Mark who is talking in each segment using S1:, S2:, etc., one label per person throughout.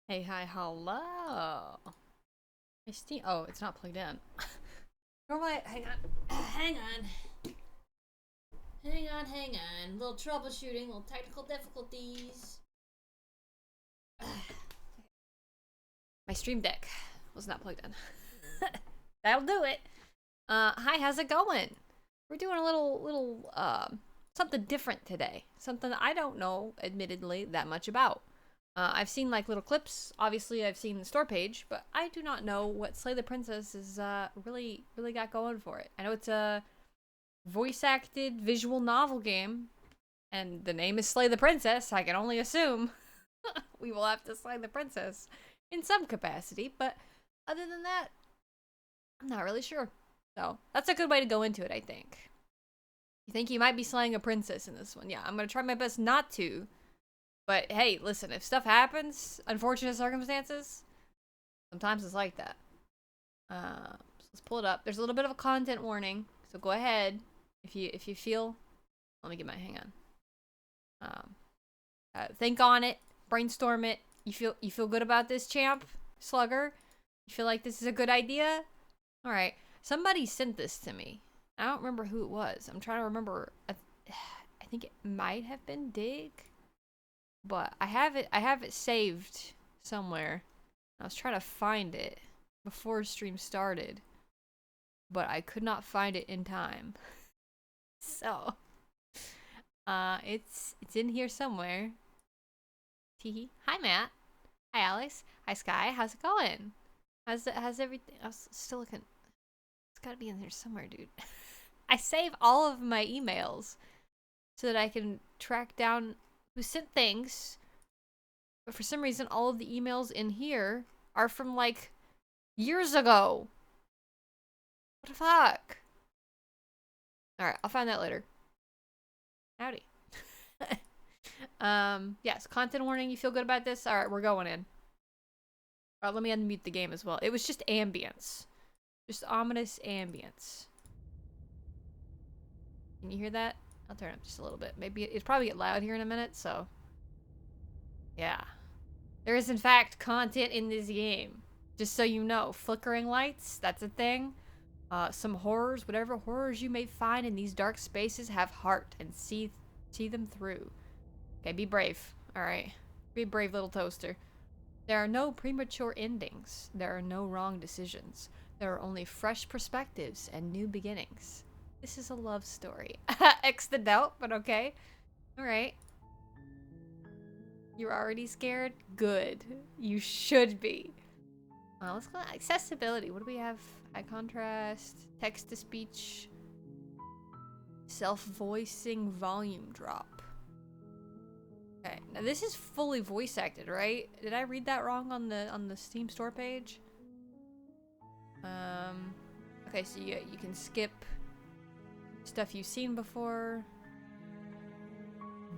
S1: Hey, hi, hello. My Steam. Oh, it's not plugged in. Normally, hang on, hang on. Little troubleshooting, little technical difficulties. My Stream Deck was not plugged in. That'll do it. Hi, how's it going? We're doing a little something different today. Something I don't know, admittedly, that much about. I've seen like little clips. Obviously, I've seen the store page, but I do not know what Slay the Princess is really got going for it. I know it's a voice acted visual novel game, and the name is Slay the Princess. I can only assume we will have to slay the princess in some capacity, but other than that, I'm not really sure. So that's a good way to go into it, I think. You think you might be slaying a princess in this one? Yeah, I'm gonna try my best not to. But hey, listen, if stuff happens, unfortunate circumstances, sometimes it's like that. So let's pull it up. There's a little bit of a content warning, so go ahead if you feel. Let me get my hang on. Think on it, brainstorm it. You feel good about this, champ, slugger? You feel like this is a good idea? All right. Somebody sent this to me. I don't remember who it was. I'm trying to remember. I think it might have been Dig. But I have it saved somewhere. I was trying to find it before stream started, but I could not find it in time. So, it's in here somewhere. Teehee. Hi Matt. Hi Alex. Hi Sky. How's it going? How's everything? I was still looking. It's gotta be in there somewhere, dude. I save all of my emails so that I can track down who sent things. But for some reason, all of the emails in here are from like years ago. What the fuck? Alright, I'll find that later. Howdy. Yes, content warning. You feel good about this? Alright, we're going in. Alright, let me unmute the game as well. It was just ambience. Just ominous ambience. Can you hear that? I'll turn it up just a little bit. Maybe it's probably get loud here in a minute, so. Yeah. There is, in fact, content in this game. Just so you know, flickering lights, that's a thing. Some horrors, whatever horrors you may find in these dark spaces have heart and see them through. Okay, be brave. Alright. Be a brave little toaster. There are no premature endings. There are no wrong decisions. There are only fresh perspectives and new beginnings. This is a love story. X the doubt, but okay. Alright. You're already scared? Good. You should be. Let's go accessibility. What do we have? High contrast, text to speech, self-voicing volume drop. Okay, now this is fully voice acted, right? Did I read that wrong on the Steam store page? Okay, so you can skip stuff you've seen before.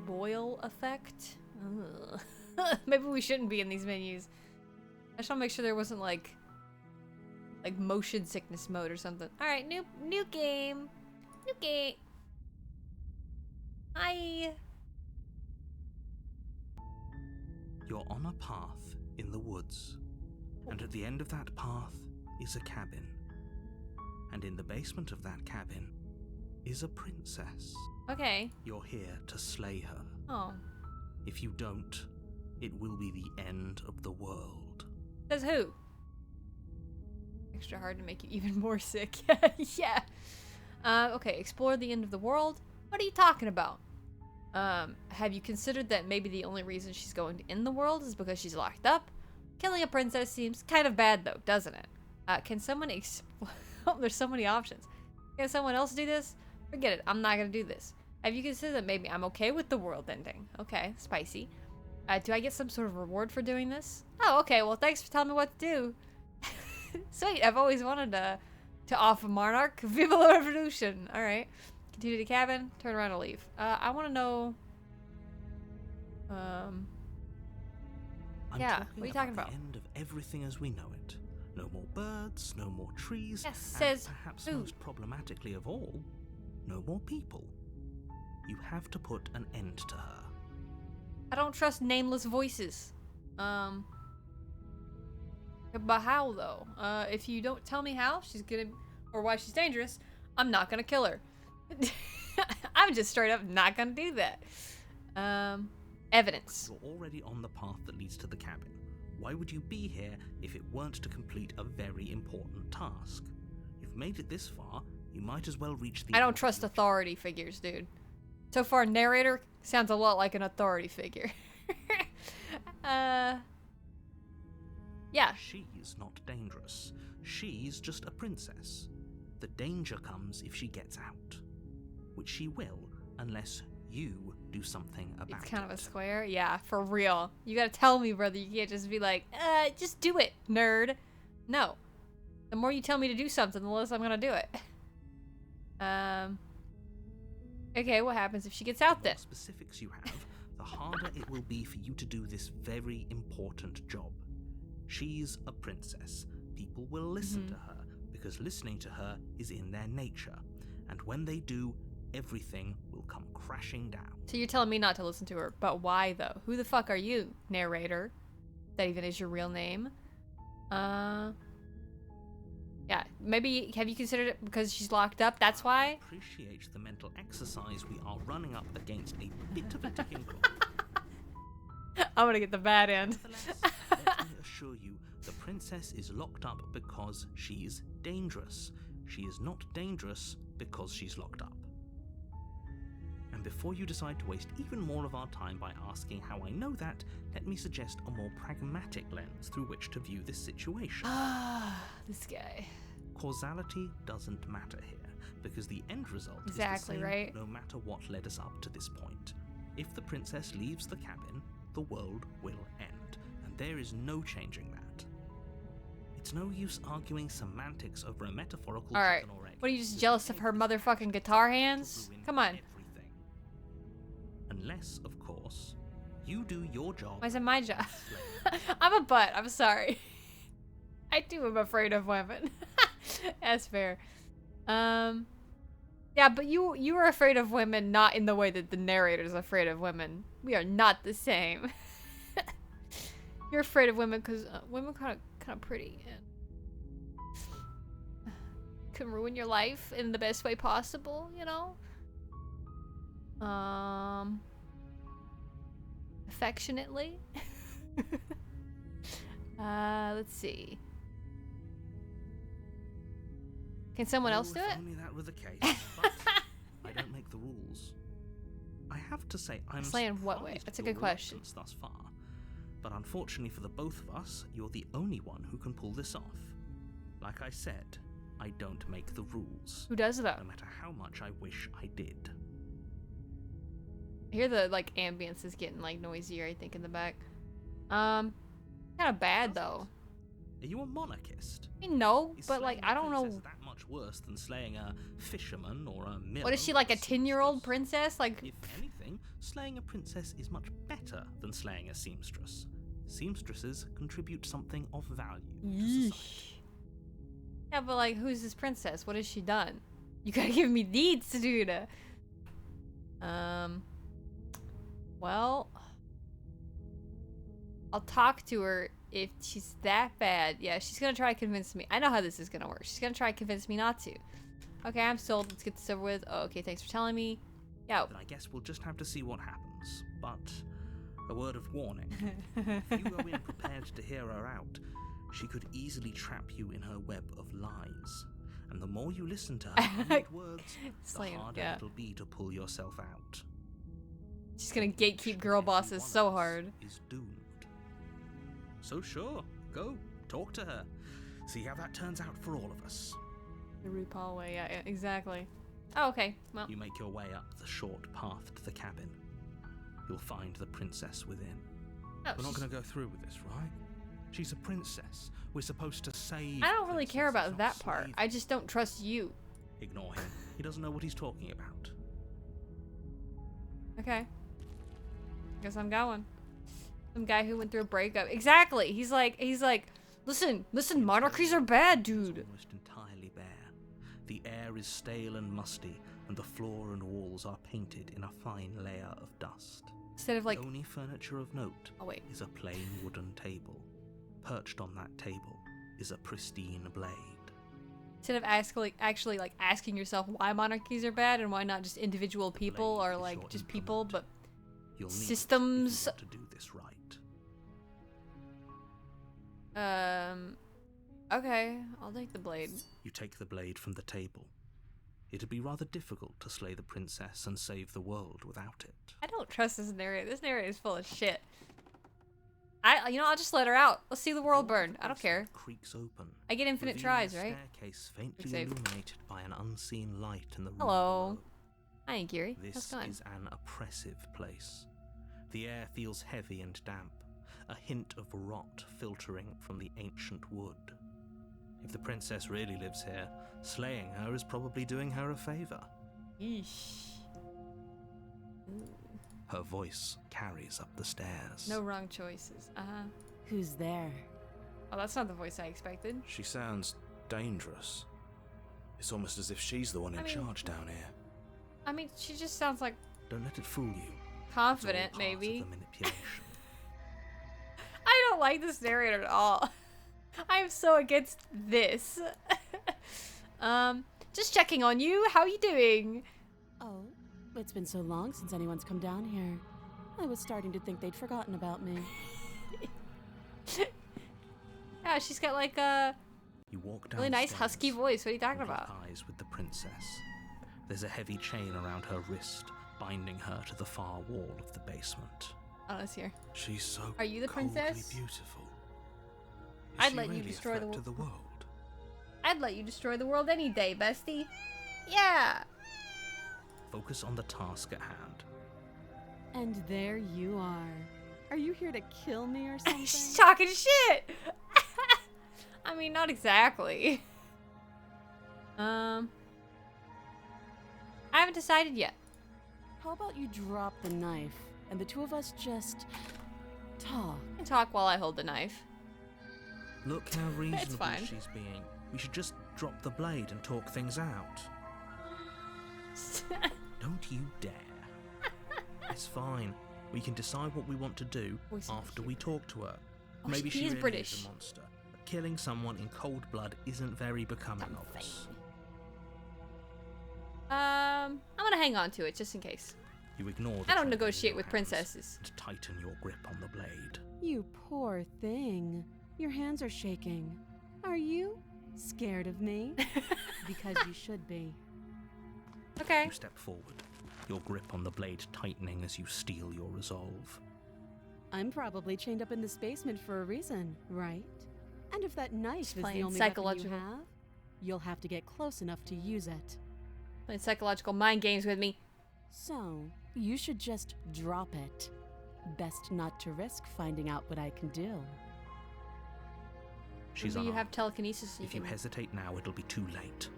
S1: Boil effect. Maybe we shouldn't be in these menus. I just want to make sure there wasn't like motion sickness mode or something. All right, new game. New game. Hi.
S2: You're on a path in the woods, and at the end of that path is a cabin. And in the basement of that cabin is a princess.
S1: Okay.
S2: You're here to slay her.
S1: Oh.
S2: If you don't, it will be the end of the world.
S1: Says who? Extra hard to make you even more sick. Yeah. Okay, explore the end of the world. What are you talking about? Have you considered that maybe the only reason she's going to end the world is because she's locked up? Killing a princess seems kind of bad though, doesn't it? Can someone oh, there's so many options. Can someone else do this? Forget it, I'm not gonna do this. Have you considered that maybe I'm okay with the world ending? Okay, spicy. Do I get some sort of reward for doing this? Oh, okay, well thanks for telling me what to do. Sweet, I've always wanted to off a monarch. Viva la revolution! Alright. Continue to cabin, turn around and leave. I want to know... yeah, what are you talking about?
S2: The end of everything as we know it. No more birds, no more trees,
S1: Yes,
S2: and
S1: says
S2: perhaps
S1: who?
S2: most problematically of all, no more people. You have to put an end to her.
S1: I don't trust nameless voices. But how though? If you don't tell me how she's gonna, or why she's dangerous, I'm not gonna kill her. I'm just straight up not gonna do that. Evidence.
S2: You're already on the path that leads to the cabin. Why would you be here if it weren't to complete a very important task? You've made it this far, you might as well reach the...
S1: I don't trust authority figures, dude. So far, narrator sounds a lot like an authority figure. Yeah.
S2: She's not dangerous. She's just a princess. The danger comes if she gets out. Which she will, unless you do something about it.
S1: It's kind of a square? Yeah, for real. You gotta tell me, brother. You can't just be like, just do it, nerd. No. The more you tell me to do something, the less I'm gonna do it. Okay, what happens if she gets out then?
S2: The more specifics you have, the harder it will be for you to do this very important job. She's a princess. People will listen to her, because listening to her is in their nature. And when they do, everything will come crashing down.
S1: So you're telling me not to listen to her, but why though? Who the fuck are you, narrator? That even is your real name? Yeah, maybe, have you considered it because she's locked up, that's why?
S2: I appreciate the mental exercise we are running up against a bit of a ticking clock.
S1: I'm gonna get the bad end.
S2: Let me assure you, the princess is locked up because she's dangerous. She is not dangerous because she's locked up. And before you decide to waste even more of our time by asking how I know that, let me suggest a more pragmatic lens through which to view this situation.
S1: Ah, this guy.
S2: Causality doesn't matter here, because the end result
S1: Exactly,
S2: is the same
S1: right?
S2: no matter what led us up to this point. If the princess leaves the cabin, the world will end, and there is no changing that. It's no use arguing semantics over a metaphorical
S1: Alright,
S2: chicken or egg.
S1: what are you just jealous of her motherfucking guitar hands? Come on.
S2: Everything. Unless, of course, you do your job.
S1: Why is it my job? I'm a butt, I'm sorry. I too am afraid of women. That's fair. Yeah, but you are afraid of women not in the way that the narrator's afraid of women. We are not the same. You're afraid of women because women kind of pretty and can ruin your life in the best way possible, you know? Affectionately. Let's see. Can someone else do
S2: If
S1: it?
S2: only that were the case, but I don't make the rules. I have to say, I'm
S1: Slay in what way?
S2: surprised
S1: That's a
S2: at your
S1: good question.
S2: reluctance thus far. But unfortunately for the both of us, you're the only one who can pull this off. Like I said, I don't make the rules.
S1: Who does though?
S2: No matter how much I wish I did.
S1: I hear the like ambience is getting like noisier, I think, in the back. Kind of bad though.
S2: Are you a monarchist?
S1: I mean, no,
S2: Is
S1: but like
S2: slaying a
S1: I don't know.
S2: princess that much worse than slaying a fisherman or a miller?
S1: What is she, like
S2: or
S1: a 10-year-old
S2: seamstress?
S1: princess? Like,
S2: If anything, slaying a princess is much better than slaying a seamstress. Seamstresses contribute something of value to society.
S1: yeesh. Yeah, but like, who's this princess? What has she done? You gotta give me deeds, dude. Well, I'll talk to her if she's that bad. Yeah, she's gonna try to convince me. I know how this is gonna work. She's gonna try to convince me not to. Okay, I'm sold. Let's get this over with. Oh, okay, thanks for telling me. Yeah.
S2: Then I guess we'll just have to see what happens. But a word of warning. If you go in prepared to hear her out, she could easily trap you in her web of lies. And the more you listen to her honeyed words, the
S1: Slaying,
S2: harder
S1: yeah.
S2: it'll be to pull yourself out.
S1: She's gonna gatekeep girl bosses so hard.
S2: Is doomed. So sure, go talk to her. See how that turns out for all of us.
S1: The RuPaul way, yeah, exactly. Oh, okay. Well,
S2: You make your way up the short path to the cabin. You'll find the princess within.
S1: oh,
S2: We're not
S1: she's-
S2: going to go through with this, right? She's a princess. We're supposed to save.
S1: I don't really care
S2: princesses,
S1: about
S2: not
S1: that part.
S2: slave
S1: I just don't trust you.
S2: Ignore him. He doesn't know what he's talking about.
S1: Okay. Guess I'm going. Some guy who went through a breakup. Exactly. He's like, listen, monarchies are bad,
S2: It's
S1: dude.
S2: almost entirely bare. The air is stale and musty, and the floor and walls are painted in a fine layer of dust.
S1: Instead of like,
S2: The only furniture of note
S1: oh wait.
S2: is a plain wooden table, perched on that table is a pristine blade.
S1: Instead of actually like asking yourself why monarchies are bad and why not just individual people
S2: Blade
S1: or
S2: is
S1: like
S2: your
S1: just people,
S2: implement.
S1: but
S2: You'll need it if
S1: systems.
S2: you want to do this right.
S1: Okay, I'll take the blade.
S2: You take the blade from the table. It'd be rather difficult to slay the princess and save the world without it.
S1: I don't trust this narrator. This narrator is full of shit. I'll just let her out. Let's see the world burn. I don't care.
S2: Creaks open.
S1: I get infinite
S2: revealing
S1: tries,
S2: a
S1: right?
S2: Staircase faintly
S1: Save.
S2: illuminated by an unseen light in the room
S1: Hello.
S2: below.
S1: Hi, Gary. How's
S2: This
S1: it going?
S2: is an oppressive place. The air feels heavy and damp, a hint of rot filtering from the ancient wood. If the princess really lives here, slaying her is probably doing her a favor.
S1: Yeesh.
S2: Her voice carries up the stairs.
S1: No wrong choices.
S3: Who's there?
S1: Oh, that's not the voice I expected.
S4: She sounds dangerous. It's almost as if she's the one in charge down here.
S1: I mean, she just sounds like
S2: Don't let it fool you.
S1: confident,
S2: It's all part
S1: maybe.
S2: of the manipulation.
S1: I don't like this narrator at all. I'm so against this. Just checking on you. How are you doing?
S3: Oh, it's been so long since anyone's come down here. I was starting to think they'd forgotten about me.
S1: Yeah, she's got like a
S2: You walk down
S1: really
S2: the
S1: nice
S2: stairs
S1: husky voice. What are you talking
S2: and lock
S1: about?
S2: eyes with the princess. There's a heavy chain around her wrist, binding her to the far wall of the basement.
S1: Oh, it's here.
S4: She's so
S1: Are you the
S4: coldly
S1: princess?
S4: beautiful. Is
S1: I'd
S4: she
S1: let you
S4: really a
S1: destroy
S4: threat
S1: the
S4: to the world?
S1: I'd let you destroy the world any day, bestie. Yeah.
S2: Focus on the task at hand.
S3: And there you are. Are you here to kill me or something?
S1: She's talking shit. I mean, not exactly. I haven't decided yet.
S3: How about you drop the knife and the two of us just talk?
S1: I can talk while I hold the knife.
S2: Look how reasonable
S1: fine.
S2: she's being. We should just drop the blade and talk things out. Don't you dare. It's fine. We can decide what we want to do
S1: Voice of the
S2: after we talk to her.
S1: Oh,
S2: Maybe
S1: she
S2: she
S1: is
S2: really
S1: British.
S2: is a monster. But killing someone in cold blood isn't very becoming of us.
S1: I'm gonna hang on to it just in case.
S2: You ignore the
S1: I don't
S2: trembling in
S1: negotiate
S2: your
S1: with
S2: hands
S1: princesses.
S2: and tighten your grip on the blade.
S3: You poor thing. Your hands are shaking. Are you scared of me? Because you should be.
S1: Okay.
S2: You step forward, your grip on the blade tightening as you steel your resolve.
S3: I'm probably chained up in this basement for a reason, right? And if that knife
S1: She's
S3: is the
S1: playing
S3: only weapon you
S1: psychological.
S3: have, you'll have to get close enough to use it.
S1: Playing psychological mind games with me.
S3: So, you should just drop it. Best not to risk finding out what I can do.
S2: She's
S1: Maybe you have
S2: unarmed.
S1: telekinesis. So
S2: If you
S1: can...
S2: hesitate now, it'll be too late.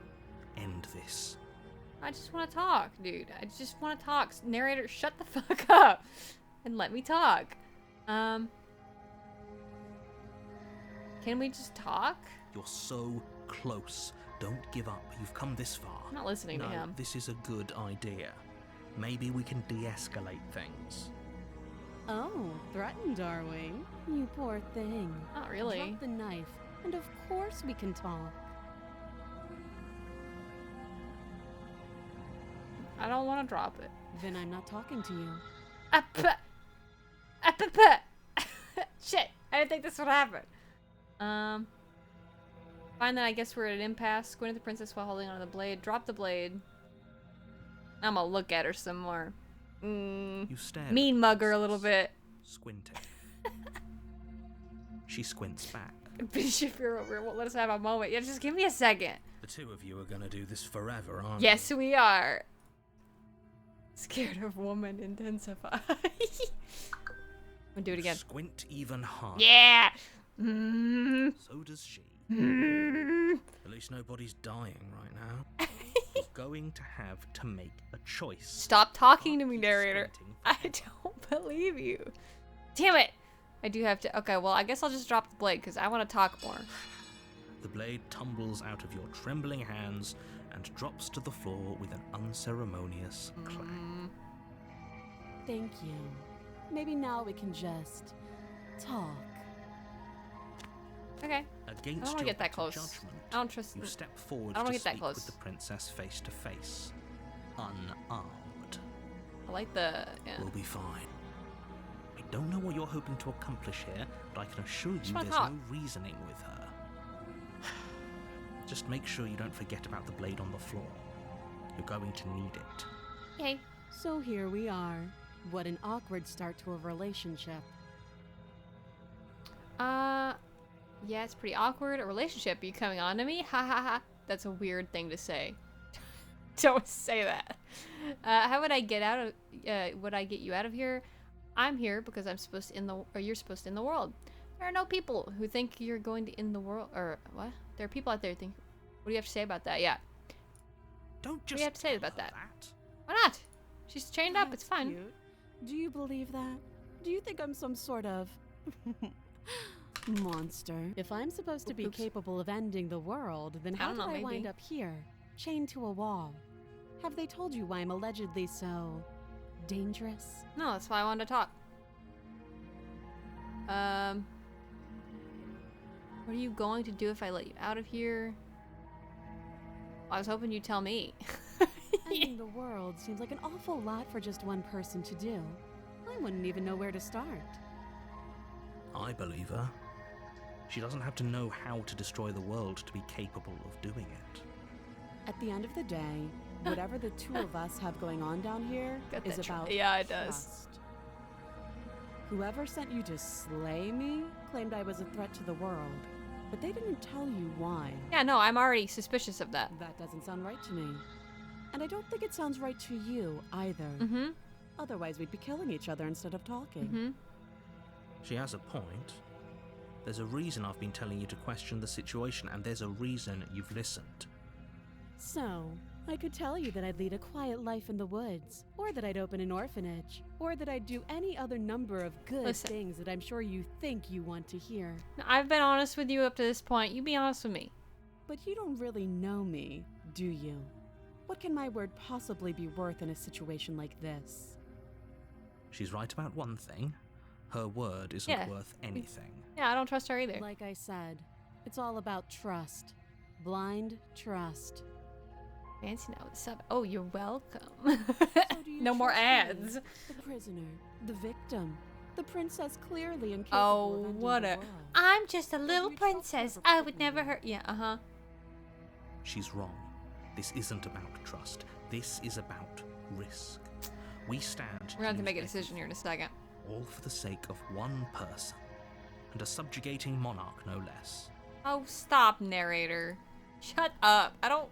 S2: End this.
S1: I just want to talk, dude. I just want to talk. Narrator, shut the fuck up and let me talk. Can we just talk?
S2: You're so close. Don't give up. You've come this far.
S1: I'm not listening
S2: no,
S1: to him.
S2: This is a good idea. Maybe we can de-escalate things.
S3: Oh, threatened, are we? You poor thing.
S1: Not really.
S3: Drop the knife, and of course we can talk.
S1: I don't want to drop it.
S3: Then I'm not talking to you.
S1: Shit, I didn't think this would happen. Find that I guess we're at an impasse. Squint at the princess while holding onto the blade. Drop the blade. I'm gonna look at her some more.
S2: You stare. at
S1: Mean
S2: the
S1: mug her a
S2: princess,
S1: little bit.
S2: Squinting. She squints back.
S1: Bishop, you're over. Won't let us have a moment. Yeah, just give me a second.
S2: The two of you are gonna do this forever, aren't
S1: Yes, we are. Scared of woman intensify. I'm gonna do it
S2: you?
S1: again.
S2: Squint even harder.
S1: Yeah.
S2: So does she.
S1: Mm.
S2: At least nobody's dying right now. You're going to have to make a choice.
S1: Stop talking to
S2: Can't
S1: me,
S2: keep
S1: narrator.
S2: squinting
S1: I
S2: forever.
S1: don't believe you. Damn it. I do have to. Okay, well, I guess I'll just drop the blade because I want to talk more.
S2: The blade tumbles out of your trembling hands and drops to the floor with an unceremonious clang.
S3: Thank you. Maybe now we can just talk.
S1: Okay.
S2: Against
S1: I don't want to
S2: your
S1: get that
S2: better
S1: close.
S2: judgment,
S1: I don't trust.
S2: you step forward
S1: I don't
S2: to
S1: get that
S2: speak
S1: close.
S2: with the princess face to face, unarmed.
S1: I like the. Yeah.
S2: We'll be fine. I don't know what you're hoping to accomplish here, but I can assure you
S1: wanna
S2: there's
S1: talk.
S2: no reasoning with her. Just make sure you don't forget about the blade on the floor. You're going to need it.
S1: Okay.
S3: So here we are. What an awkward start to a relationship.
S1: Yeah, it's pretty awkward. A relationship. Are you coming on to me? Ha ha ha. That's a weird thing to say. Don't say that. How would I get out of? Would I get you out of here? I'm here because I'm supposed to end the, or you're supposed to end the world. There are no people who think you're going to end the world, or what? There are people out there who think. What do you have to say about that? Yeah.
S2: Don't just
S1: do you have to say
S2: tell
S1: about
S2: her
S1: that? Why not? She's chained up. It's
S3: That's
S1: fine.
S3: cute. Do you believe that? Do you think I'm some sort of monster? If I'm supposed to be
S1: Oops.
S3: capable of ending the world, then
S1: I
S3: how
S1: don't
S3: did
S1: know,
S3: I wind
S1: maybe.
S3: up here, chained to a wall? Have they told you why I'm allegedly so dangerous?
S1: No, that's why I wanted to talk. What are you going to do if I let you out of here? I was hoping you'd tell me.
S3: Ending the world seems like an awful lot for just one person to do. I wouldn't even know where to start.
S2: I believe her. She doesn't have to know how to destroy the world to be capable of doing it.
S3: At the end of the day, whatever the two of us have going on down here
S1: Got
S3: is
S1: that
S3: about
S1: yeah, it does.
S3: trust. Whoever sent you to slay me claimed I was a threat to the world, but they didn't tell you why.
S1: Yeah, no, I'm already suspicious of that.
S3: That doesn't sound right to me. And I don't think it sounds right to you either.
S1: Mm-hmm.
S3: Otherwise, we'd be killing each other instead of talking.
S1: Mm-hmm.
S2: She has a point. There's a reason I've been telling you to question the situation, and there's a reason you've listened.
S3: So, I could tell you that I'd lead a quiet life in the woods, or that I'd open an orphanage, or that I'd do any other number of good
S1: Listen.
S3: things that I'm sure you think you want to hear.
S1: I've been honest with you up to this point. You be honest with me.
S3: But you don't really know me, do you? What can my word possibly be worth in a situation like this?
S2: She's right about one thing. Her word isn't
S1: Yeah.
S2: worth anything.
S1: Yeah, I don't trust her either.
S3: Like I said, it's all about trust. Blind trust.
S1: Fancy now with sub. Oh, you're welcome.
S3: So do you
S1: No more
S3: trust me,
S1: ads.
S3: The prisoner, the victim, the princess clearly incapable
S1: Oh,
S3: of ending
S1: what
S3: the
S1: a.
S3: world.
S1: I'm just a
S3: do
S1: little
S3: you trust
S1: princess.
S3: her
S1: I would
S3: perfectly?
S1: never hurt. Yeah, uh-huh.
S2: She's wrong. This isn't about trust. This is about risk. We stand.
S1: We're going to
S2: use
S1: make a decision here in a second.
S2: all for the sake of one person, and a subjugating monarch no less.
S1: Oh, stop, narrator. Shut up. I don't.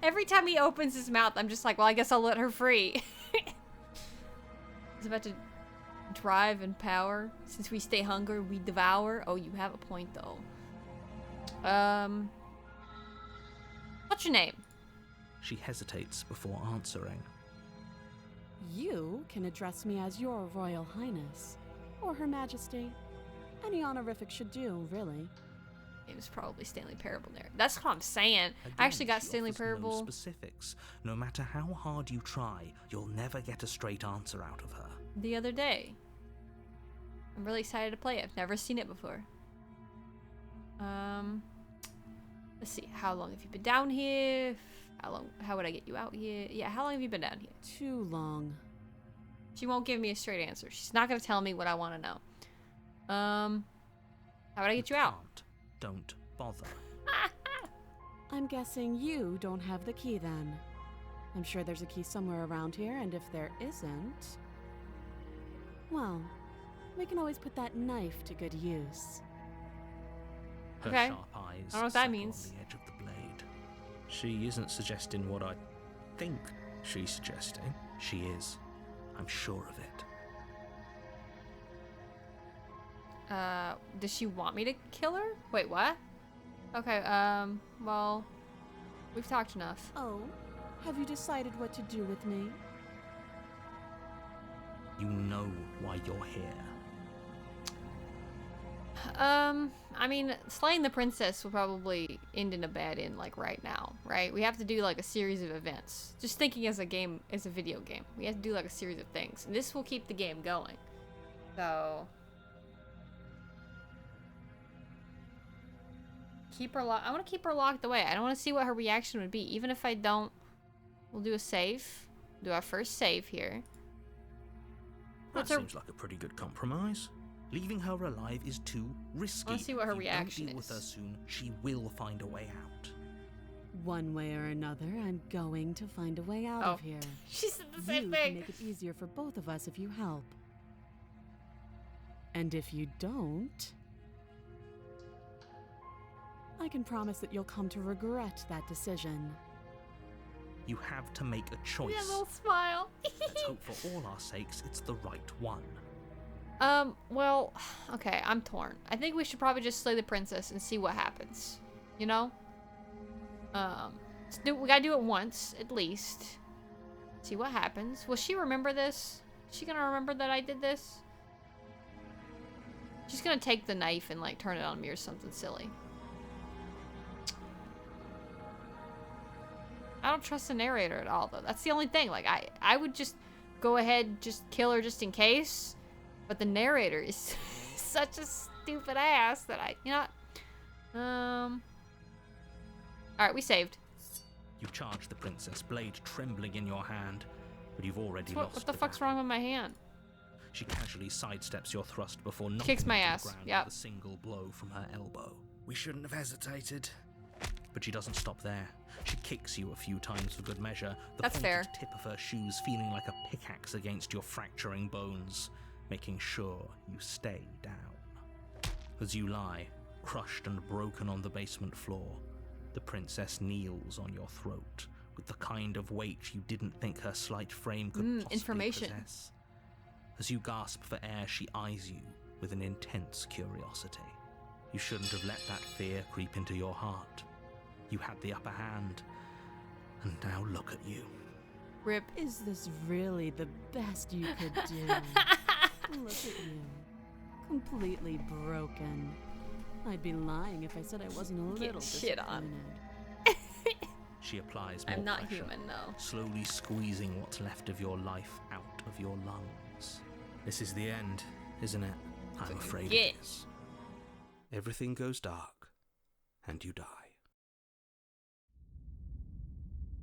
S1: Every time he opens his mouth, I'm just like, well, I guess I'll let her free. He's about to drive and power. Since we stay hungry, we devour. Oh, you have a point, though. What's your name?
S2: She hesitates before answering.
S3: You can address me as your Royal Highness, or Her Majesty. Any honorific should do, really.
S1: It was probably Stanley Parable there. That's what I'm saying.
S2: Again,
S1: I actually got
S2: she
S1: Stanley
S2: offers no
S1: Parable.
S2: specifics. No matter how hard you try, you'll never get a straight answer out of her.
S1: The other day. I'm really excited to play it. I've never seen it before. Let's see. How long have you been down here? How would I get you out here? Yeah, how long have you been down here?
S3: Too long.
S1: She won't give me a straight answer. She's not gonna tell me what I want to know. How would I get you out?
S2: Can't. Don't bother.
S3: I'm guessing you don't have the key then. I'm sure there's a key somewhere around here, and if there isn't, well, we can always put that knife to good use.
S2: Her
S1: Okay.
S2: sharp eyes
S1: I don't know what that
S2: settle
S1: means.
S2: on the edge of the blade. She isn't suggesting what I think she's suggesting. She is. I'm sure of it.
S1: Does she want me to kill her? Wait, what? Okay, well, we've talked enough.
S3: Oh, have you decided what to do with me?
S2: You know why you're here.
S1: I mean, slaying the princess will probably end in a bad end, like, right now, right? We have to do, like, a series of events. Just thinking as a video game. We have to do, like, a series of things. And this will keep the game going. So... keep her locked. I want to keep her locked away. I don't want to see what her reaction would be. Even if I don't, we'll do a save. Do our first save here.
S2: That seems like a pretty good compromise. Leaving her alive is too risky.
S1: Let's see what her
S2: If you
S1: reaction
S2: don't deal with her
S1: is.
S2: soon, she will find a way out.
S3: One way or another, I'm going to find a way out of here.
S1: She said the
S3: You
S1: same
S3: can
S1: thing.
S3: make it easier for both of us if you help. And if you don't, I can promise that you'll come to regret that decision.
S2: You have to make a choice.
S1: Yeah, little smile.
S2: Let's hope for all our sakes it's the right one.
S1: Well, okay, I'm torn. I think we should probably just slay the princess and see what happens. You know? We gotta do it once, at least. See what happens. Will she remember this? Is she gonna remember that I did this? She's gonna take the knife and, like, turn it on me or something silly. I don't trust the narrator at all, though. That's the only thing. Like, I would just go ahead, just kill her just in case. But the narrator is such a stupid ass that you know what? Alright, we saved.
S2: You charge the princess, blade trembling in your hand, but you've already lost.
S1: What the fuck's wrong with my hand?
S2: She casually sidesteps your thrust before knocking
S1: Kicks my
S2: you to the
S1: ass.
S2: ground
S1: Yep.
S2: with a single blow from her elbow. We shouldn't have hesitated. But she doesn't stop there. She kicks you a few times for good measure, the
S1: That's
S2: pointed
S1: fair.
S2: tip of her shoes feeling like a pickaxe against your fracturing bones, making sure you stay down. As you lie, crushed and broken on the basement floor, the princess kneels on your throat with the kind of weight you didn't think her slight frame could possibly
S1: information.
S2: possess. As you gasp for air, she eyes you with an intense curiosity. You shouldn't have let that fear creep into your heart. You had the upper hand, and now look at you.
S1: Rip.
S3: Is this really the best you could do? Look at you. Completely broken. I'd be lying if I said I wasn't a little
S1: shit on.
S3: disappointed.
S2: She applies more
S1: I'm not
S2: pressure,
S1: human, no.
S2: slowly squeezing what's left of your life out of your lungs. This is the end, isn't it? I'm afraid
S1: Yeah.
S2: it is. Everything goes dark, and you die.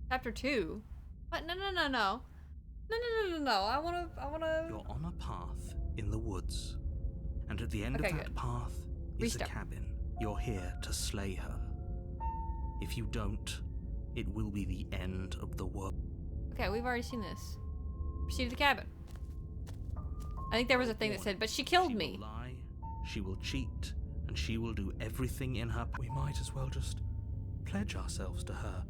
S1: Chapter 2? What? No. I wanna...
S2: You're on a path in the woods, and at the end
S1: Okay,
S2: of that
S1: good.
S2: path is
S1: Restart.
S2: a cabin. You're here to slay her. If you don't, it will be the end of the world.
S1: Okay, we've already seen this. Proceed to the cabin. I think there was a thing that said, but she killed
S2: She
S1: me.
S2: will lie, she will cheat, and she will do everything in her. We might as well just pledge ourselves to her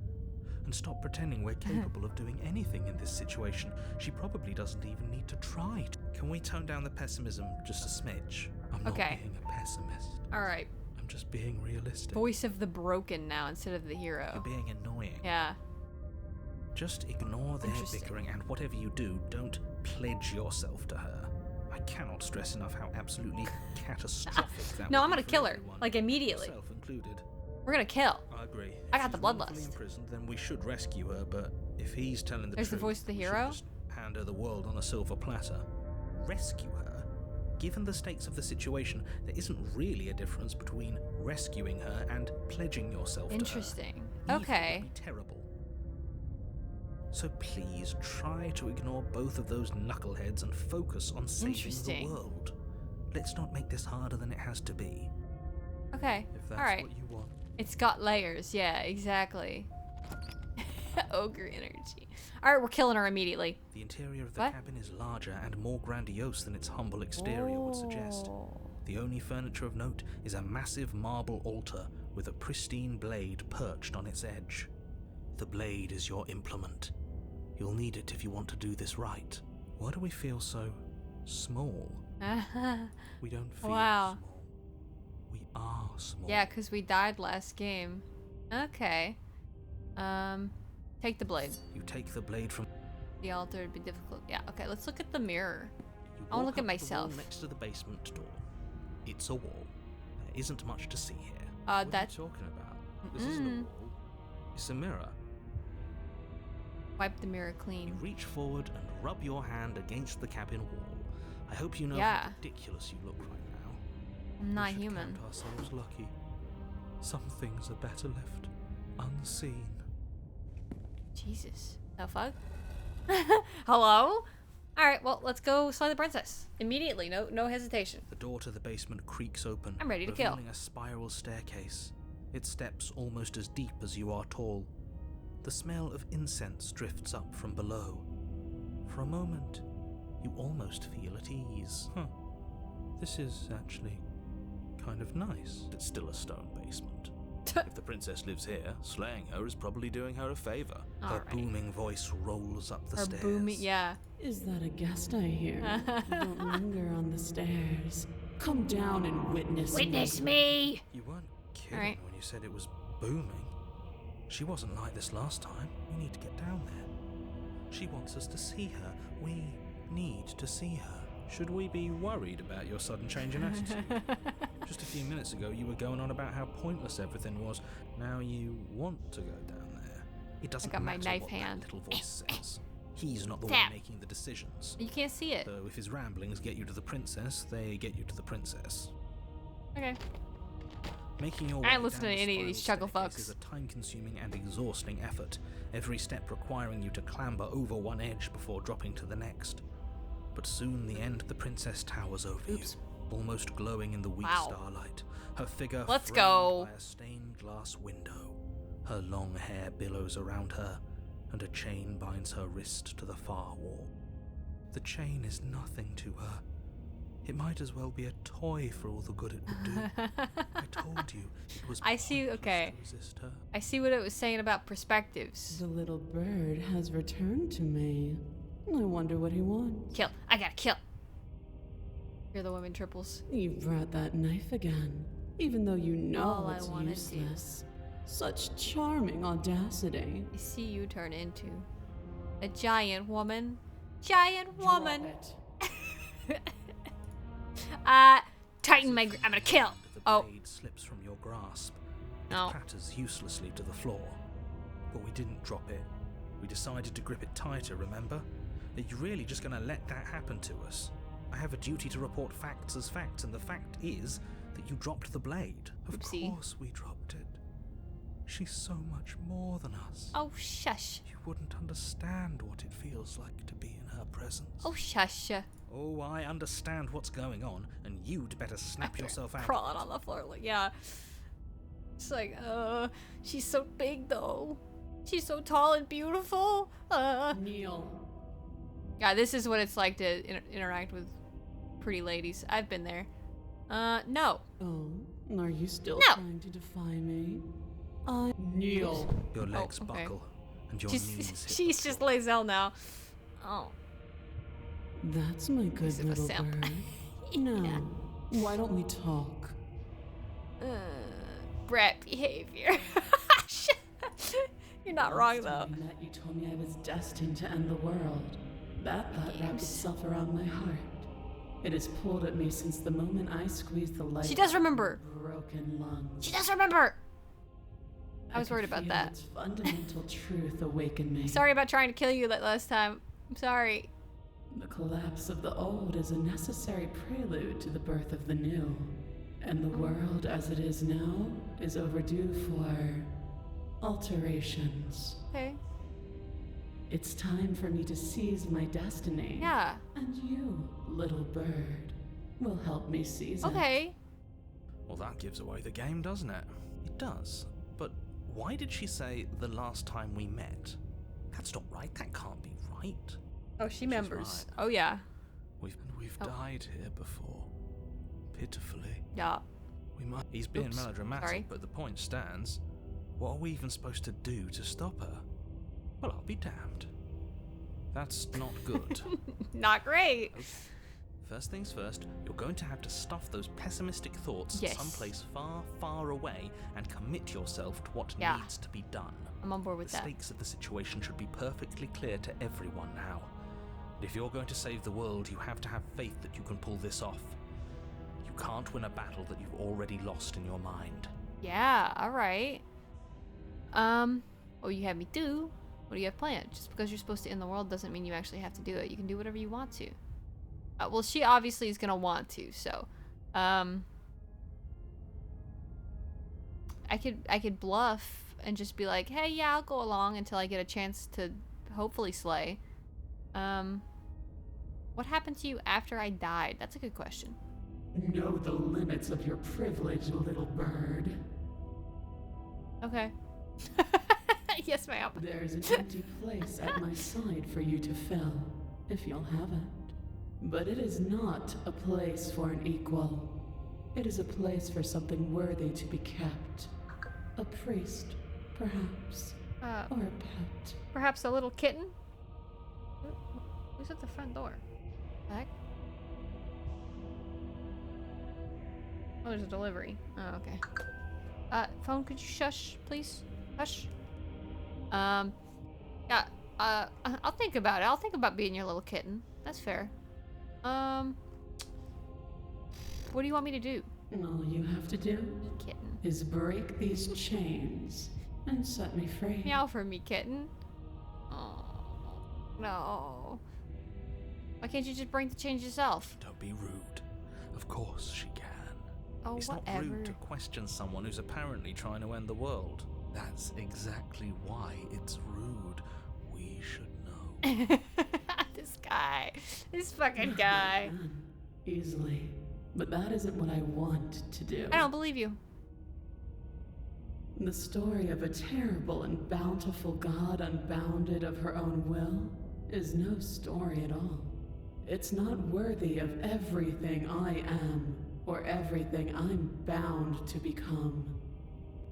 S2: and stop pretending we're capable of doing anything in this situation. She probably doesn't even need to try. Can we tone down the pessimism just a smidge? I'm not
S1: Okay.
S2: being a pessimist.
S1: Alright.
S2: I'm just being realistic.
S1: Voice of the broken now instead of the hero.
S2: You're being annoying.
S1: Yeah.
S2: Just ignore their
S1: Interesting.
S2: bickering, and whatever you do, don't pledge yourself to her. I cannot stress enough how absolutely catastrophic that
S1: No,
S2: would
S1: I'm
S2: be
S1: gonna
S2: for
S1: kill her,
S2: everyone,
S1: like, immediately.
S2: yourself included.
S1: We're gonna kill.
S2: I agree.
S1: I
S2: If
S1: got the
S2: she's wrongfully
S1: bloodlust.
S2: imprisoned, then we should rescue her, but if he's telling the
S1: There's the
S2: truth,
S1: voice of the
S2: we should
S1: hero?
S2: just hand her the world on a silver platter. Rescue her? Given the stakes of the situation, there isn't really a difference between rescuing her and pledging yourself to her.
S1: Interesting.
S2: Either
S1: Okay.
S2: would be terrible. So please try to ignore both of those knuckleheads and focus on saving the
S1: Interesting.
S2: world. Let's not make this harder than it has to be.
S1: Okay.
S2: If that's
S1: Alright.
S2: what you want.
S1: It's got layers. Yeah, exactly. Ogre energy. Alright, we're killing her immediately.
S2: The interior of the
S1: What?
S2: cabin is larger and more grandiose than its humble exterior would suggest.
S1: Oh.
S2: The only furniture of note is a massive marble altar with a pristine blade perched on its edge. The blade is your implement. You'll need it if you want to do this right. Why do we feel so small? We don't feel
S1: Wow.
S2: small. We are small.
S1: Yeah, because we died last game. Okay. Take the blade.
S2: You take the blade from.
S1: The altar would be difficult. Yeah, okay, let's look at the mirror.
S2: You
S1: I wanna
S2: walk
S1: look at
S2: up to the wall
S1: myself.
S2: next to the basement door. It's a wall. There isn't much to see here.
S1: That-
S2: What are you talking about? This isn't a wall. It's a mirror.
S1: Wipe the mirror
S2: You
S1: clean.
S2: reach forward and rub your hand against the cabin wall. I hope you know
S1: Yeah.
S2: how ridiculous you look right now.
S1: I'm not
S2: we should
S1: human.
S2: Count ourselves lucky. Some things are better left unseen.
S1: Jesus. The fuck? Hello? Alright, well, let's go slay the princess. Immediately, no hesitation.
S2: The door to the basement creaks open,
S1: I'm ready to kill.
S2: revealing a spiral staircase. Its steps almost as deep as you are tall. The smell of incense drifts up from below. For a moment, you almost feel at ease. This is actually kind of nice. It's still a stone basement. If the princess lives here, slaying her is probably doing her a favor. Her
S1: Alrighty.
S2: booming voice rolls up the
S1: Or
S2: stairs.
S1: booming, yeah.
S3: Is that a guest I hear? Don't linger on the stairs. Come down and witness
S1: me!
S2: You weren't kidding
S1: Alright.
S2: when you said it was booming. She wasn't like this last time. We need to get down there. She wants us to see her. We need to see her. Should we be worried about your sudden change in attitude? Just a few minutes ago, you were going on about how pointless everything was. Now you want to go down there. It doesn't
S1: got my
S2: matter
S1: knife
S2: what
S1: hand.
S2: that little voice says. He's not the
S1: Tap.
S2: one making the decisions.
S1: You can't see it.
S2: So if his ramblings get you to the princess, they get you to the princess.
S1: Okay.
S2: Making your
S1: I
S2: way
S1: ain't listening
S2: down
S1: to any of
S2: the
S1: these
S2: spiral
S1: chuckle
S2: staircase
S1: fucks.
S2: is a time-consuming and exhausting effort, every step requiring you to clamber over one edge before dropping to the next. But soon the end of the princess towers over
S1: Oops.
S2: you, almost glowing in the weak
S1: Wow.
S2: starlight, her figure
S1: Let's
S2: framed
S1: go.
S2: by a stained glass window. Her long hair billows around her, and a chain binds her wrist to the far wall. The chain is nothing to her. It might as well be a toy for all the good it would do. I told you it was
S1: I see,
S2: pointless
S1: okay.
S2: to resist her.
S1: I see what it was saying about perspectives.
S3: The little bird has returned to me. I wonder what he wants.
S1: Kill. I gotta kill. You're the women triples.
S3: You brought that knife again, even though you know
S1: All I
S3: it's
S1: wanted to.
S3: useless. Such charming audacity.
S1: I see you turn into a giant woman. Giant woman.
S3: Drop it.
S1: Tighten my. I'm gonna kill.
S2: The
S1: Oh.
S2: blade slips from your grasp. It
S1: No.
S2: clatters uselessly to the floor. But we didn't drop it. We decided to grip it tighter, remember? Are you really just going to let that happen to us? I have a duty to report facts as facts, and the fact is that you dropped the blade. Of
S1: Oopsie.
S2: course we dropped it. She's so much more than us.
S1: Oh, shush.
S2: You wouldn't understand what it feels like to be in her presence.
S1: Oh, shush.
S2: Oh, I understand what's going on, and you'd better snap yourself out.
S1: Crawling on the floor. Like, yeah. It's like, she's so big though. She's so tall and beautiful.
S3: Kneel.
S1: Yeah, this is what it's like to interact with pretty ladies. I've been there. No.
S3: Oh, are you still
S1: No.
S3: trying to defy me? I kneel.
S2: Your legs
S1: okay.
S2: buckle, and your knees hit the
S1: She's just
S2: floor.
S1: Lazelle now. Oh.
S3: That's my good
S1: Is it a
S3: little
S1: simp?
S3: bird. Now, why don't we talk?
S1: Brat behavior. You're not wrong
S3: Last
S1: though.
S3: time we met, you told me I was destined to end the world. That thought wrapped
S1: Games.
S3: itself around my heart. It has pulled at me since the moment I squeezed the life
S1: She does
S3: out of
S1: remember.
S3: my broken lungs.
S1: She does remember. I was
S3: could
S1: worried about
S3: feel
S1: that.
S3: Its fundamental truth awaken me.
S1: Sorry about trying to kill you that last time. I'm sorry.
S3: The collapse of the old is a necessary prelude to the birth of the new. And the world as it is now is overdue for alterations.
S1: Okay.
S3: It's time for me to seize my destiny.
S1: Yeah.
S3: And you, little bird, will help me seize it.
S1: Okay.
S2: Well, that gives away the game, doesn't it? It does. But why did she say the last time we met? That's not right. That can't be right.
S1: Oh, she
S2: She's
S1: members.
S2: right.
S1: Oh yeah.
S2: We've
S1: Oh.
S2: died here before. Pitifully.
S1: Yeah.
S2: We might. He's being
S1: Oops.
S2: melodramatic,
S1: Sorry.
S2: but the point stands. What are we even supposed to do to stop her? Well, I'll be damned. That's not good.
S1: Not great.
S2: First things first, you're going to have to stuff those pessimistic thoughts
S1: Yes.
S2: someplace far, far away and commit yourself to what
S1: Yeah.
S2: needs to be done.
S1: I'm on board with
S2: The
S1: that.
S2: stakes of the situation should be perfectly clear to everyone now. And if you're going to save the world, you have to have faith that you can pull this off. You can't win a battle that you've already lost in your mind.
S1: Yeah. All right. What you have me do? What do you have planned? Just because you're supposed to end the world doesn't mean you actually have to do it. You can do whatever you want to. Well, she obviously is gonna want to. So, I I could bluff and just be like, hey, yeah, I'll go along until I get a chance to hopefully slay. What happened to you after I died? That's a good question.
S5: Know the limits of your privilege, little bird.
S1: Okay. Yes, ma'am.
S5: There's an empty place at my side for you to fill, if you'll have it. But it is not a place for an equal. It is a place for something worthy to be kept. A priest, perhaps. Or a pet.
S1: Perhaps a little kitten? Who's at the front door? Heck? Oh, there's a delivery. Oh, okay. Phone, could you shush, please? Hush. Yeah, I'll think about it. I'll think about being your little kitten. That's fair. What do you want me to do?
S5: All you have to do
S1: Kitten.
S5: is break these chains and set me free.
S1: Meow for me, kitten. Oh, no. Why can't you just bring the change yourself?
S2: Don't be rude. Of course she can.
S1: Oh,
S2: It's
S1: whatever.
S2: not rude to question someone who's apparently trying to end the world. That's exactly why it's rude. We should know.
S1: This guy. This fucking guy.
S5: Easily. But that isn't what I want to do.
S1: I don't believe you.
S5: The story of a terrible and bountiful god unbounded of her own will is no story at all. It's not worthy of everything I am, or everything I'm bound to become.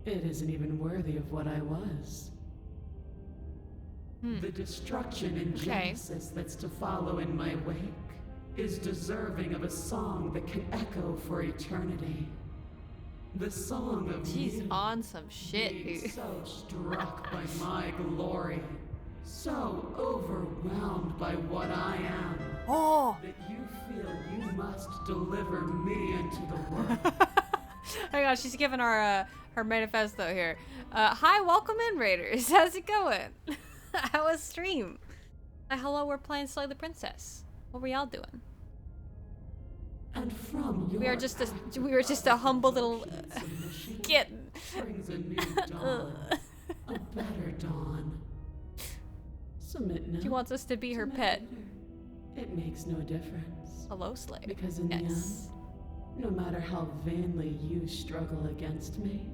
S5: It isn't even worthy of what I was. The destruction and genesis that's to follow in my wake is deserving of a song that can echo for eternity. The song of
S1: She's
S5: you
S1: on some shit,
S5: being
S1: dude.
S5: so struck by my glory, so overwhelmed by what I am,
S1: Oh!
S5: that you feel you must deliver me into the world.
S1: Hang on, she's giving our her manifesto here. Hi, welcome in, Raiders. How's it going? How was stream? Hello, we're playing Slay the Princess. What were y'all doing?
S5: And from your
S1: We were just a humble little
S5: submission
S1: kitten.
S5: brings a new dawn, a better dawn. Submit now.
S1: She wants us to be her
S5: Submit
S1: pet.
S5: later. It makes no difference.
S1: Hello, Slay.
S5: Because in the end, no matter how vainly you struggle against me,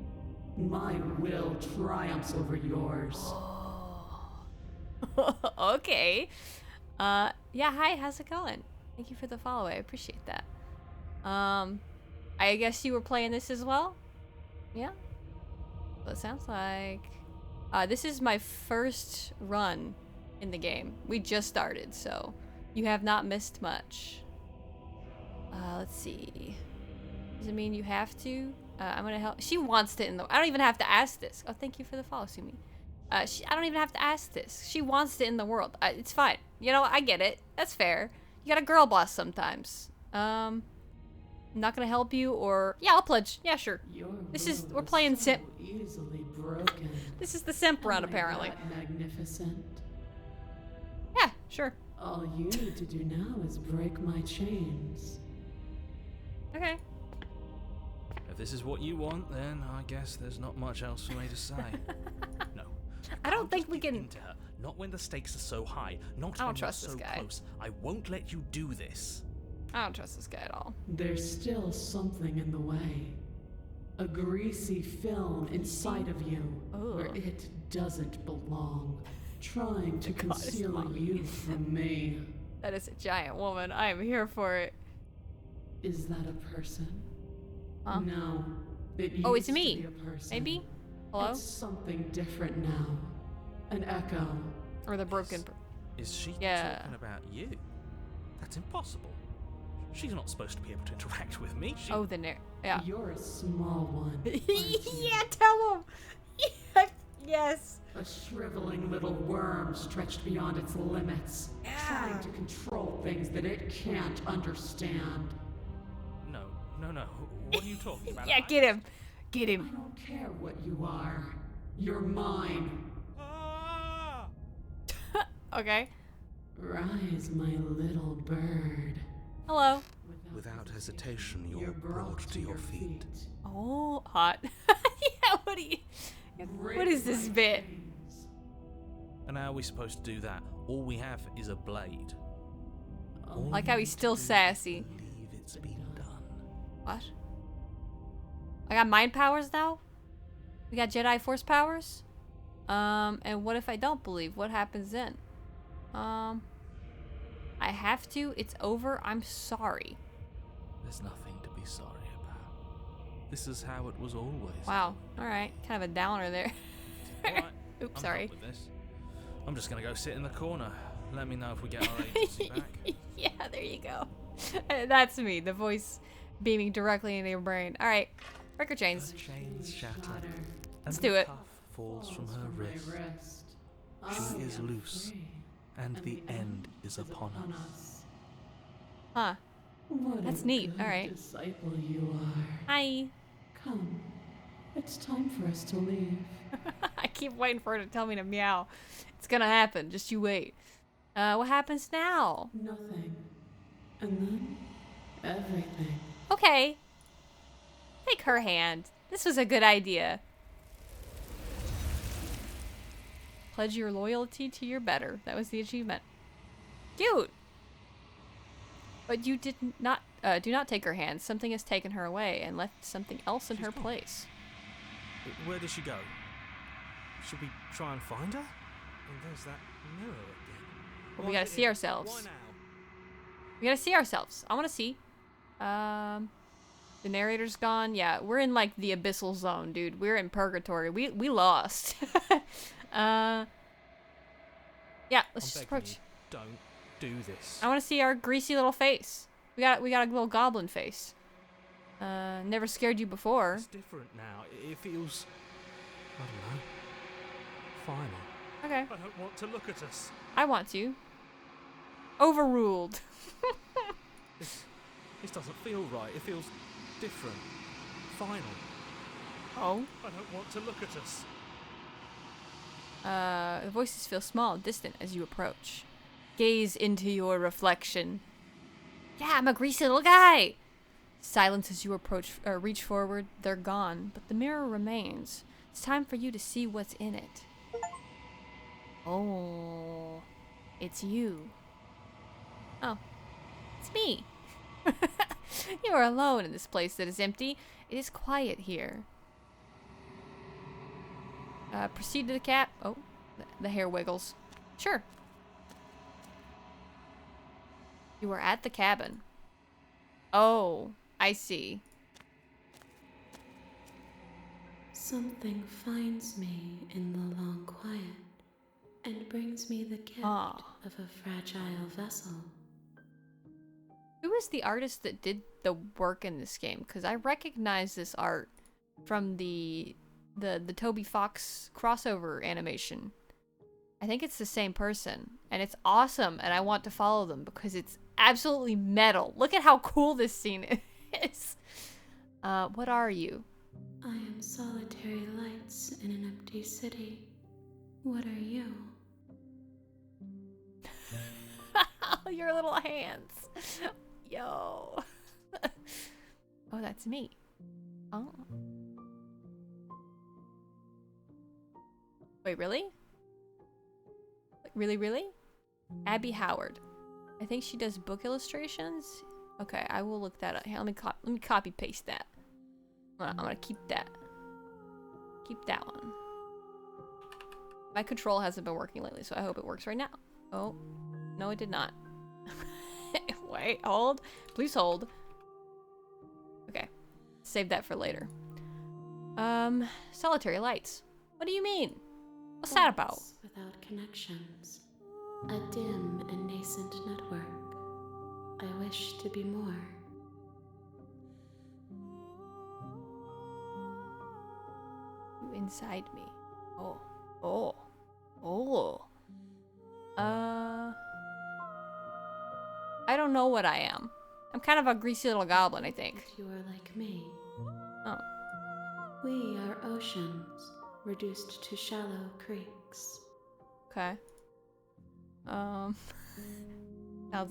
S5: my will triumphs over yours.
S1: Okay. Yeah, hi, how's it going? Thank you for the follow, I appreciate that. I guess you were playing this as well? Yeah? Well, it sounds like... this is my first run in the game. We just started, so you have not missed much. Let's see. Does it mean you have to? I'm gonna help. She wants to in the... I don't even have to ask this. Oh, thank you for the follow, Sumi. I don't even have to ask this. She wants it in the world. It's fine. You know, I get it. That's fair. You got a girl boss sometimes. I'm not gonna help you, or... Yeah, I'll pledge. Yeah, sure. We're playing simp.
S5: Easily broken.
S1: This is the simp run, apparently.
S5: Magnificent.
S1: Yeah, sure.
S5: All you need to do now is break my chains.
S1: Okay.
S2: If this is what you want, then I guess there's not much else for me to say. No.
S1: I don't
S2: can't
S1: think
S2: just
S1: we
S2: give
S1: can...
S2: in to her. Not when the stakes are so high. Not
S1: I don't
S2: when
S1: trust
S2: you're
S1: this
S2: so
S1: guy.
S2: close. I won't let you do this.
S1: I don't trust this guy at all.
S5: There's still something in the way. A greasy film inside of you where
S1: Ugh.
S5: it doesn't belong. Trying to
S1: God, it's
S5: conceal
S1: mommy.
S5: you from me.
S1: That is a giant woman. I am here for it.
S5: Is that a person?
S1: Huh?
S5: No. It
S1: Oh, it's
S5: used to
S1: me.
S5: be a person.
S1: Maybe? Hello?
S5: It's something different now. An echo.
S1: Or the broken...
S2: Is she
S1: Yeah.
S2: talking about you? That's impossible. She's not supposed to be able to interact with me. She...
S1: Oh, the yeah.
S5: You're a small one. aren't you?
S1: Yeah, tell him! Yeah, yes!
S5: A shriveling little worm stretched beyond its limits, trying to control things that it can't understand.
S2: No. What are you talking about?
S1: Yeah, get him! Get
S5: I
S1: him!
S5: don't care what you are. You're mine.
S2: Ah!
S1: Okay.
S5: Rise, my little bird.
S1: Hello.
S2: Without hesitation, you're brought to your feet.
S1: Oh, hot. Yeah, What do you... What is this bit?
S2: And how are we supposed to do that? All we have is a blade. All
S1: Like
S2: you
S1: how he's
S2: need to
S1: still
S2: do is
S1: sassy.
S2: believe it's been done.
S1: What? I got mind powers now? We got Jedi Force powers? And what if I don't believe? What happens then? I have to? It's over? I'm sorry.
S2: There's nothing to be sorry about. This is how it was always.
S1: Wow. Alright. Kind of a downer there.
S2: Alright,
S1: Oops,
S2: I'm
S1: sorry.
S2: done with this. I'm just gonna go sit in the corner. Let me know if we get our agency back.
S1: Yeah, there you go. That's me. The voice beaming directly into your brain. Alright. Record chains.
S2: Her chains shatter.
S5: Daughter,
S1: Let's
S2: And
S1: do
S2: the
S1: it.
S2: cuff falls from her
S5: falls my
S2: wrist.
S5: wrist.
S2: She
S5: I
S2: is
S5: am
S2: loose,
S5: free,
S2: and the end is upon us.
S1: Huh.
S5: What
S1: That's
S5: a
S1: neat.
S5: good
S1: All right.
S5: disciple you are.
S1: Hi.
S5: Come, it's time for us to leave.
S1: I keep waiting for her to tell me to meow. It's gonna happen. Just you wait. What happens now?
S5: Nothing. And then, everything.
S1: Okay. Take her hand. This was a good idea. Pledge your loyalty to your better. That was the achievement. Cute. But you did not. Do not take her hand. Something has taken her away and left something else in
S2: She's
S1: her
S2: gone.
S1: place.
S2: Where does she go? Should we try and find her? And there's that mirror again.
S1: Well, we gotta see ourselves.
S2: Why now?
S1: We gotta see ourselves. I want to see. The narrator's gone. Yeah, we're in like the abyssal zone, dude. We're in purgatory. We lost. Yeah, let's
S2: I'm
S1: just
S2: begging
S1: approach.
S2: you, don't do this.
S1: I want to see our greasy little face. We got a little goblin face. Never scared you before.
S2: It's different now. It feels, I don't know, final.
S1: Okay,
S2: I don't want to look at us.
S1: I want to. Overruled.
S2: This doesn't feel right. It feels different. Final.
S1: Oh.
S2: I don't want to look at us.
S1: The voices feel small and distant as you approach. Gaze into your reflection. Yeah, I'm a greasy little guy. Silence as you approach, reach forward. They're gone, but the mirror remains. It's time for you to see what's in it. Oh, it's you. Oh, it's me. You are alone in this place that is empty. It is quiet here. Proceed to the cat. Oh, the hair wiggles. Sure. You are at the cabin. Oh, I see.
S6: Something finds me in the long quiet and brings me the gift
S1: Ah.
S6: of a fragile vessel.
S1: Who is the artist that did the work in this game? Because I recognize this art from the Toby Fox crossover animation. I think it's the same person, and it's awesome, and I want to follow them because it's absolutely metal. Look at how cool this scene is. What are you?
S6: I am solitary lights in an empty city. What are you?
S1: Your little hands. Yo. Oh, that's me. Oh. Wait, really? Really? Abby Howard. I think she does book illustrations. Okay, I will look that up. Here, let me copy paste that. I'm gonna keep that. Keep that one. My control hasn't been working lately, so I hope it works right now. Oh, no, it did not. Wait, hold. Please hold. Okay, save that for later. Solitary lights. What do you mean? What's that about?
S6: Thoughts without connections. A dim and nascent network. I wish to be more.
S1: You inside me. Oh. I don't know what I am. I'm kind of a greasy little goblin, I think.
S6: That you are like me.
S1: Oh.
S6: We are oceans, reduced to shallow creeks.
S1: Okay. Sounds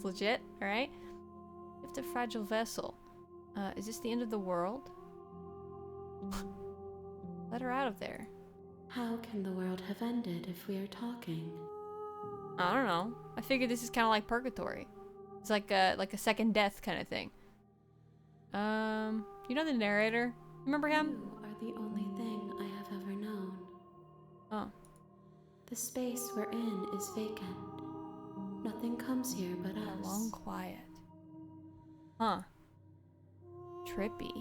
S1: legit, alright. Gift of fragile vessel. Is this the end of the world? Let her out of there.
S6: How can the world have ended if we are talking?
S1: I don't know. I figured this is kind of like purgatory. It's like a second death kind of thing. You know the narrator? Remember him?
S6: You are the only thing I have ever known.
S1: Oh.
S6: The space we're in is vacant. Nothing comes here but
S1: A
S6: us.
S1: long quiet. Huh. Trippy.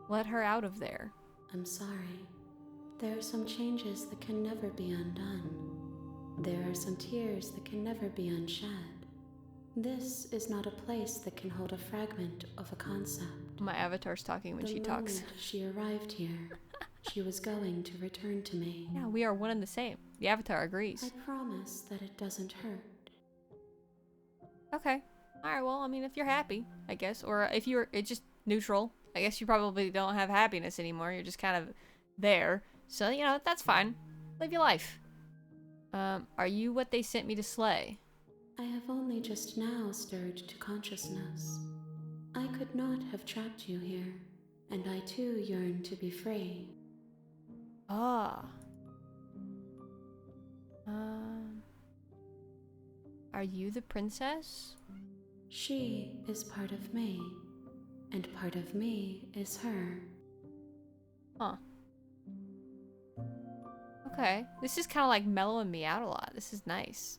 S1: Let her out of there.
S6: I'm sorry. There are some changes that can never be undone. There are some tears that can never be unshed. This is not a place that can hold a fragment of a concept.
S1: My avatar's talking when she talks.
S6: The moment she arrived here, she was going to return to me.
S1: Yeah, we are one and the same. The avatar agrees.
S6: I promise that it doesn't hurt.
S1: Okay. Alright, well, I mean, if you're happy, I guess. Or if you're it's just neutral. I guess you probably don't have happiness anymore. You're just kind of there. So, you know, that's fine. Live your life. Are you what they sent me to slay?
S6: I have only just now stirred to consciousness. I could not have trapped you here, and I too yearn to be free.
S1: Ah. Are you the princess?
S6: She is part of me, and part of me is her.
S1: Huh. Okay. This is kind of like mellowing me out a lot. This is nice.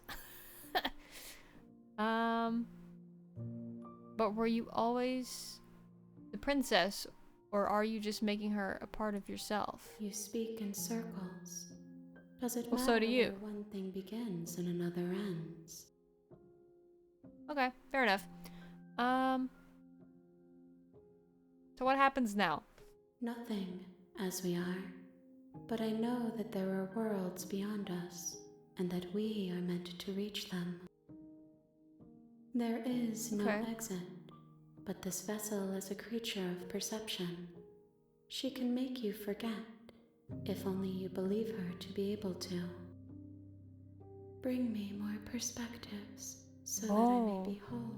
S1: But were you always the princess, or are you just making her a part of yourself?
S6: You speak in circles. Does it
S1: Well,
S6: matter
S1: so do you.
S6: where one thing begins and another ends?
S1: Okay, fair enough. So what happens now?
S6: Nothing, as we are. But I know that there are worlds beyond us, and that we are meant to reach them. There is no
S1: Okay.
S6: exit, but this vessel is a creature of perception. She can make you forget, if only you believe her to be able to. Bring me more perspectives, so that I may be whole.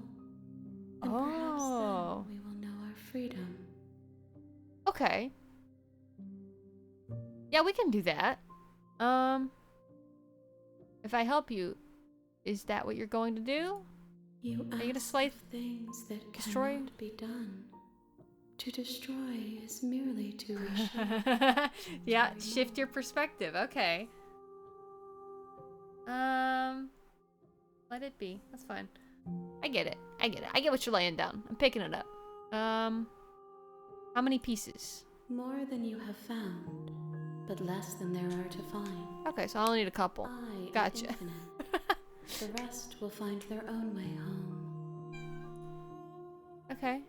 S6: And perhaps then we will know our freedom.
S1: Okay. Yeah, we can do that. If I help you, is that what you're going to do?
S6: You
S1: Are you gonna
S6: ask
S1: slay-
S6: of things that
S1: destroy-
S6: cannot be done. To destroy is merely to reshape.
S1: Yeah, shift your perspective. Okay. Let it be. That's fine. I get it. I get it. I get what you're laying down. I'm picking it up. How many pieces?
S6: More than you have found, but less than there are to find.
S1: Okay, so I only need a couple.
S6: I am
S1: Gotcha.
S6: infinite. The rest will find their own way home.
S1: Okay.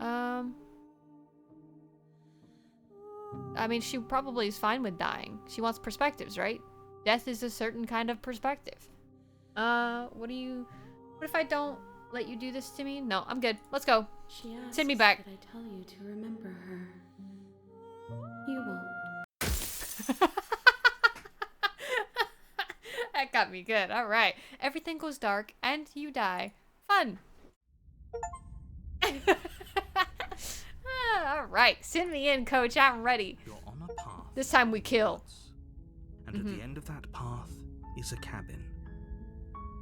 S1: I mean, she probably is fine with dying. She wants perspectives, right? Death is a certain kind of perspective. What if I don't let you do this to me? No, I'm good. Let's go.
S6: She asks
S1: Send me back.
S6: that I tell you to remember her. You won't.
S1: That got me good. All right. Everything goes dark and you die. Fun. All right. Send me in, coach. I'm ready.
S2: You're on a path.
S1: This time we kill.
S2: And at the end of that path is a cabin.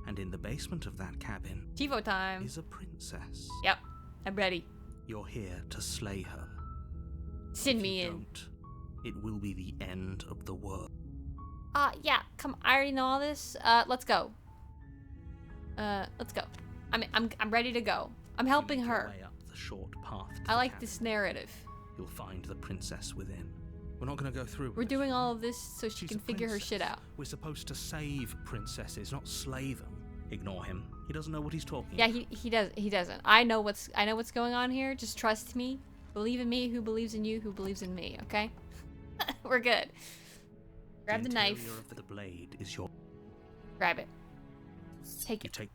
S2: And in the basement of that cabin
S1: TiVo time.
S2: is a princess.
S1: Yep. I'm ready.
S2: You're here to slay her.
S1: Send
S2: If
S1: me
S2: you
S1: in.
S2: don't, it will be the end of the world.
S1: Yeah. Come. I already know all this. Let's go. Let's go. I'm ready to go. I'm helping
S2: You make your
S1: her.
S2: way up the short path to
S1: I
S2: the
S1: like
S2: cabin.
S1: this narrative.
S2: You'll find the princess within. We're not going to go through with
S1: We're
S2: it.
S1: doing all of this so she
S2: She's
S1: can
S2: a
S1: figure her shit
S2: princess.
S1: out.
S2: We're supposed to save princesses, not slay them. Ignore him. He doesn't know what he's talking
S1: Yeah,
S2: about.
S1: he doesn't. I know what's going on here. Just trust me. Believe in me, who believes in you, who believes in me, okay? We're good. Grab the knife.
S2: interior of the blade is your...
S1: Grab it. Take
S2: You
S1: it.
S2: take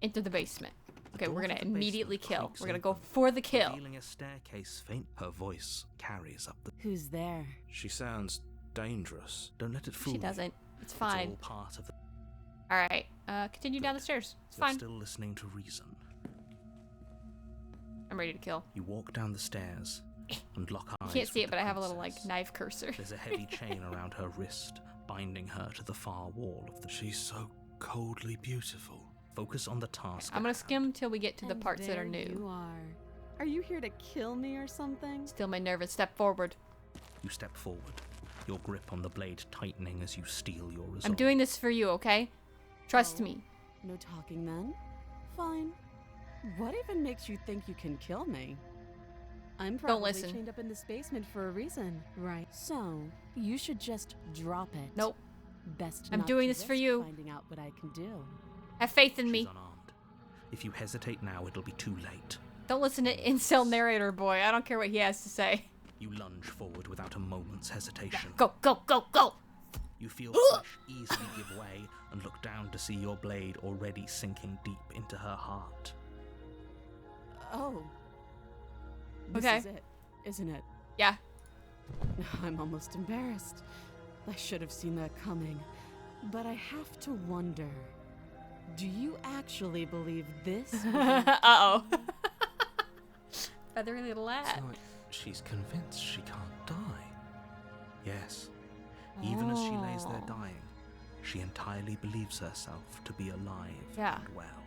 S1: Into the basement. Okay,
S2: door
S1: we're
S2: to
S1: gonna
S2: the
S1: immediately
S2: basement
S1: kill.
S2: creaks
S1: We're gonna
S2: open,
S1: go for the kill.
S2: revealing a staircase faint. Her voice carries up the...
S3: Who's there?
S4: She sounds dangerous.
S2: Don't let it fool
S1: She
S2: you.
S1: doesn't. It's
S2: It's
S1: fine.
S2: all part of the...
S1: Alright. Continue down the stairs. It's
S2: You're
S1: fine.
S2: still listening to reason.
S1: I'm ready to kill.
S2: You walk down the stairs and lock eyes.
S1: You can't see
S2: with
S1: it,
S2: the
S1: but I have a little,
S2: princess.
S1: like, knife cursor.
S2: There's a heavy chain around her wrist, binding her to the far wall of the.
S4: She's so coldly beautiful.
S2: Focus on the task.
S1: I'm gonna
S2: at
S1: skim till we get to the
S3: And
S1: parts that are
S3: there
S1: new.
S3: You are you here to kill me or something?
S1: Still my nervous. Step forward.
S2: You step forward, your grip on the blade tightening as you steel your resolve.
S1: I'm doing this for you, okay? Trust
S3: Oh.
S1: me.
S3: No talking then? Fine. What even makes you think you can kill me? I'm probably
S1: listen.
S3: chained up in this basement for a reason, right? So, you should just drop it.
S1: Nope.
S3: Best
S1: I'm
S3: not
S1: doing
S3: to
S1: this for
S3: risk
S1: you.
S3: Finding out what I can do.
S1: Have faith in
S2: She's
S1: me.
S2: unarmed. If you hesitate now, it'll be too late.
S1: Don't listen to incel narrator boy. I don't care what he has to say.
S2: You lunge forward without a moment's hesitation.
S1: Go, go, go, go!
S2: You feel flesh easily give way and look down to see your blade already sinking deep into her heart.
S3: Oh. This
S1: Okay.
S3: is it, isn't it?
S1: Yeah.
S3: I'm almost embarrassed. I should have seen that coming. But I have to wonder, do you actually believe this?
S1: Uh-oh. Feathery little
S2: It's
S1: lad.
S2: like she's convinced she can't die. Yes, even as she lays there
S1: Oh.
S2: dying, she entirely believes herself to be alive
S1: Yeah.
S2: and well.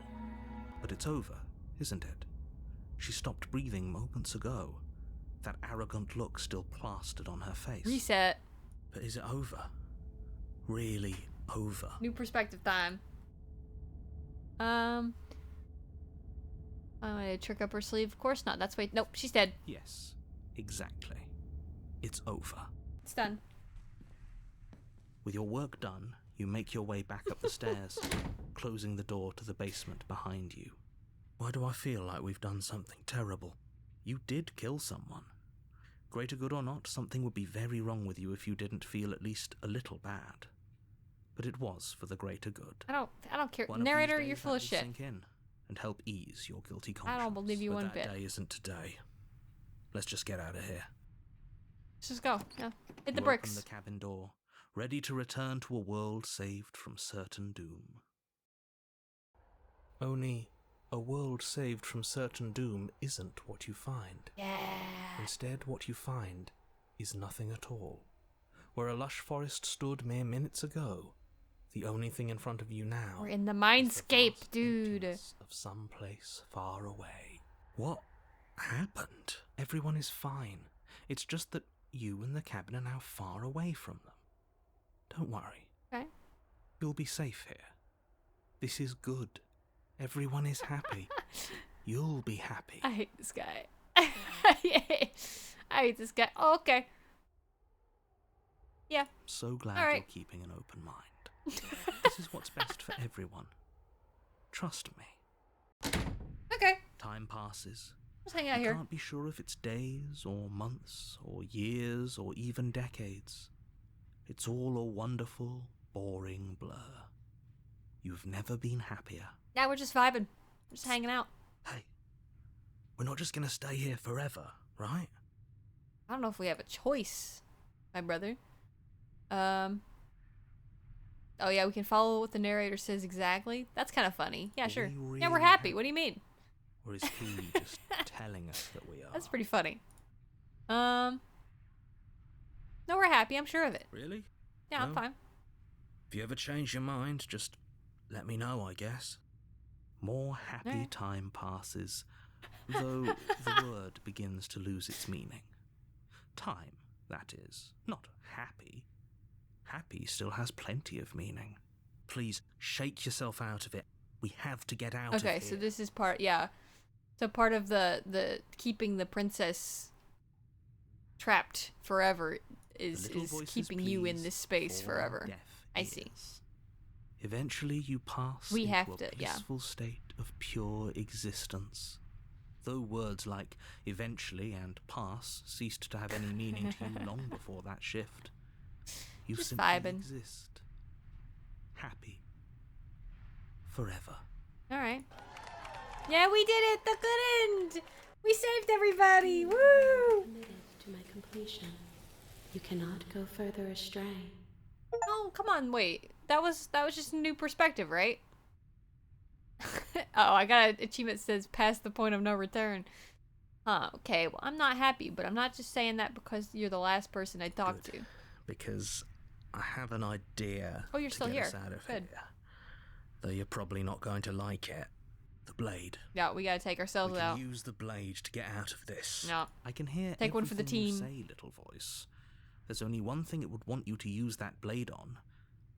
S2: But it's over, isn't it? She stopped breathing moments ago. That arrogant look still plastered on her face.
S1: Reset.
S2: But is it over? Really over?
S1: New perspective time. I'm gonna trick up her sleeve. Of course not. That's wait. Nope, she's dead.
S2: Yes, exactly. It's over.
S1: It's done.
S2: With your work done, you make your way back up the stairs, closing the door to the basement behind you. Why do I feel like we've done something terrible? You did kill someone. Greater good or not, something would be very wrong with you if you didn't feel at least a little bad. But it was for the greater good.
S1: I don't care.
S2: One of these
S1: Narrator,
S2: days
S1: you're
S2: that
S1: full of
S2: will
S1: shit.
S2: sink in and help ease your guilty
S1: I
S2: conscience.
S1: don't believe you
S4: But
S1: one
S4: that
S1: bit.
S4: day isn't today. Let's just get out of here.
S1: Let's just go. Yeah. Hit the
S2: You
S1: bricks.
S2: open the cabin door, ready to return to a world saved from certain doom. Only a world saved from certain doom isn't what you find.
S1: Yeah.
S2: Instead, what you find is nothing at all. Where a lush forest stood mere minutes ago, the only thing in front of you now
S1: We're in the
S2: is the
S1: mindscape,
S2: vast
S1: dude.
S2: emptiness of some place far away. What happened? Everyone is fine. It's just that you and the cabin are now far away from them. Don't worry.
S1: Okay.
S2: You'll be safe here. This is good. Everyone is happy. You'll be happy.
S1: I hate this guy. I hate this guy. Oh, okay. Yeah.
S2: So glad
S1: All right.
S2: you're keeping an open mind. This is what's best for everyone. Trust me.
S1: Okay.
S2: Time passes.
S1: Let's hang out
S2: You
S1: here.
S2: can't be sure if it's days or months or years or even decades. It's all a wonderful, boring blur. You've never been happier.
S1: Yeah, we're just vibing. We're just hanging out.
S2: Hey, we're not just gonna stay here forever, right?
S1: I don't know if we have a choice, my brother. Oh yeah, we can follow what the narrator says exactly. That's kind of funny. Yeah,
S2: Are
S1: sure.
S2: we
S1: Yeah, we're
S2: really
S1: happy. What do you mean?
S2: Or is he just telling us that we are?
S1: That's pretty funny. No, we're happy. I'm sure of it.
S2: Really?
S1: Yeah, I'm
S2: No?
S1: fine.
S2: If you ever change your mind, just let me know, I guess. More happy
S1: Alright.
S2: time passes, though the word begins to lose its meaning. Time, that is, not happy. Happy still has plenty of meaning. Please, shake yourself out of it. We have to get out of here.
S1: Okay, so this is part. Yeah. So part of the keeping the princess trapped forever
S2: The
S1: is
S2: little voices
S1: keeping you in
S2: please
S1: this space
S2: fall
S1: forever.
S2: deaf
S1: I see.
S2: ears. Eventually you pass
S1: We
S2: into
S1: have
S2: a
S1: to, yeah.
S2: peaceful state of pure existence. Though words like eventually and pass ceased to have any meaning to you long before that shift. You
S1: Just
S2: simply
S1: vibing.
S2: exist. Happy. Forever.
S1: All right. Yeah, we did it. The good end. We saved everybody. Woo!
S6: Committed to my completion. You cannot go further astray.
S1: Oh, come on. Wait. That was just a new perspective, right? Oh, I got an achievement that says past the point of no return. Huh, okay. Well, I'm not happy, but I'm not just saying that because you're the last person I talked to.
S2: Because I have an idea
S1: Oh, you're
S2: to
S1: still
S2: get
S1: here.
S2: us out of
S1: Good.
S2: here. Though you're probably not going to like it. The blade.
S1: Yeah, we gotta take ourselves
S2: We can
S1: out.
S2: use the blade to get out of this.
S1: No.
S2: I can hear
S1: Take one for the
S2: everything you
S1: team.
S2: say, little voice. There's only one thing it would want you to use that blade on,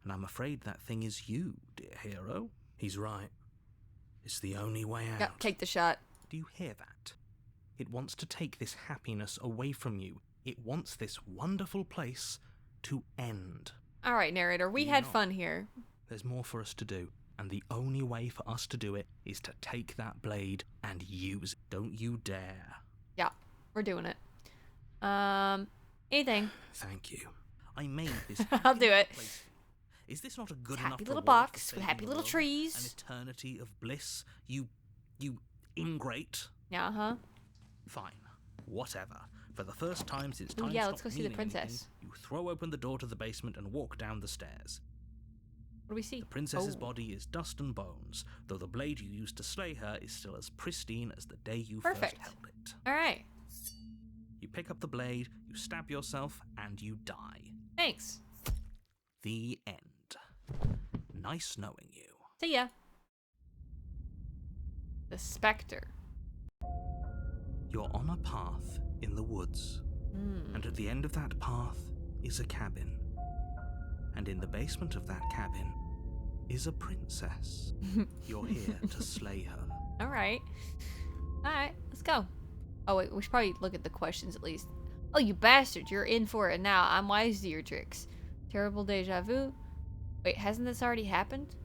S2: and I'm afraid that thing is you, dear hero. He's right. It's the only way out.
S1: Yeah, take the shot.
S2: Do you hear that? It wants to take this happiness away from you. It wants this wonderful place to end.
S1: All right, narrator, we
S2: You
S1: had
S2: know.
S1: fun here.
S2: There's more for us to do, and the only way for us to do it is to take that blade and use it. Don't you dare.
S1: Yeah, we're doing it. Anything.
S2: Thank you. I made this.
S1: I'll do it.
S2: place. Is this not a good
S1: Happy
S2: enough
S1: little
S2: reward
S1: box
S2: for
S1: with
S2: saving
S1: happy
S2: the
S1: little
S2: world?
S1: trees.
S2: An eternity of bliss? You ingrate.
S1: Yeah, huh?
S2: Fine. Whatever. For the first time since
S1: Ooh,
S2: time
S1: yeah, let's
S2: stopped
S1: go see the
S2: meaning
S1: princess.
S2: anything, you throw open the door to the basement and walk down the stairs.
S1: What do we see?
S2: The princess's
S1: Oh.
S2: body is dust and bones, though the blade you used to slay her is still as pristine as the day you
S1: Perfect.
S2: first held it.
S1: All right.
S2: You pick up the blade, you stab yourself, and you die.
S1: Thanks.
S2: The end. Nice knowing you.
S1: See ya. The Spectre.
S2: You're on a path in the woods, and at the end of that path is a cabin. And in the basement of that cabin is a princess. You're here to slay her.
S1: All right. All right, let's go. Oh, wait, we should probably look at the questions at least. Oh, you bastard, you're in for it now. I'm wise to your tricks. Terrible deja vu. Wait, hasn't this already happened?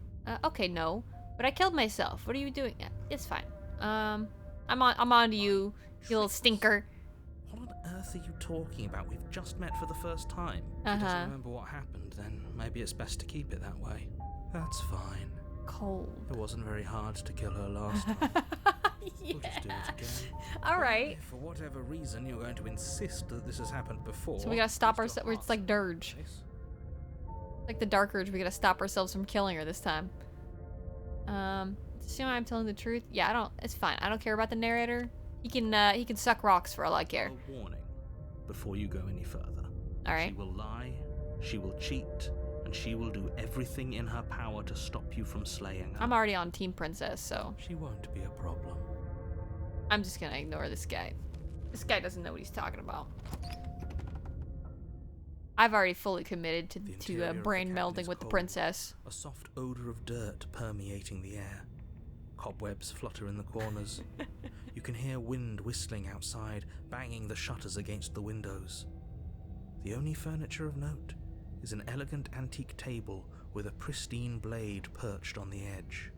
S1: Okay, no. But I killed myself. What are you doing? It's fine. I'm on to you, you little stinker.
S2: What on earth are you talking about? We've just met for the first time. If you
S1: Uh-huh.
S2: doesn't remember what happened, then maybe it's best to keep it that way. That's fine.
S1: Cold.
S2: It wasn't very hard to kill her last time. We'll just do it again.
S1: All right.
S2: If for whatever reason you're going to insist that this has happened before.
S1: So we gotta stop
S2: twist your
S1: ourselves. It's like
S2: heart
S1: Dirge.
S2: in this.
S1: Like the Dark Urge, we gotta stop ourselves from killing her this time. Assume I'm telling the truth. Yeah, I don't. It's fine. I don't care about the narrator. He can suck rocks for all I care.
S2: A warning before you go any further.
S1: All right.
S2: She will lie, she will cheat, and she will do everything in her power to stop you from slaying her.
S1: I'm already on Team Princess, so
S2: She won't be a problem.
S1: I'm just gonna ignore this guy. This guy doesn't know what he's talking about. I've already fully committed
S2: The
S1: to
S2: interior of the
S1: brain
S2: cabin
S1: melding
S2: is
S1: with the
S2: cold.
S1: princess.
S2: A soft odor of dirt permeating the air. Cobwebs flutter in the corners. You can hear wind whistling outside, banging the shutters against the windows. The only furniture of note is an elegant antique table with a pristine blade perched on the edge.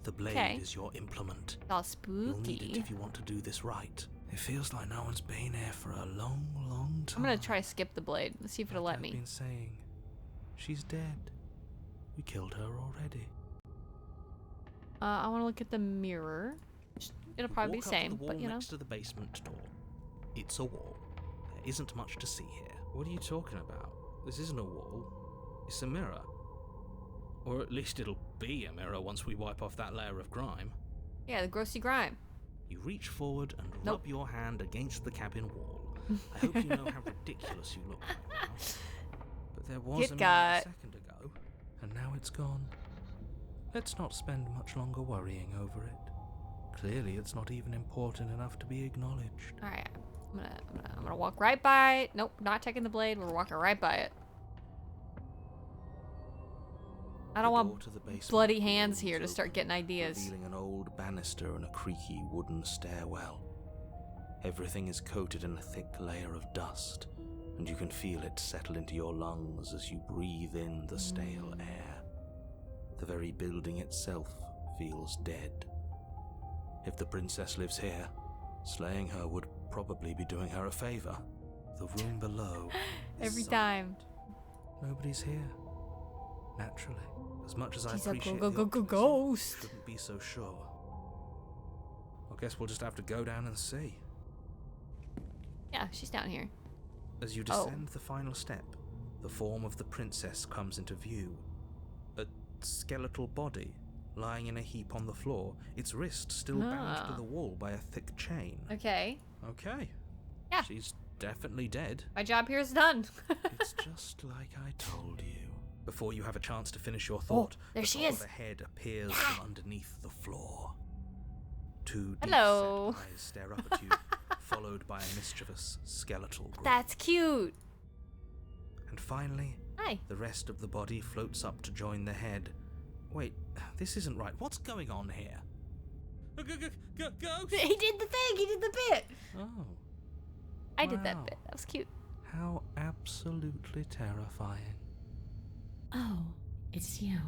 S2: The blade
S1: Okay.
S2: is your implement.
S1: It's all
S2: You'll need it
S1: spooky.
S2: if you want to do this right. It feels like no one's been here for a long, long time.
S1: I'm gonna try to skip the blade. Let's see if it'll
S2: Like
S1: let
S2: I've
S1: me.
S2: been saying, she's dead. We killed her already.
S1: I want to look at the mirror. It'll probably be
S2: Walk
S1: the
S2: up to
S1: same,
S2: the wall
S1: but you know.
S2: next to the basement door. It's a wall. There isn't much to see here. What are you talking about? This isn't a wall. It's a mirror. Or at least it'll be a mirror once we wipe off that layer of grime.
S1: Yeah, the grossy grime.
S2: You reach forward and
S1: Nope.
S2: rub your hand against the cabin wall. I hope you know how ridiculous you look right now. But there was
S1: Kit
S2: a mirror
S1: Kat.
S2: a second ago, and now it's gone. Let's not spend much longer worrying over it. Clearly, it's not even important enough to be acknowledged.
S1: All right, I'm gonna walk right by it. Nope, not taking the blade. We're walking right by it. I don't
S2: The
S1: want
S2: door to the basement
S1: bloody hands here to
S2: opens
S1: start getting
S2: open,
S1: ideas.
S2: Revealing an old banister and a creaky wooden stairwell. Everything is coated in a thick layer of dust, and you can feel it settle into your lungs as you breathe in the stale air. The very building itself feels dead. If the princess lives here, slaying her would probably be doing her a favor. The room below is
S1: Every
S2: silent.
S1: time.
S2: Nobody's here. Naturally. As much as I
S1: She's a
S2: appreciate
S1: go,
S2: the
S1: go, go,
S2: optimism,
S1: ghost.
S2: shouldn't be so sure. I guess we'll just have to go down and see.
S1: Yeah, she's down here.
S2: As you
S1: Oh.
S2: descend the final step, the form of the princess comes into view. A skeletal body lying in a heap on the floor, its wrist still bound to
S1: Ah.
S2: the wall by a thick chain.
S1: Okay.
S2: Okay.
S1: Yeah.
S2: She's definitely dead.
S1: My job here is done.
S2: It's just like I told you. Before you have a chance to finish your thought,
S1: there
S2: the
S1: she
S2: top
S1: is.
S2: of a head appears from underneath the floor. Two
S1: Hello.
S2: deep-set eyes stare up at you, followed by a mischievous skeletal grin.
S1: That's cute.
S2: And finally,
S1: Hi.
S2: the rest of the body floats up to join the head. Wait, this isn't right. What's going on here? Ghost!
S1: He did the thing. He did the bit.
S2: Oh,
S1: I did that
S2: Wow.
S1: bit. That was cute.
S2: how absolutely terrifying.
S5: Oh, it's you.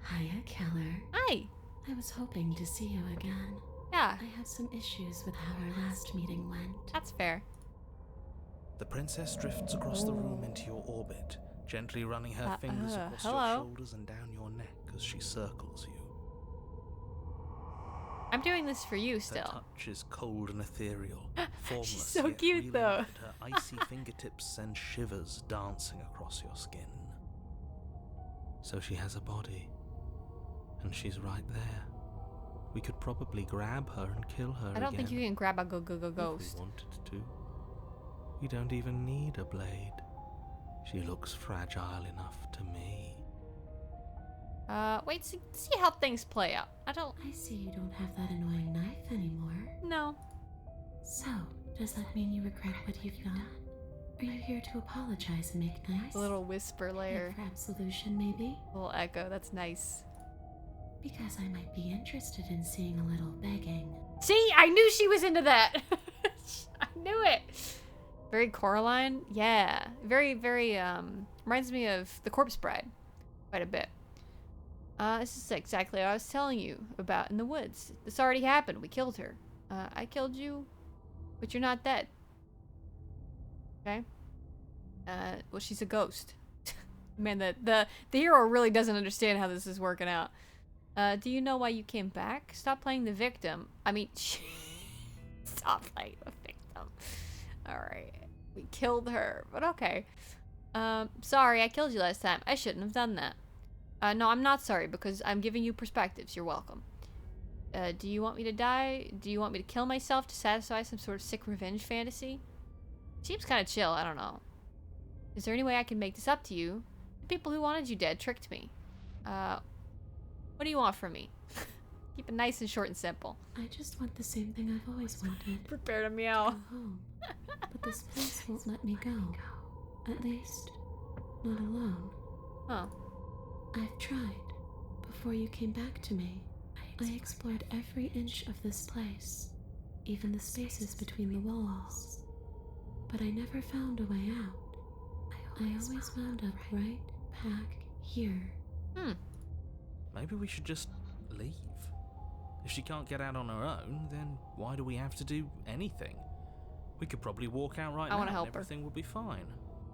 S5: Hiya, Keller.
S1: Hi.
S5: I was hoping to see you again.
S1: Yeah,
S5: I have some issues with how our last meeting went.
S1: that's fair.
S2: The princess drifts across the room into your orbit, gently running her fingers across
S1: hello.
S2: your shoulders and down your neck as she circles you.
S1: I'm doing this for you
S2: Her
S1: still.
S2: touch is cold and ethereal, formless.
S1: She's so
S2: yet
S1: cute,
S2: really
S1: though.
S2: light, her icy fingertips send shivers dancing across your skin. So she has a body, and she's right there. We could probably grab her and kill her
S1: I don't think
S2: again
S1: you can grab a go
S2: if
S1: ghost.
S2: we wanted to. We don't even need a blade. She looks fragile enough to me.
S1: Wait, see how things play out. I don't
S5: I see you don't have that annoying knife anymore.
S1: know.
S5: So, does that mean you regret what you've done? Are you here to apologize and make nice?
S1: A little whisper
S5: Beg
S1: layer.
S5: for absolution, maybe?
S1: A little echo. That's nice.
S5: Because I might be interested in seeing a little begging.
S1: See, I knew she was into that. I knew it. Very Coraline. Yeah. Very, very, reminds me of The Corpse Bride. Quite a bit. This is exactly what I was telling you about in the woods. This already happened. We killed her. I killed you, but you're not dead. Okay? Well, she's a ghost. Man, the hero really doesn't understand how this is working out. Do you know why you came back? Stop playing the victim. I mean, stop playing the victim. Alright. We killed her, but okay. Sorry, I killed you last time. I shouldn't have done that. No, I'm not sorry, because I'm giving you perspectives. You're welcome. Do you want me to die? Do you want me to kill myself to satisfy some sort of sick revenge fantasy? Seems kind of chill, I don't know. Is there any way I can make this up to you? The people who wanted you dead tricked me. What do you want from me? Keep it nice and short and simple.
S5: I just want the same thing I've always wanted.
S1: Prepare to
S5: Go
S1: meow.
S5: home. But this place won't let me go. At least, not alone.
S1: Huh.
S5: I've tried. Before you came back to me, I explored every inch of this place, even the spaces between the walls. But I never found a way out. I always wound up right back here.
S2: Maybe we should just leave. If she can't get out on her own, then why do we have to do anything? We could probably walk out right
S1: I
S2: now
S1: wanna
S2: and
S1: help her.
S2: everything will be fine.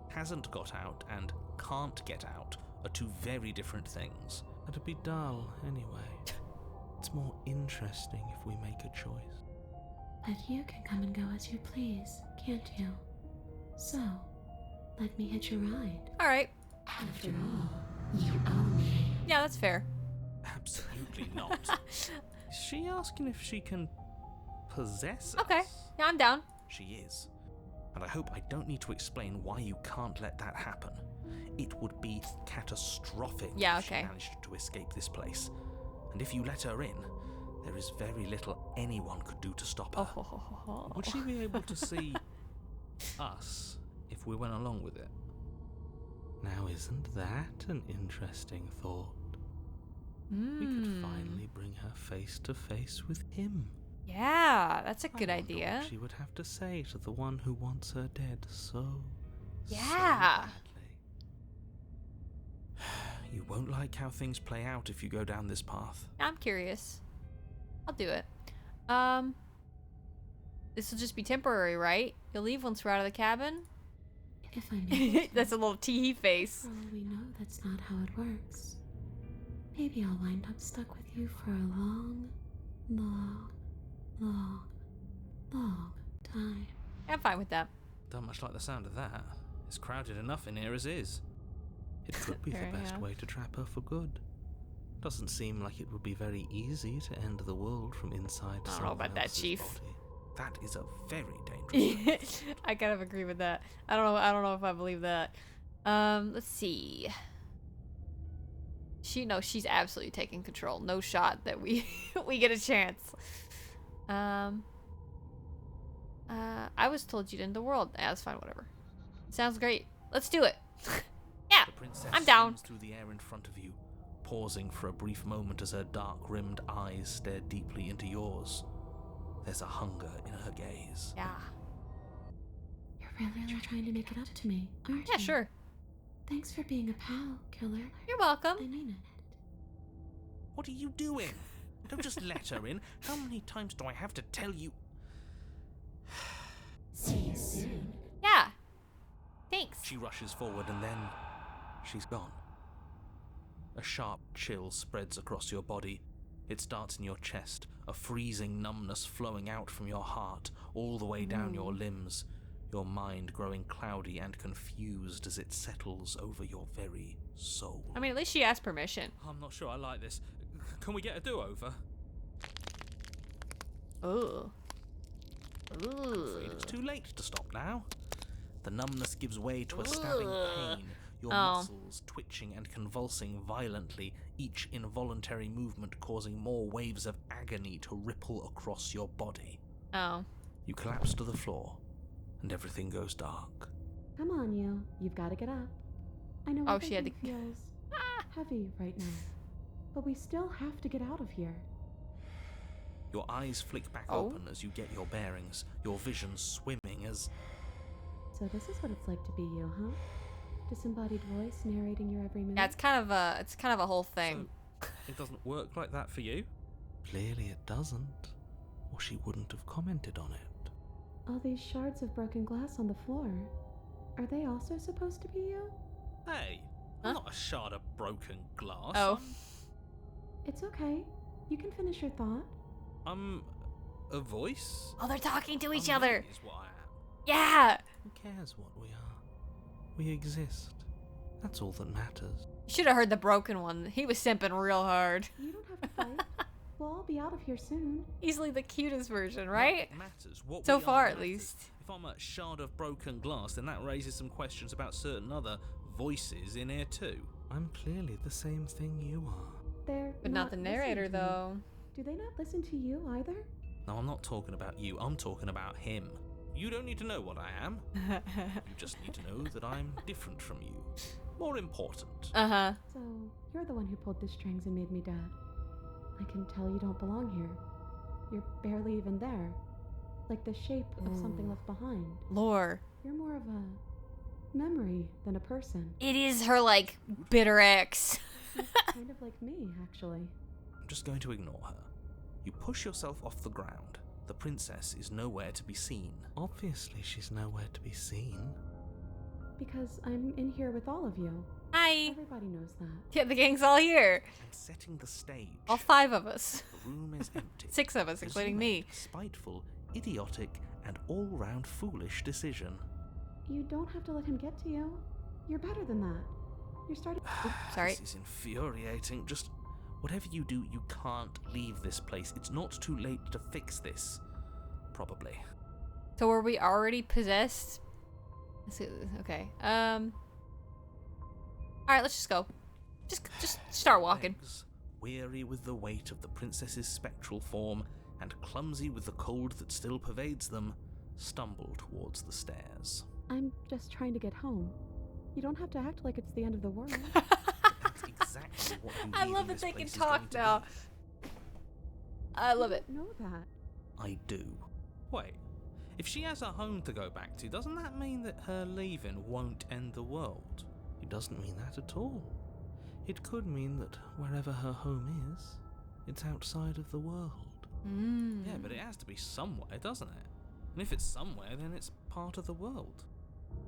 S2: Hasn't got out and can't get out are two very different things. It'd be dull anyway. It's more interesting if we make a choice.
S5: But you can come and go as you please, can't you? So, let me hitch a ride.
S1: Alright.
S5: After all, you own me.
S1: Yeah, that's fair.
S2: Absolutely not. Is she asking if she can possess us?
S1: Okay. Yeah, I'm down.
S2: She is. And I hope I don't need to explain why you can't let that happen. It would be catastrophic
S1: Yeah,
S2: if she
S1: okay.
S2: managed to escape this place. And if you let her in, there is very little anyone could do to stop her. Would she be able to see us if we went along with it? Now, isn't that an interesting thought? We could finally bring her face to face with him.
S1: Yeah, that's a
S2: I
S1: good
S2: wonder
S1: idea.
S2: what she would have to say to the one who wants her dead so
S1: Yeah.
S2: badly. You won't like how things play out if you go down this path.
S1: I'm curious. I'll do it. This will just be temporary, right? You'll leave once we're out of the cabin?
S5: If I may,
S1: That's a little tee face.
S5: for all we know, that's not how it works. Maybe I'll wind up stuck with you for a long, long, long, long time.
S1: I'm fine with that.
S2: Don't much like the sound of that. It's crowded enough in here as is. It could be the
S1: Fair
S2: best
S1: enough.
S2: way to trap her for good. Doesn't seem like it would be very easy to end the world from inside
S1: I don't know
S2: someone
S1: about that,
S2: else's
S1: Chief.
S2: body. That is a very dangerous place.
S1: I kind of agree with that. I don't know if I believe that. Let's see. She's absolutely taking control. No shot that we we get a chance. I was told you'd end the world. Yeah, that's fine, whatever. Sounds great. Let's do it. Yeah,
S2: The princess
S1: I'm down.
S2: swims through the air in front of you, pausing for a brief moment as her dark-rimmed eyes stare deeply into yours. There's a hunger in her gaze.
S1: Yeah.
S6: You're really trying to make it up to me, aren't
S1: Yeah,
S6: you?
S1: sure.
S6: Thanks for being a pal, killer.
S1: You're welcome.
S6: I mean it.
S2: What are you doing? Don't just let her in. How many times do I have to tell you?
S6: See you soon.
S1: Yeah. Thanks.
S2: She rushes forward and then she's gone. A sharp chill spreads across your body. It starts in your chest, a freezing numbness flowing out from your heart, all the way down your limbs, your mind growing cloudy and confused as it settles over your very soul.
S1: I mean, at least she asked permission.
S2: I'm not sure I like this. Can we get a do-over?
S1: Ooh.
S2: I'm afraid it's too late to stop now. The numbness gives way to a stabbing pain, your muscles twitching and convulsing violently, each involuntary movement causing more waves of agony to ripple across your body.
S1: Oh.
S2: You collapse to the floor, and everything goes dark.
S3: Come on, you. You've got to get up. I know
S1: Oh, she had
S3: everything
S1: to-
S3: feels heavy right now, but we still have to get out of here.
S2: Your eyes flick back
S1: Oh.
S2: open as you get your bearings, your vision swimming as...
S3: So this is what it's like to be you, huh? Disembodied voice narrating your every move.
S1: Yeah, it's kind of a whole thing.
S2: So, it doesn't work like that for you? Clearly it doesn't, or she wouldn't have commented on it.
S3: All these shards of broken glass on the floor. Are they also supposed to be you?
S2: Hey,
S1: Huh?
S2: I'm not a shard of broken glass.
S1: Oh.
S3: It's okay. You can finish your thought.
S2: I'm a voice?
S1: Oh, they're talking to each
S2: I'm
S1: other.
S2: me is what I am.
S1: Yeah.
S2: Who cares what we are? We exist. That's all that matters.
S1: You should have heard the broken one. He was simping real hard.
S3: You don't have to fight. We'll all be out of here soon.
S1: Easily the cutest version, right?
S2: What matters. What
S1: So
S2: we are
S1: far, at
S2: matters.
S1: least.
S2: If I'm a shard of broken glass, then that raises some questions about certain other voices in here too. I'm clearly the same thing you are.
S3: They're
S1: But not the
S3: listening
S1: narrator,
S3: to you.
S1: though.
S3: Do they not listen to you either?
S2: No, I'm not talking about you. I'm talking about him. You don't need to know what I am. You just need to know that I'm different from you. More important.
S1: Uh-huh.
S3: So, you're the one who pulled the strings and made me dead. I can tell you don't belong here. You're barely even there. Like the shape of something left behind.
S1: Lore.
S3: You're more of a memory than a person.
S1: It is her, like, bitter ex.
S3: Kind of like me, actually.
S2: I'm just going to ignore her. You push yourself off the ground. The princess is nowhere to be seen. Obviously, she's nowhere to be seen.
S3: Because I'm in here with all of you.
S1: Hi.
S3: Everybody knows that.
S1: Yeah, the gang's all here.
S2: And setting the stage.
S1: All 5 of us.
S2: The room is empty.
S1: 6 of us,
S2: As
S1: including
S2: you
S1: me.
S2: make a spiteful, idiotic, and all-round foolish decision.
S3: You don't have to let him get to you. You're better than that. You're starting.
S1: Sorry.
S2: This is infuriating. Just whatever you do, you can't leave this place. It's not too late to fix this. Probably.
S1: So were we already possessed? Okay. Alright, let's just go. Just start walking.
S2: Legs, weary with the weight of the princess's spectral form and clumsy with the cold that still pervades them, stumble towards the stairs.
S3: I'm just trying to get home. You don't have to act like it's the end of the world.
S2: That's exactly what you
S1: I
S2: leaving
S1: love that
S2: this
S1: they can
S2: place is
S1: talk
S2: going to
S1: now.
S2: be.
S1: I love it.
S3: I know that.
S2: I do. Wait, if she has a home to go back to, doesn't that mean that her leaving won't end the world? It doesn't mean that at all. It could mean that wherever her home is, it's outside of the world. Yeah, but it has to be somewhere, doesn't it? And if it's somewhere, then it's part of the world.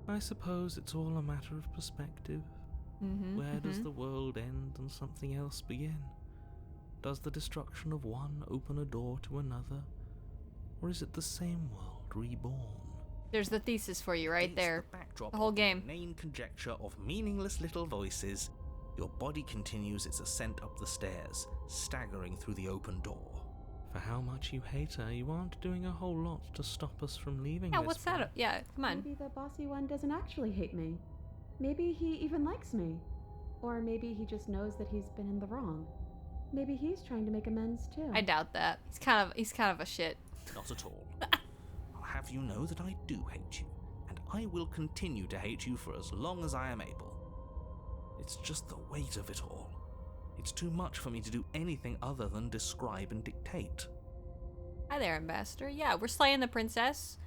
S2: I suppose it's all a matter of perspective. Where does the world end and something else begin? Does the destruction of one open a door to another? Or is it the same world reborn?
S1: There's the thesis for you right
S2: Against
S1: there.
S2: The backdrop
S1: The whole
S2: of
S1: game.
S2: inane conjecture of meaningless little voices, your body continues its ascent up the stairs, staggering through the open door. For how much you hate her, you aren't doing a whole lot to stop us from leaving
S1: Yeah,
S2: this
S1: what's
S2: place.
S1: that? Yeah, come on.
S3: Maybe the bossy one doesn't actually hate me. Maybe he even likes me. Or maybe he just knows that he's been in the wrong. Maybe he's trying to make amends too.
S1: I doubt that. He's kind of a shit.
S2: Not at all. I'll have you know that I do hate you, and I will continue to hate you for as long as I am able. It's just the weight of it all. It's too much for me to do anything other than describe and dictate.
S1: Hi there, Ambassador. Yeah, we're slaying the princess.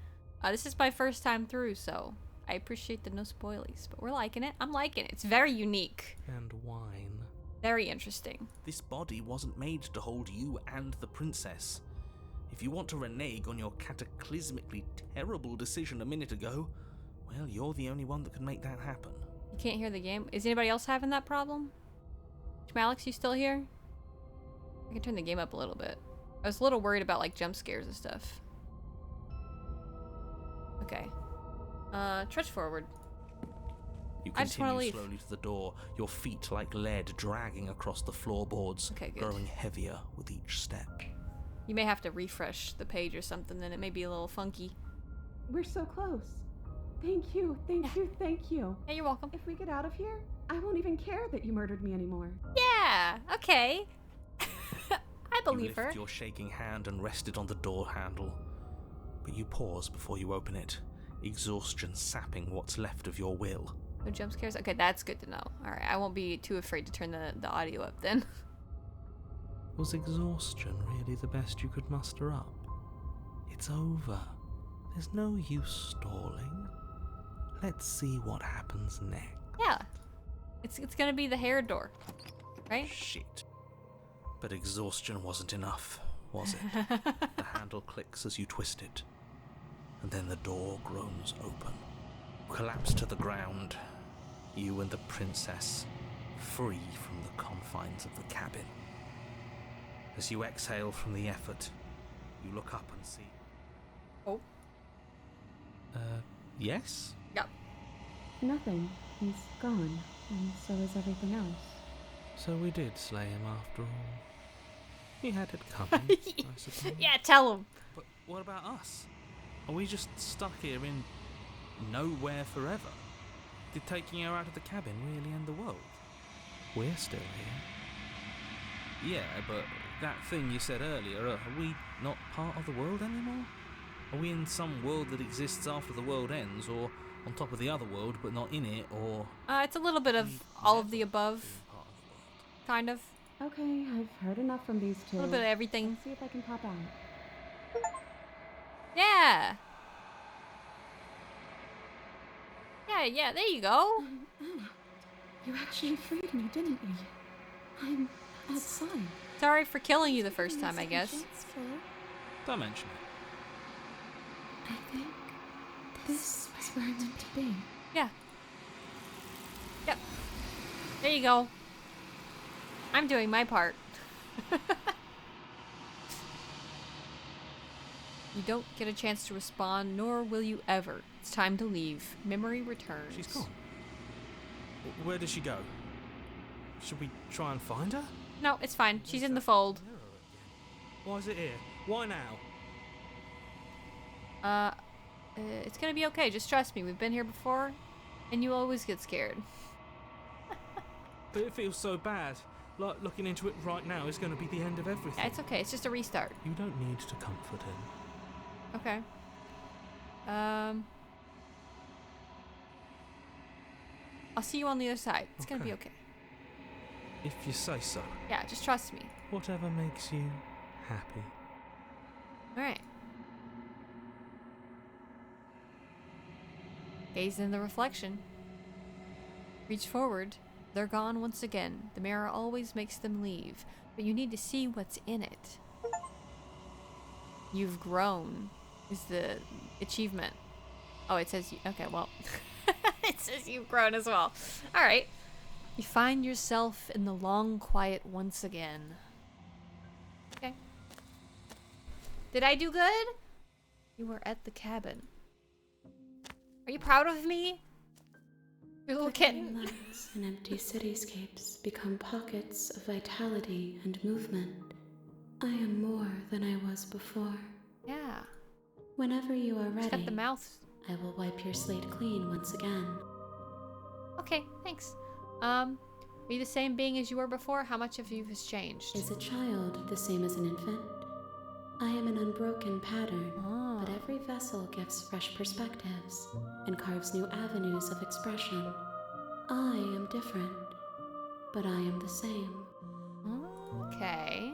S1: This is my first time through, so I appreciate the no spoilies, but we're liking it. I'm liking it. It's very unique.
S2: And wine.
S1: Very interesting.
S2: This body wasn't made to hold you and the princess. If you want to renege on your cataclysmically terrible decision a minute ago, well, you're the only one that can make that happen.
S1: You can't hear the game. Is anybody else having that problem? Alex, you still here? I can turn the game up a little bit. I was a little worried about like jump scares and stuff. Okay. Trudge forward.
S2: You
S1: I just wanna
S2: continue
S1: leave.
S2: slowly to the door, your feet like lead dragging across the floorboards,
S1: Okay, good.
S2: growing heavier with each step.
S1: You may have to refresh the page or something, then it may be a little funky.
S3: We're so close. Thank you, thank you, thank you.
S1: Yeah, you're welcome.
S3: If we get out of here, I won't even care that you murdered me anymore.
S1: Yeah, okay. I
S2: You
S1: believe her.
S2: lift your shaking hand and rest it on the door handle, but you pause before you open it, exhaustion sapping what's left of your will.
S1: No jump scares? Okay, that's good to know. Alright, I won't be too afraid to turn the audio up then.
S2: Was exhaustion really the best you could muster up? It's over. There's no use stalling. Let's see what happens next.
S1: Yeah. It's gonna be the hair door. Right?
S2: Shit. But exhaustion wasn't enough, was it? The handle clicks as you twist it, and then the door groans open. You collapse to the ground, you and the princess, free from the confines of the cabin. As you exhale from the effort, you look up and see...
S1: Oh.
S2: Yes?
S1: Yep.
S3: Nothing. He's gone, and so is everything else.
S2: So we did slay him after all. He had it coming, I suppose.
S1: Yeah, tell him.
S2: But what about us? Are we just stuck here in nowhere forever? Did taking her out of the cabin really end the world? We're still here. Yeah, but that thing you said earlier, are we not part of the world anymore? Are we in some world that exists after the world ends, or on top of the other world but not in it, or...
S1: It's a little bit of all of the above,
S2: part of the world?
S1: kind of.
S3: Okay, I've heard enough from these two.
S1: A little bit of everything.
S3: Let's see if I can pop out.
S1: Yeah. Yeah, there you go.
S3: You actually freed me, didn't you? I'm outside.
S1: Sorry for killing you the first time, I guess.
S2: Don't mention it.
S3: I think this is where I'm meant to be.
S1: Yeah. Yep. There you go. I'm doing my part. You don't get a chance to respond, nor will you ever. It's time to leave. Memory returns.
S2: She's gone. Where does she go? Should we try and find her?
S1: No, it's fine. She's in the fold.
S2: Why is it here? Why now?
S1: It's gonna be okay. Just trust me. We've been here before, and you always get scared.
S2: But it feels so bad. Like looking into it right now is going to be the end of everything.
S1: Yeah, it's okay. It's just a restart.
S2: You don't need to comfort him.
S1: Okay. I'll see you on the other side. It's gonna be okay.
S2: If you say so.
S1: Yeah, just trust me.
S2: Whatever makes you happy.
S1: Alright. Gaze in the reflection. Reach forward. They're gone once again. The mirror always makes them leave, but you need to see what's in it. You've grown is the achievement. Oh, it says you. Okay, well. It says you've grown as well. Alright. You find yourself in the long quiet once again. Okay. Did I do good? You were at the cabin. Are you proud of me? Your little kitten.
S6: Lights and empty cityscapes become pockets of vitality and movement. I am more than I was before.
S1: Yeah.
S6: Whenever you are
S1: She's got
S6: ready,
S1: the mouth.
S6: I will wipe your slate clean once again.
S1: Okay, thanks. Are you the same being as you were before? How much of you has changed?
S6: Is a child the same as an infant? I am an unbroken pattern, but every vessel gives fresh perspectives and carves new avenues of expression. I am different, but I am the same.
S1: Okay.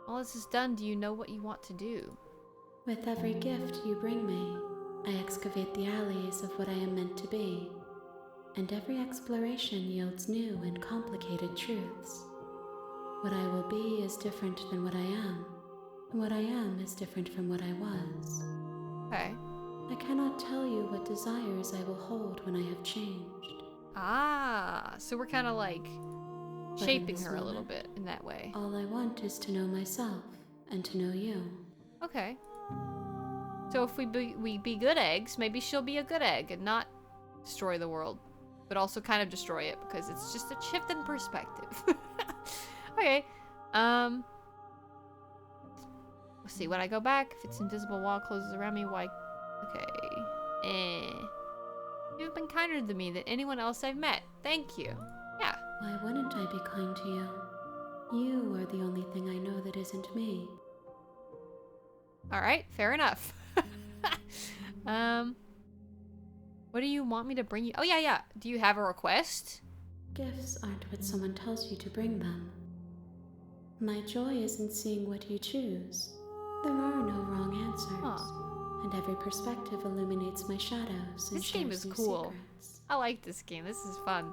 S1: All this is done, do you know what you want to do?
S6: With every gift you bring me, I excavate the alleys of what I am meant to be, and every exploration yields new and complicated truths. What I will be is different than what I am, and what I am is different from what I was.
S1: Okay.
S6: I cannot tell you what desires I will hold when I have changed.
S1: Ah, so we're kind of like
S6: But in
S1: shaping
S6: this
S1: her a little
S6: moment,
S1: bit in that way.
S6: All I want is to know myself and to know you.
S1: Okay. So if we be good eggs, maybe she'll be a good egg and not destroy the world, but also kind of destroy it because it's just a shift in perspective. Okay. Let's see. When I go back, if its invisible wall closes around me, why? Okay. You've been kinder to me than anyone else I've met. Thank you. Yeah.
S6: Why wouldn't I be kind to you? You are the only thing I know that isn't me.
S1: All right. Fair enough. What do you want me to bring you? Oh, yeah. Do you have a request?
S6: Gifts aren't what someone tells you to bring them. My joy is in seeing what you choose. There are no wrong answers. And every perspective illuminates my shadows and
S1: This game
S6: shares
S1: is
S6: new
S1: cool.
S6: secrets.
S1: I like this game. This is fun.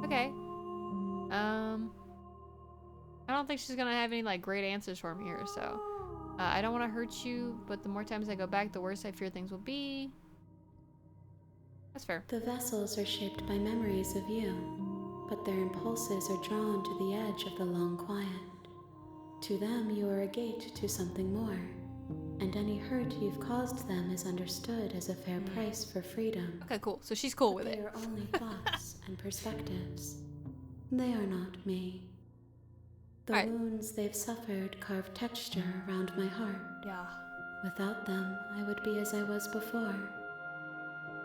S1: Okay. I don't think she's gonna have any like great answers for me here, so I don't want to hurt you, but the more times I go back, the worse I fear things will be. That's fair.
S6: The vessels are shaped by memories of you, but their impulses are drawn to the edge of the long quiet. To them, you are a gate to something more, and any hurt you've caused them is understood as a fair price for freedom.
S1: Okay, cool. So she's cool with
S6: They
S1: it.
S6: are only thoughts and perspectives. They are not me. The
S1: Alright.
S6: wounds they've suffered carve texture around my heart.
S1: Yeah.
S6: Without them, I would be as I was before.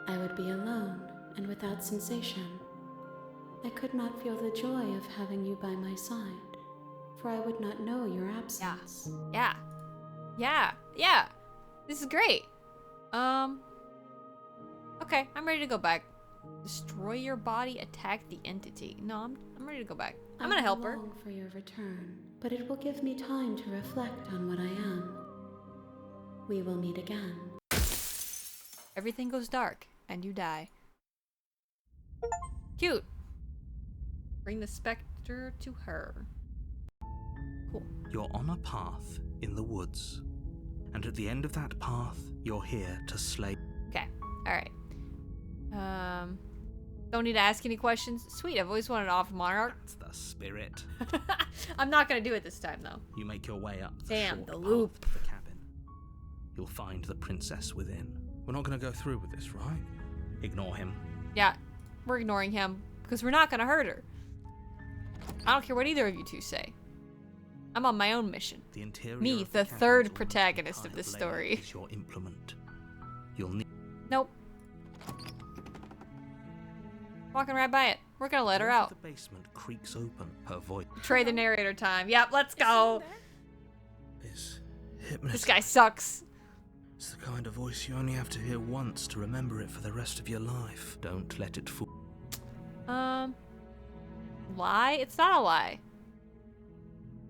S6: I would be alone and without sensation. I could not feel the joy of having you by my side, for I would not know your absence.
S1: Yeah. This is great. Okay, I'm ready to go back. Destroy your body, attack the entity. No, I'm ready to go back. I'm gonna help her.
S6: I long for your return, but it will give me time to reflect on what I am. We will meet again.
S1: Everything goes dark, and you die. Cute. Bring the specter to her. Cool.
S2: You're on a path in the woods, and at the end of that path, you're here to slay.
S1: Okay. Alright. Don't need to ask any questions. Sweet, I've always wanted an off monarch.
S2: That's the spirit.
S1: I'm not gonna do it this time, though.
S2: You make your way up the
S1: Damn,
S2: short
S1: the
S2: path
S1: loop.
S2: to the cabin. You'll find the princess within. We're not going to go through with this, right? Ignore him.
S1: Yeah, we're ignoring him, because we're not gonna hurt her. I don't care what either of you two say. I'm on my own mission.
S2: The interior
S1: Me,
S2: of
S1: the
S2: cabin's
S1: third
S2: almost
S1: protagonist of
S2: entire
S1: this
S2: blade
S1: story.
S2: Is your implement. You'll need.
S1: Nope. Walking right by it. We're gonna let her out.
S2: The basement creaks open. Her voice
S1: Trade the narrator time. Yep, let's go.
S2: is hypnotic.
S1: This guy sucks.
S2: It's the kind of voice you only have to hear once to remember it for the rest of your life. Don't let it fool.
S1: Lie? It's not a lie.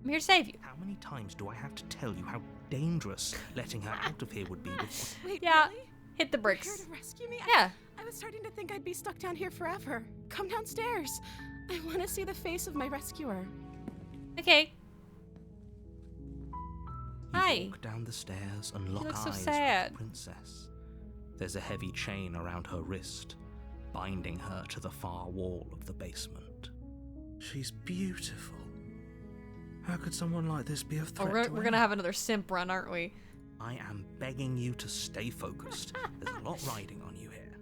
S1: I'm here to save you.
S2: How many times do I have to tell you how dangerous letting her out of here would be?
S7: Wait,
S1: Yeah,
S7: really?
S1: hit the
S7: You're
S1: bricks.
S7: here to rescue me?
S1: Yeah.
S7: I was starting to think I'd be stuck down here forever. Come downstairs. I want to see the face of my rescuer.
S1: Okay.
S2: You
S1: Hi.
S2: walk down the stairs and lock
S1: looks so
S2: eyes
S1: sad.
S2: with the princess. There's a heavy chain around her wrist, binding her to the far wall of the basement. She's beautiful. How could someone like this be a
S1: Oh,
S2: threat
S1: we're
S2: to
S1: gonna
S2: anyone?
S1: have another simp run, aren't we?
S2: I am begging you to stay focused. There's a lot riding on you here.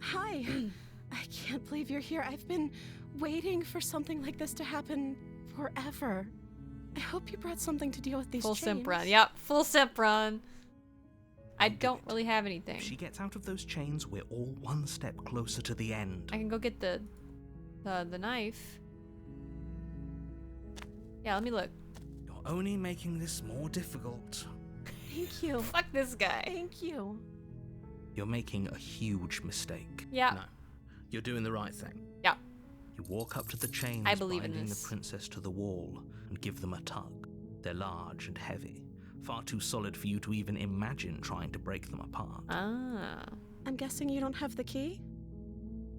S7: Hi. I can't believe you're here. I've been waiting for something like this to happen forever. I hope you brought something to deal with these
S1: Full
S7: chains.
S1: simp run. Yep, full simp run. I
S2: Don't do
S1: don't
S2: it.
S1: really have anything.
S2: If she gets out of those chains, we're all one step closer to the end.
S1: I can go get the knife. Yeah, let me look.
S2: You're only making this more difficult.
S7: Thank you.
S1: Fuck this guy.
S7: Thank you.
S2: You're making a huge mistake.
S1: Yeah.
S2: No, you're doing the right thing.
S1: Yeah.
S2: You walk up to the chains,
S1: I believe in
S2: binding
S1: this.
S2: the princess to the wall, and give them a tug. They're large and heavy, far too solid for you to even imagine trying to break them apart.
S1: Ah.
S7: I'm guessing you don't have the key?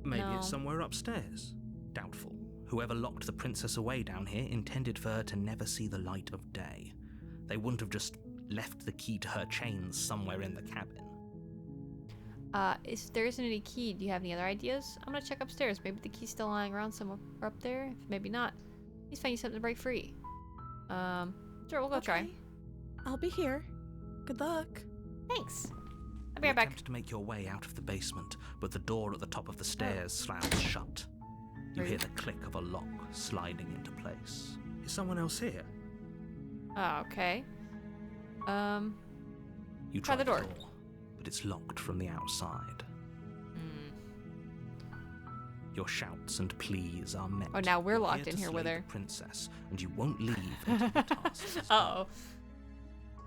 S2: Maybe
S1: No.
S2: it's somewhere upstairs. Doubtful. Whoever locked the princess away down here intended for her to never see the light of day. They wouldn't have just left the key to her chains somewhere in the cabin.
S1: If there isn't any key, do you have any other ideas? I'm gonna check upstairs. Maybe the key's still lying around somewhere up there. Maybe not. He's finding something to break free. Sure, we'll go try.
S7: Okay. I'll be here. Good luck.
S1: Thanks. I'll be
S2: You
S1: right back.
S2: attempt to make your way out of the basement, but the door at the top of the stairs slams shut. You hear the click of a lock sliding into place. Is someone else here?
S1: Oh, okay.
S2: You
S1: Try the door.
S2: but it's locked from the outside. Your shouts and pleas are met.
S1: Oh, now we're
S2: You're
S1: locked
S2: to
S1: in here
S2: slay
S1: with
S2: the
S1: her.
S2: princess, and you won't leave until the task is done.
S1: Uh-oh.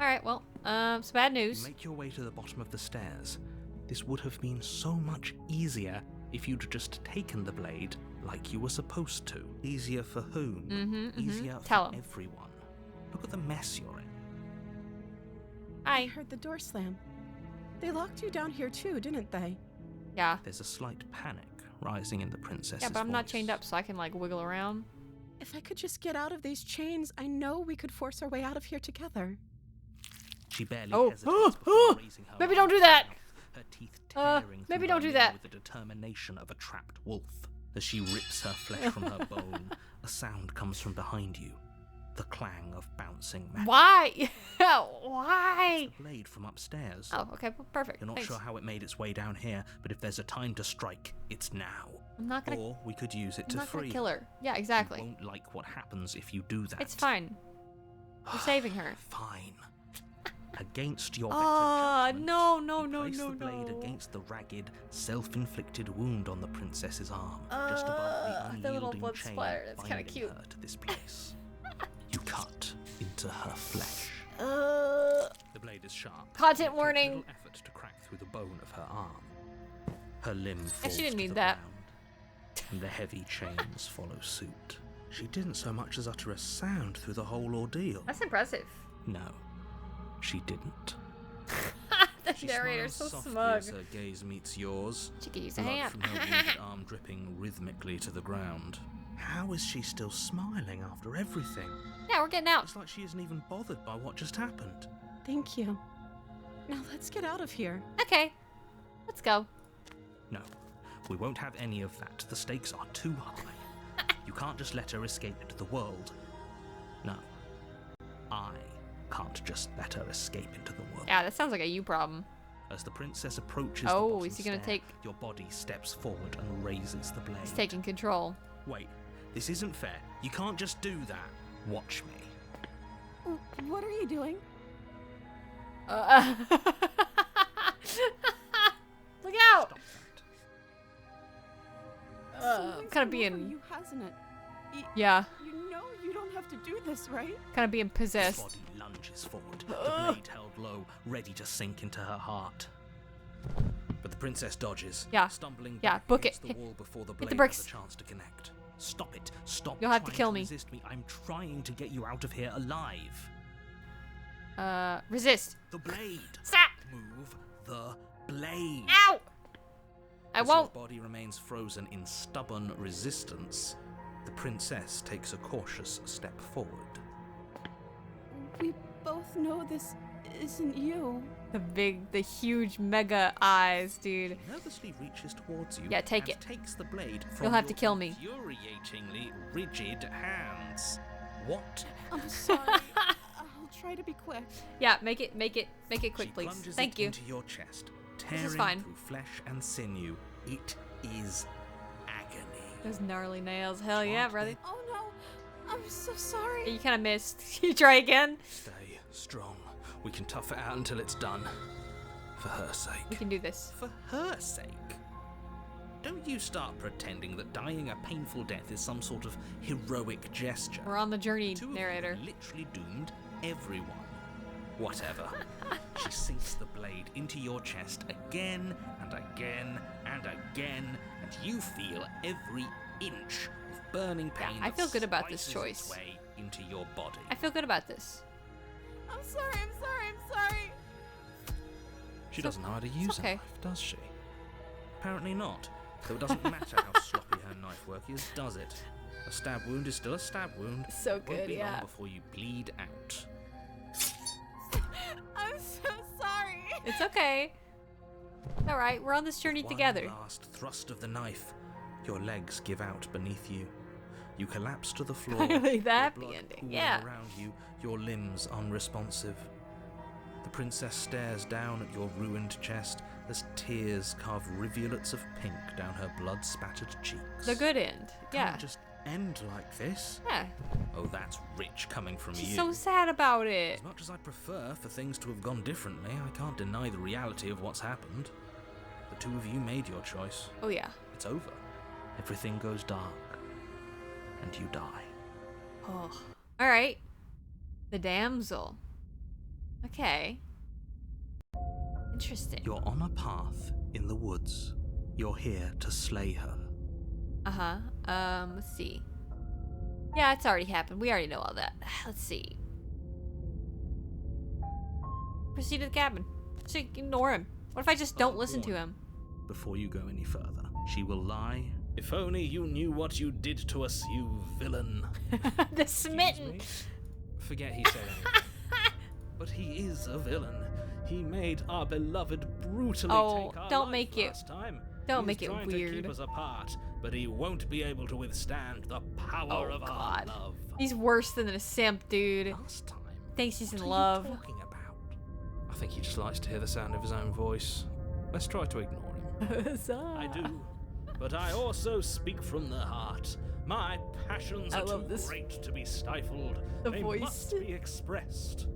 S1: Alright, well, some bad
S2: You
S1: news.
S2: make your way to the bottom of the stairs. This would have been so much easier if you'd just taken the blade like you were supposed to. Easier for whom? Easier
S1: Tell
S2: for
S1: 'em.
S2: everyone. Look at the mess you're in.
S7: I
S1: Hi.
S7: heard the door slam. They locked you down here too, didn't they?
S1: Yeah.
S2: There's a slight panic rising in the princess's
S1: Yeah, but I'm not chained
S2: voice.
S1: up, so I can, like, wiggle around.
S7: If I could just get out of these chains, I know we could force our way out of here together.
S2: She barely
S1: Oh.
S2: hesitates before raising her
S1: Maybe
S2: right
S1: don't do that.
S2: mouth, her teeth
S1: Uh,
S2: tearing
S1: maybe
S2: through
S1: don't
S2: her
S1: do
S2: neck
S1: that.
S2: with the determination of a trapped wolf. As she rips her flesh from her bone, a sound comes from behind you. The clang of bouncing metal.
S1: Why? Why?
S2: It's the blade from upstairs.
S1: Oh, okay, perfect.
S2: You're not
S1: Thanks.
S2: sure how it made its way down here, but if there's a time to strike, it's now.
S1: I'm not gonna.
S2: Or we could use it
S1: I'm
S2: to
S1: not
S2: free
S1: gonna kill her. Yeah,
S2: You
S1: exactly.
S2: won't like what happens if you do that.
S1: It's fine. We're saving her.
S2: Fine. Against your better
S1: Ah,
S2: judgment,
S1: no,
S2: you place the blade against the ragged, self-inflicted wound on the princess's arm, just above the
S1: the little
S2: unyielding
S1: blood
S2: chain
S1: splatter. That's kinda
S2: binding
S1: cute.
S2: her to this place. You cut into her flesh.
S1: Uh,
S2: The blade is sharp.
S1: Content
S2: It takes
S1: warning.
S2: little effort to crack through the bone of her arm. Her limb falls
S1: she didn't
S2: to
S1: need
S2: the
S1: that.
S2: ground, and the heavy chains follow suit. She didn't so much as utter a sound through the whole ordeal.
S1: that's impressive.
S2: No, she didn't.
S1: The
S2: She
S1: narrator's so
S2: smiles softly
S1: smug.
S2: as her gaze meets yours.
S1: She could use a
S2: Blood
S1: hand.
S2: from her wounded arm dripping rhythmically to the ground. How is she still smiling after everything?
S1: Yeah, we're getting out.
S2: It's like she isn't even bothered by what just happened.
S7: Thank you. Now let's get out of here.
S1: Okay, let's go.
S2: No, we won't have any of that. The stakes are too high. You can't just let her escape into the world. No, I can't just let her escape into the world.
S1: Yeah, that sounds like a you problem.
S2: As the princess approaches
S1: Oh,
S2: the bottom
S1: is he gonna
S2: stair,
S1: take-
S2: your body steps forward and raises the blade.
S1: He's taking control.
S2: Wait, this isn't fair. You can't just do that. Watch me.
S7: What are you doing?
S1: Look out!
S2: Stop that.
S7: Something's
S1: kind of
S7: come over
S1: being,
S7: you, hasn't it?
S1: yeah,
S7: You know you don't have to do this, right?
S1: kind of being
S2: The
S1: possessed.
S2: body lunges forward, the blade held low, ready to sink into her heart. But the princess dodges,
S1: Yeah.
S2: stumbling
S1: Yeah,
S2: back
S1: book
S2: against
S1: it.
S2: the wall before the
S1: Hit the
S2: blade
S1: bricks.
S2: has a chance to connect. Stop it. Stop
S1: You'll have to
S2: trying
S1: kill me.
S2: resist me. I'm trying to get you out of here alive.
S1: Resist.
S2: The blade.
S1: Stop!
S2: Move the blade.
S1: Ow! I
S2: As
S1: won't.
S2: Your body remains frozen in stubborn resistance. The princess takes a cautious step forward.
S7: We both know this isn't you.
S1: The huge mega eyes, dude.
S2: She nervously reaches towards you.
S1: Yeah, take
S2: and
S1: it.
S2: Takes the blade from
S1: You'll have to
S2: your
S1: kill me.
S2: infuriatingly rigid hands. What?
S7: I'm sorry. I'll try to be quick.
S1: Yeah, make it quick,
S2: She
S1: please.
S2: plunges
S1: Thank
S2: it
S1: you.
S2: into your chest,
S1: is
S2: tearing
S1: fine.
S2: through flesh and sinew. It is agony.
S1: Those gnarly nails. Hell yeah, brother.
S7: Oh no, I'm so sorry.
S1: You kind of missed. You try again.
S2: Stay strong. We can tough it out until it's done. For her sake.
S1: We can do this.
S2: For her sake. Don't you start pretending that dying a painful death is some sort of heroic gesture.
S1: We're on the journey,
S2: Two of you
S1: narrator.
S2: have literally doomed everyone. Whatever. She sinks the blade into your chest again and again and again, and you feel every inch of burning pain.
S1: I feel good about this
S2: slices its
S1: choice.
S2: way into your body.
S1: I feel good about this.
S7: I'm sorry, I'm sorry, I'm sorry.
S2: She doesn't know how to use
S1: okay.
S2: a knife, does she? Apparently not. Though it doesn't matter how sloppy her knife work is, does it? A stab wound is still a stab wound.
S1: So
S2: It won't
S1: good,
S2: be long
S1: yeah.
S2: before you bleed out.
S7: I'm so sorry.
S1: It's okay. All right, we're on this journey together.
S2: One last thrust of the knife. Your legs give out beneath you. You collapse to the floor.
S1: Finally, the
S2: your
S1: happy
S2: blood
S1: ending,
S2: pooling
S1: yeah.
S2: around you, your limbs unresponsive. The princess stares down at your ruined chest as tears carve rivulets of pink down her blood-spattered cheeks.
S1: The good end. Yeah.
S2: Can't just end like this.
S1: Yeah.
S2: Oh, that's rich coming from
S1: She's
S2: you.
S1: so sad about it.
S2: As much as I prefer for things to have gone differently, I can't deny the reality of what's happened. The two of you made your choice.
S1: Oh yeah.
S2: It's over. Everything goes dark. And you die.
S1: Oh. All right. The damsel. Okay. Interesting.
S2: You're on a path in the woods. You're here to slay her.
S1: Uh-huh. Let's see. Yeah, it's already happened. We already know all that. Let's see. Proceed to the cabin. Just ignore him. What if I just don't listen to him?
S2: Before you go any further, she will lie. If only you knew what you did to us, you villain.
S1: The smitten.
S2: Excuse me? Forget he said anything. But he is a villain. He made our beloved brutally take our
S1: don't
S2: life
S1: make it-
S2: last time.
S1: don't
S2: He's
S1: make it
S2: trying
S1: weird.
S2: to keep us apart, but he won't be able to withstand the power
S1: Oh
S2: of
S1: God.
S2: our love.
S1: He's worse than a simp, dude.
S2: Last time.
S1: Thinks he's in
S2: What
S1: love.
S2: are you talking about? I think he just likes to hear the sound of his own voice. Let's try to ignore him. I do. But I also speak from the heart. My passions
S1: I
S2: are
S1: love
S2: too
S1: this-
S2: great to be stifled.
S1: the
S2: they
S1: voice.
S2: must be expressed.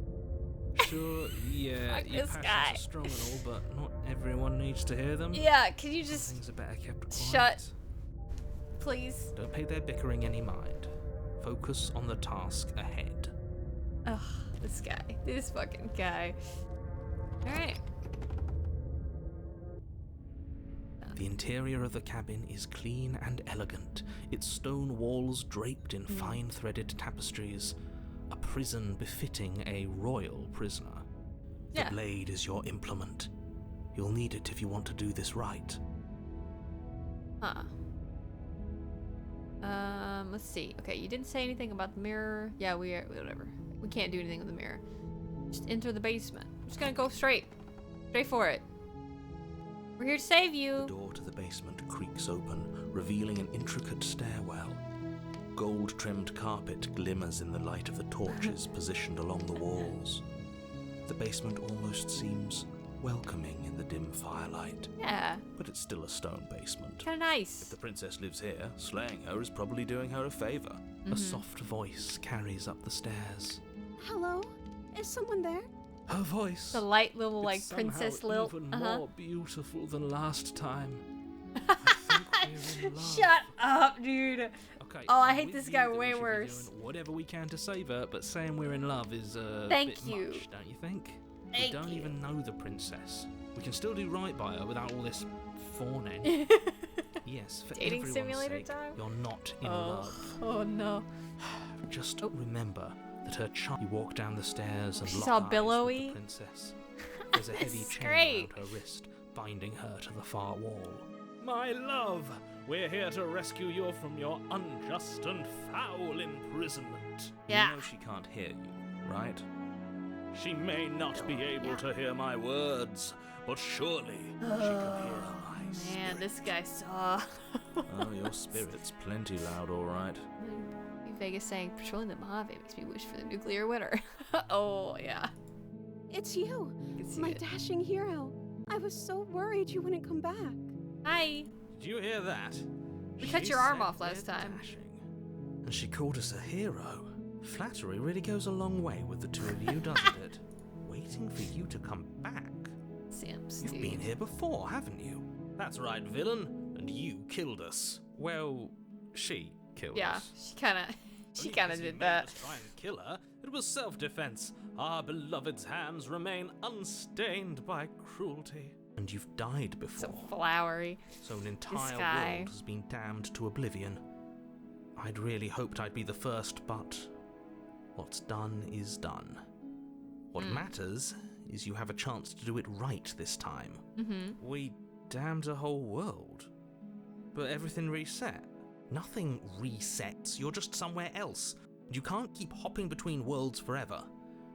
S2: Sure, yeah,
S1: Fuck
S2: your
S1: this
S2: passions
S1: guy.
S2: are strong and all, but not everyone needs to hear them.
S1: Yeah, can you just
S2: Things are better kept quiet.
S1: shut, please?
S2: Don't pay their bickering any mind. Focus on the task ahead.
S1: Ugh, this guy. This fucking guy. Alright.
S2: The interior of the cabin is clean and elegant, its stone walls draped in fine threaded tapestries, a prison befitting a royal prisoner.
S1: Yeah.
S2: The blade is your implement. You'll need it if you want to do this right.
S1: Huh. Let's see. Okay, you didn't say anything about the mirror. Yeah, whatever. We can't do anything with the mirror. Just enter the basement. I'm just gonna go straight for it. We're here to save
S2: The
S1: you.
S2: door to the basement creaks open, revealing an intricate stairwell. Gold-trimmed carpet glimmers in the light of the torches positioned along the walls. The basement almost seems welcoming in the dim firelight,
S1: Yeah,
S2: but it's still a stone basement.
S1: kind of nice.
S2: If the princess lives here, slaying her is probably doing her a favor. A soft voice carries up the stairs.
S7: Hello? Is someone there?
S2: Her voice.
S1: The light little like
S2: It's
S1: princess
S2: somehow
S1: Lil.
S2: even more beautiful than last time. I think we're in love.
S1: Shut up, dude.
S2: Okay.
S1: Oh, I
S2: I'm
S1: hate
S2: with
S1: this
S2: you
S1: guy
S2: that we
S1: way
S2: should be
S1: worse.
S2: doing whatever we can to save her, but saying we're in love is a
S1: Thank
S2: bit
S1: you.
S2: much, don't you think?
S1: Thank
S2: we don't
S1: you.
S2: even know the princess. We can still do right by her without all this fawning. Yes, for
S1: Dating
S2: everyone's
S1: simulator
S2: sake,
S1: time?
S2: you're not in love.
S1: Oh no.
S2: Just remember that her child. You walk down the stairs and
S1: She's
S2: lock
S1: all
S2: eyes with
S1: billowy.
S2: the princess. There's a heavy
S1: This is
S2: chain
S1: great.
S2: around her wrist, binding her to the far wall. My love, we're here to rescue you from your unjust and foul imprisonment.
S1: Yeah.
S2: You know she can't hear you, right? She may not be able to hear my words, but surely she can hear my
S1: Man,
S2: spirit.
S1: this guy saw.
S2: Oh, your spirit's plenty loud, all right.
S1: Vegas saying patrolling the Mojave makes me wish for the nuclear winter. Oh yeah.
S7: It's you,
S1: I can see
S7: my
S1: it.
S7: dashing hero. I was so worried you wouldn't come back.
S1: Hi.
S2: Did you hear that?
S1: We cut
S2: She
S1: your arm
S2: said
S1: off last
S2: we're
S1: time.
S2: dashing, and she called us a hero. Flattery really goes a long way with the two of you, doesn't it? Waiting for you to come back.
S1: Simps,
S2: You've
S1: dude.
S2: been here before, haven't you? That's right, villain. And you killed us. Well, she killed
S1: Yeah,
S2: us.
S1: she
S2: Only
S1: kind of
S2: because you
S1: did
S2: made
S1: that.
S2: us try and kill her. It was self-defense. Our beloved's hands remain unstained by cruelty. And you've died
S1: So
S2: before.
S1: flowery.
S2: So an entire
S1: guy.
S2: world has been damned to oblivion. I'd really hoped I'd be the first, but what's done is done. What matters is you have a chance to do it right this time. We damned a whole world, but everything reset. Nothing resets, you're just somewhere else. You can't keep hopping between worlds forever.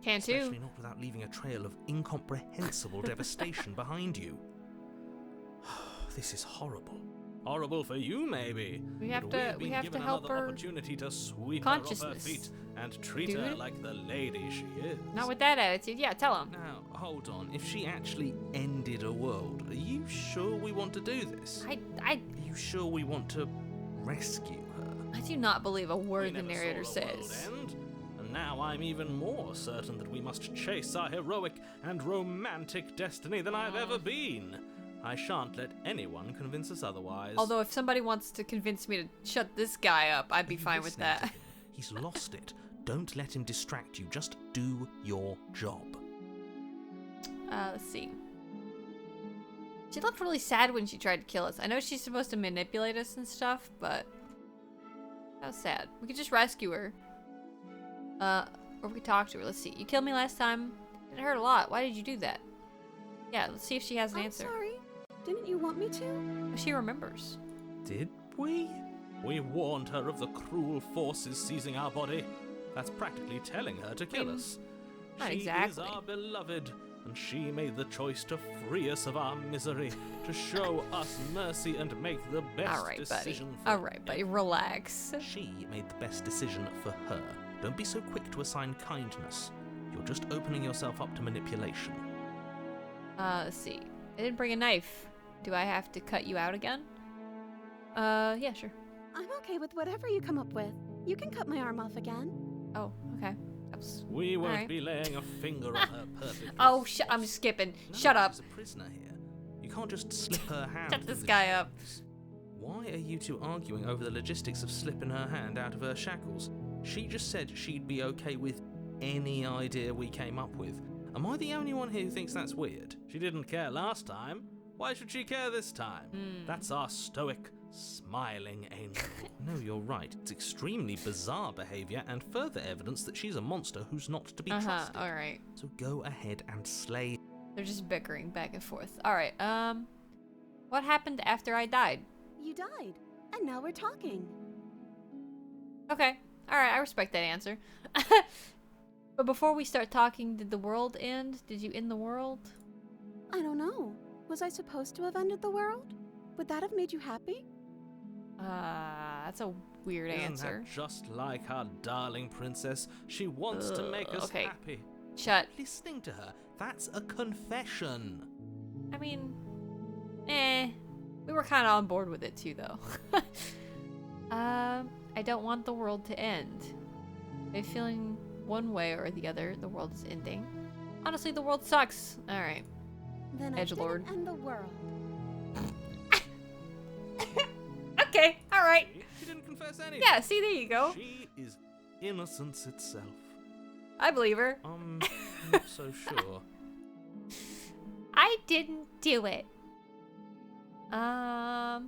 S1: Can't
S2: Especially
S1: you?
S2: not without leaving a trail of incomprehensible devastation behind you. This is horrible. Horrible for you, maybe.
S1: We have
S2: but
S1: to-
S2: we've
S1: we
S2: been
S1: have to
S2: given
S1: help
S2: another
S1: her
S2: opportunity to sweep her off her
S1: consciousness.
S2: feet and treat her
S1: Dude.
S2: like the lady she is.
S1: Not with that attitude. Yeah, tell him.
S2: Now, hold on. If she actually ended a world, are you sure we want to do this? Are you sure we want to rescue her?
S1: I do not believe a
S2: We
S1: word the
S2: never
S1: narrator
S2: saw a world
S1: says.
S2: end, and now I'm even more certain that we must chase our heroic and romantic destiny than I've ever been. I shan't let anyone convince us otherwise.
S1: Although if somebody wants to convince me to shut this guy up, I'd be
S2: Are you
S1: fine with
S2: listening to
S1: that.
S2: him? He's lost it. Don't let him distract you. Just do your job.
S1: Let's see. She looked really sad when she tried to kill us. I know she's supposed to manipulate us and stuff, but how sad. We could just rescue her. Or we could talk to her. Let's see. You killed me last time. It hurt a lot. Why did you do that? Yeah, let's see if she has an
S3: I'm
S1: answer.
S3: sorry. Didn't you want me to?
S1: Oh, she remembers.
S2: Did we? We warned her of the cruel forces seizing our body. That's practically telling her to kill us.
S1: not
S2: She is
S1: exactly.
S2: our beloved, and she made the choice to free us of our misery, to show us mercy and make the best
S1: All right, buddy.
S2: decision for
S1: All right, buddy. Relax.
S2: She made the best decision for her. Don't be so quick to assign kindness. You're just opening yourself up to manipulation.
S1: Let's see. I didn't bring a knife. Do I have to cut you out again? Yeah, sure.
S3: I'm okay with whatever you come up with. You can cut my arm off again.
S1: Oh, okay. That was...
S2: We won't
S1: Alright.
S2: be laying a finger on her perfect.
S1: Oh, I'm skipping.
S2: No,
S1: Shut up.
S2: She's a prisoner here. You can't just slip her hand.
S1: Shut
S2: through
S1: this
S2: the
S1: guy up.
S2: shackles. Why are you two arguing over the logistics of slipping her hand out of her shackles? She just said she'd be okay with any idea we came up with. Am I the only one here who thinks that's weird? She didn't care last time. Why should she care this time? That's our stoic, smiling angel. No, you're right. It's extremely bizarre behavior and further evidence that she's a monster who's not to be trusted.
S1: Alright.
S2: So go ahead and slay.
S1: They're just bickering back and forth. Alright, what happened after I died?
S3: You died, and now we're talking.
S1: Okay. Alright, I respect that answer. But before we start talking, did the world end? Did you end the world?
S3: I don't know. Was I supposed to have ended the world? Would that have made you happy?
S1: That's a weird
S2: Isn't
S1: answer.
S2: that just like our darling princess? She wants to make us
S1: okay.
S2: happy.
S1: Shut.
S2: Listening to her, that's a confession.
S1: I mean, we were kind of on board with it too, though. I don't want the world to end. I'm feeling one way or the other. The world is ending. Honestly, the world sucks. All right.
S3: Then
S1: Edgelord.
S3: I didn't end the world.
S1: Okay. All right.
S2: She didn't confess anything.
S1: Yeah. See, there you go.
S2: She is innocence itself.
S1: I believe her.
S2: I'm not so sure.
S1: I didn't do it. Yeah.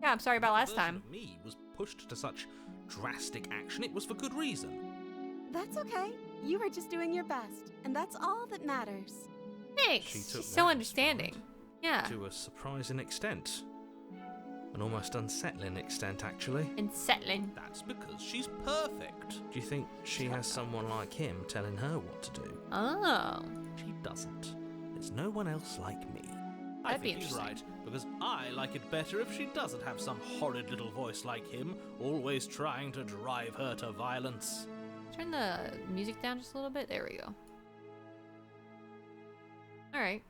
S1: I'm sorry about last
S2: Version
S1: time.
S2: of me was pushed to such drastic action. It was for good reason.
S3: That's okay. You were just doing your best, and that's all that matters.
S1: Thanks.
S2: She
S1: She's
S2: took
S1: so
S2: that
S1: understanding.
S2: stride.
S1: Yeah.
S2: To a surprising extent. An almost unsettling extent, actually.
S1: And settling.
S2: That's because she's perfect. Do you think she has someone like him telling her what to do?
S1: Oh.
S2: She doesn't. There's no one else like me. I
S1: That'd be
S2: think he's
S1: interesting.
S2: right, because I like it better if she doesn't have some horrid little voice like him, always trying to drive her to violence.
S1: Turn the music down just a little bit. There we go. Alright.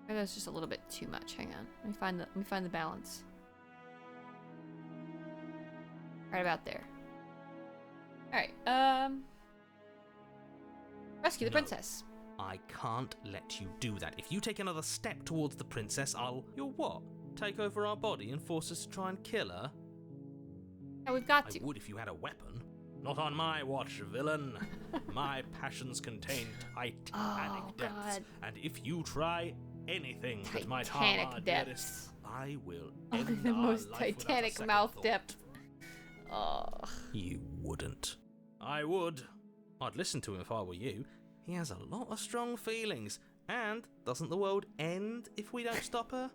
S1: Maybe that's just a little bit too much. Hang on. Let me find the balance. Right about there. Alright, rescue the
S2: No.
S1: princess.
S2: I can't let you do that. If you take another step towards the princess, You'll what? Take over our body and force us to try and kill her?
S1: Yeah, we've got
S2: I
S1: to.
S2: would if you had a weapon. Not on my watch, villain. My passions contain titanic depths,
S1: God.
S2: and if you try anything that might harm
S1: Titanic
S2: our
S1: depths.
S2: dearest, I will
S1: Only
S2: end
S1: the
S2: our
S1: most
S2: life without a
S1: Titanic
S2: second
S1: mouth
S2: thought.
S1: depth. Oh.
S2: You wouldn't. I would. I'd listen to him if I were you. He has a lot of strong feelings. And doesn't the world end if we don't stop her?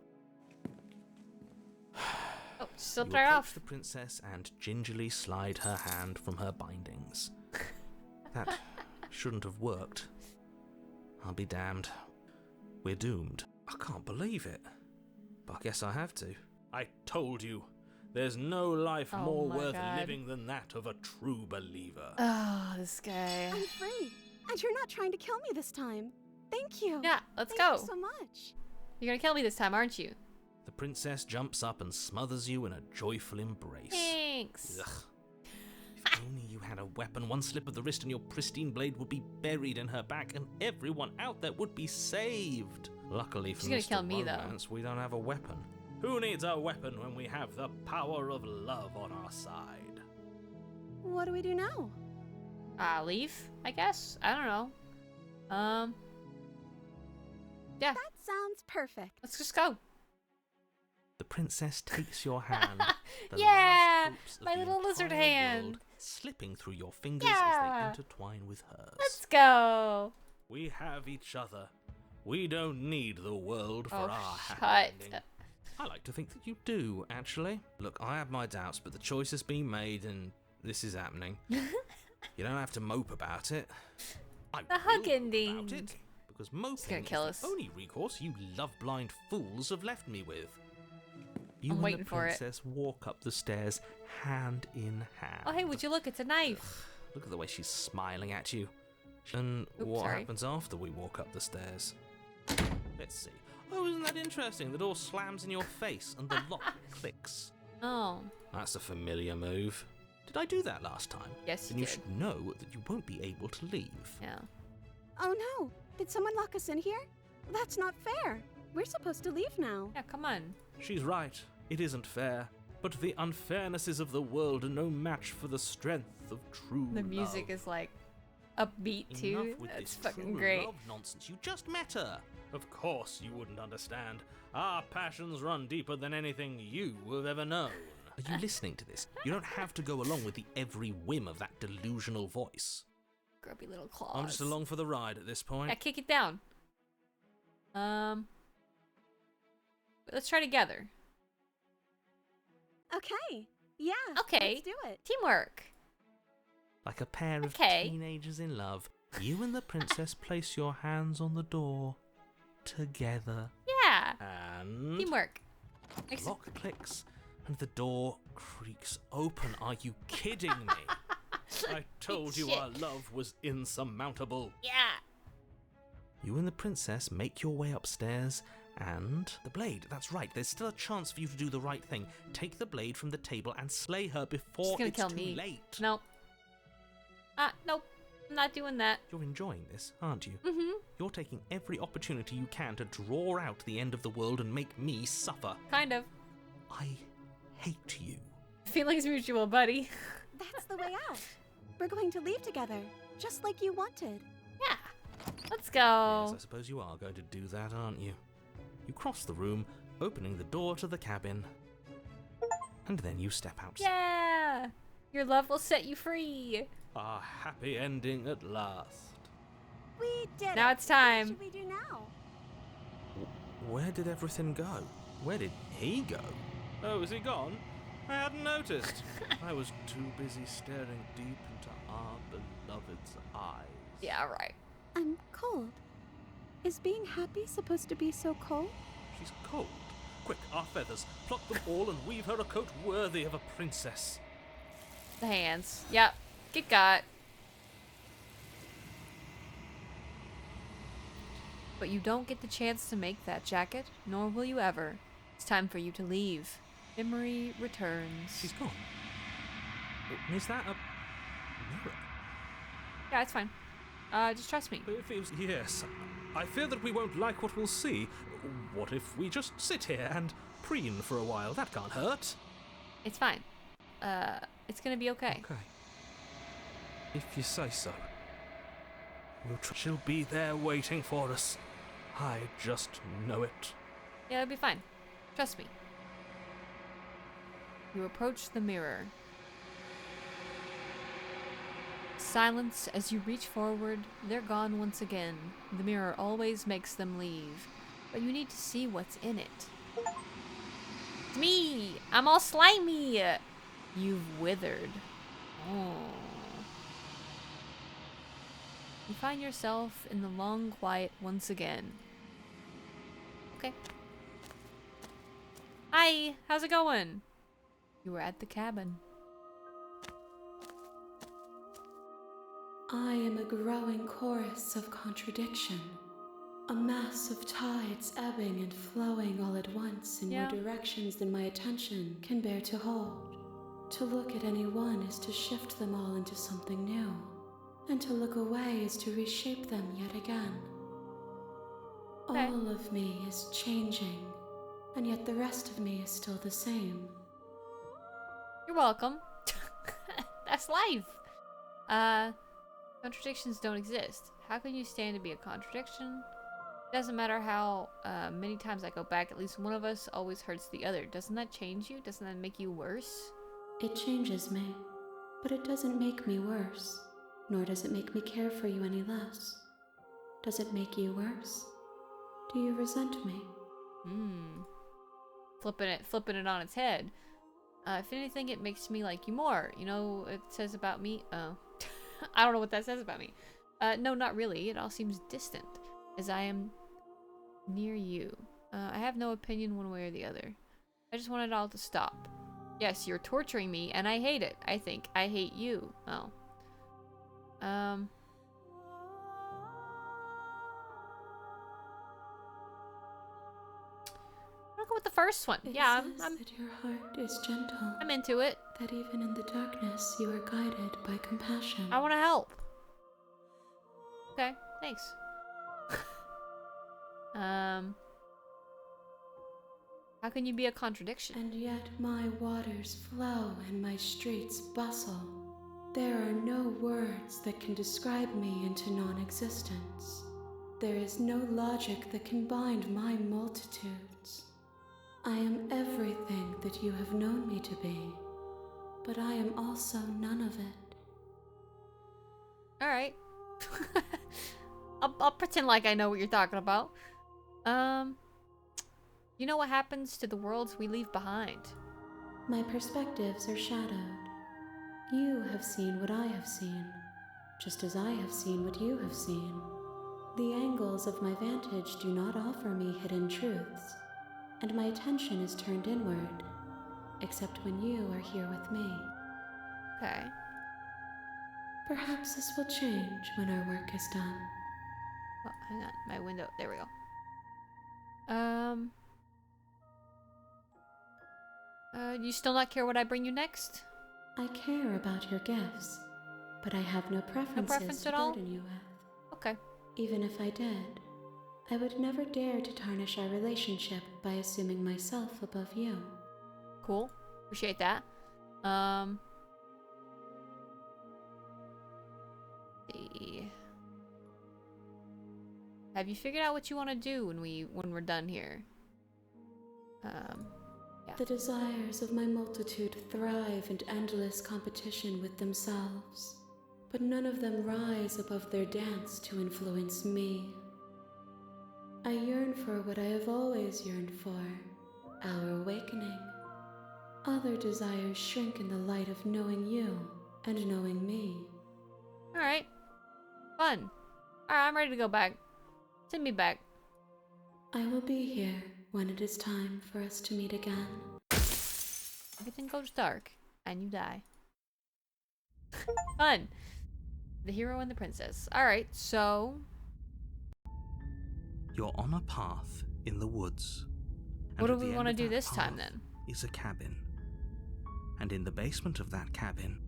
S1: Oh, slipped
S2: You
S1: right
S2: approach
S1: off.
S2: the princess and gingerly slide her hand from her bindings. That shouldn't have worked. I'll be damned. We're doomed. I can't believe it. But I guess I have to. I told you. There's no life
S1: Oh
S2: more
S1: my
S2: worth
S1: God.
S2: living than that of a true believer.
S1: Oh, this guy.
S7: I'm free. And you're not trying to kill me this time. Thank you.
S1: Yeah, let's
S7: Thank
S1: go.
S7: you so much.
S1: You're gonna kill me this time, aren't you?
S2: The princess jumps up and smothers you in a joyful embrace.
S1: Thanks.
S2: Ugh. If only you had a weapon, one slip of the wrist and your pristine blade would be buried in her back and everyone out there would be saved. Luckily for
S1: She's gonna
S2: Mr.
S1: kill me, though.
S2: Romance, we don't have a weapon. Who needs a weapon when we have the power of love on our side?
S7: What do we do now?
S1: Leave, I guess. I don't know. Yeah,
S7: That sounds perfect.
S1: let's just go.
S2: The princess takes your hand. The
S1: Yeah,
S2: last hopes of
S1: my
S2: the
S1: little lizard
S2: entire
S1: hand.
S2: world slipping through your fingers as
S1: Yeah.
S2: they intertwine with hers.
S1: Let's go.
S2: We have each other. We don't need the world for
S1: Oh,
S2: our happy
S1: shut.
S2: ending. I like to think that you do, actually. Look, I have my doubts, but the choice has been made and this is happening. You don't have to mope about it. I
S1: The
S2: will
S1: hug
S2: mope
S1: ending.
S2: about it, because moping
S1: gonna kill
S2: is
S1: us.
S2: the only recourse you love-blind fools have left me with. You
S1: I'm
S2: and
S1: waiting
S2: the
S1: for it.
S2: princess walk up the stairs hand in hand.
S1: Oh, hey, would you look? It's a knife.
S2: Look at the way she's smiling at you. And
S1: Oops,
S2: what
S1: sorry.
S2: happens after we walk up the stairs? Let's see. Oh, isn't that interesting? The door slams in your face and the lock clicks.
S1: Oh,
S2: That's a familiar move. Did I do that last time?
S1: yes,
S2: Then
S1: you
S2: you
S1: did.
S2: should know that you won't be able to leave.
S1: Yeah.
S7: Oh no! Did someone lock us in here? That's not fair. We're supposed to leave now.
S1: Yeah, come on.
S2: She's right. It isn't fair. But the unfairnesses of the world are no match for the strength of true
S1: The music
S2: love.
S1: is like upbeat too.
S2: Enough with
S1: That's
S2: this
S1: fucking
S2: true
S1: great.
S2: love nonsense. You just met her. Of course you wouldn't understand. Our passions run deeper than anything you have ever known. Are you listening to this? You don't have to go along with the every whim of that delusional voice.
S1: Grubby little claws.
S2: I'm just along for the ride at this point.
S1: Yeah, kick it down. Let's try together.
S7: Okay. Yeah.
S1: Okay.
S7: Let's do it.
S1: Teamwork.
S2: Like a pair of
S1: Okay.
S2: teenagers in love, you and the princess place your hands on the door together.
S1: Yeah.
S2: And
S1: Teamwork.
S2: the lock clicks and the door creaks open. Are you kidding me? I told you our
S1: Shit.
S2: love was insurmountable.
S1: Yeah.
S2: You and the princess make your way upstairs and the blade. That's right. There's still a chance for you to do the right thing. Take the blade from the table and slay her before
S1: She's gonna
S2: it's
S1: kill
S2: too
S1: me.
S2: late.
S1: Nope. Nope. I'm not doing that.
S2: You're enjoying this, aren't you?
S1: Mm-hmm.
S2: You're taking every opportunity you can to draw out the end of the world and make me suffer.
S1: Kind of.
S2: I hate you.
S1: Feelings mutual, buddy.
S7: That's the way out. We're going to leave together, just like you wanted.
S1: Yeah. Let's
S2: Yes,
S1: go.
S2: I suppose you are going to do that, aren't you? You cross the room, opening the door to the cabin, and then you step outside.
S1: Yeah. Your love will set you free.
S2: A happy ending at last.
S7: We did it.
S1: Now it's time.
S7: What should we do now?
S2: Where did everything go? Where did he go? Oh, is he gone? I hadn't noticed. I was too busy staring deep into our beloved's eyes.
S1: Yeah, right.
S7: I'm cold. Is being happy supposed to be so cold?
S2: She's cold. Quick, our feathers. Pluck them all and weave her a coat worthy of a princess.
S1: The hands. Yep. Get got. But you don't get the chance to make that jacket, nor will you ever. It's time for you to leave. Memory returns.
S2: She's gone. Is that a mirror?
S1: Yeah, it's fine. Just trust me.
S2: Yes. I fear that we won't like what we'll see. What if we just sit here and preen for a while? That can't hurt.
S1: It's fine. It's gonna be okay.
S2: Okay. If you say so. She'll be there waiting for us. I just know it.
S1: Yeah, it'll be fine. Trust me. You approach the mirror. Silence as you reach forward. They're gone once again. The mirror always makes them leave. But you need to see what's in it. It's me! I'm all slimy! You've withered. Oh. You find yourself in the long quiet once again. Okay. Hi! How's it going? You were at the cabin.
S6: I am a growing chorus of contradiction. A mass of tides ebbing and flowing all at once in more directions than my attention can bear to hold. To look at any one is to shift them all into something new, and to look away is to reshape them yet again.
S1: Okay.
S6: All of me is changing, and yet the rest of me is still the same.
S1: You're welcome. That's life. Contradictions don't exist. How can you stand to be a contradiction? Doesn't matter how many times I go back, at least one of us always hurts the other. Doesn't that change you? Doesn't that make you worse?
S6: It changes me, but it doesn't make me worse, nor does it make me care for you any less. Does it make you worse? Do you resent me?
S1: Flipping it on its head. If anything, it makes me like you more. You know, it says about me. Oh, I don't know what that says about me. No, not really. It all seems distant, as I am near you. I have no opinion one way or the other. I just want it all to stop. Yes, you're torturing me, and I hate it. I think I hate you. Oh. Wanna go with the first one.
S6: It
S1: Yeah,
S6: says that your heart is gentle.
S1: I'm into it.
S6: That even in the darkness you are guided by compassion.
S1: I want to help. Okay, thanks. How can you be a contradiction?
S6: And yet my waters flow and my streets bustle. There are no words that can describe me into non-existence. There is no logic that can bind my multitudes. I am everything that you have known me to be, but I am also none of it.
S1: Alright. I'll pretend like I know what you're talking about. You know what happens to the worlds we leave behind?
S6: My perspectives are shadowed. You have seen what I have seen, just as I have seen what you have seen. The angles of my vantage do not offer me hidden truths, and my attention is turned inward, except when you are here with me.
S1: Okay.
S6: Perhaps this will change when our work is done.
S1: Oh, hang on. My window. There we go. You still not care what I bring you next?
S6: I care about your gifts, but I have no preferences to
S1: at all?
S6: burden you with.
S1: Okay.
S6: Even if I did, I would never dare to tarnish our relationship by assuming myself above you.
S1: Cool. Appreciate that. See. Have you figured out what you want to do when we're done here? Yeah.
S6: The desires of my multitude thrive in endless competition with themselves, but none of them rise above their dance to influence me. I yearn for what I have always yearned for, our awakening. Other desires shrink in the light of knowing you and knowing me.
S1: Alright. Fun. Alright, I'm ready to go back. Send me back.
S6: I will be here when it is time for us to meet again.
S1: Everything goes dark, and you die. Fun. The hero and the princess. Alright, so...
S2: You're on a path in the woods. And
S1: what do
S2: at the
S1: we
S2: end
S1: want to
S2: of
S1: do
S2: that
S1: this time,
S2: path
S1: then?
S2: is a cabin. And in the basement of that cabin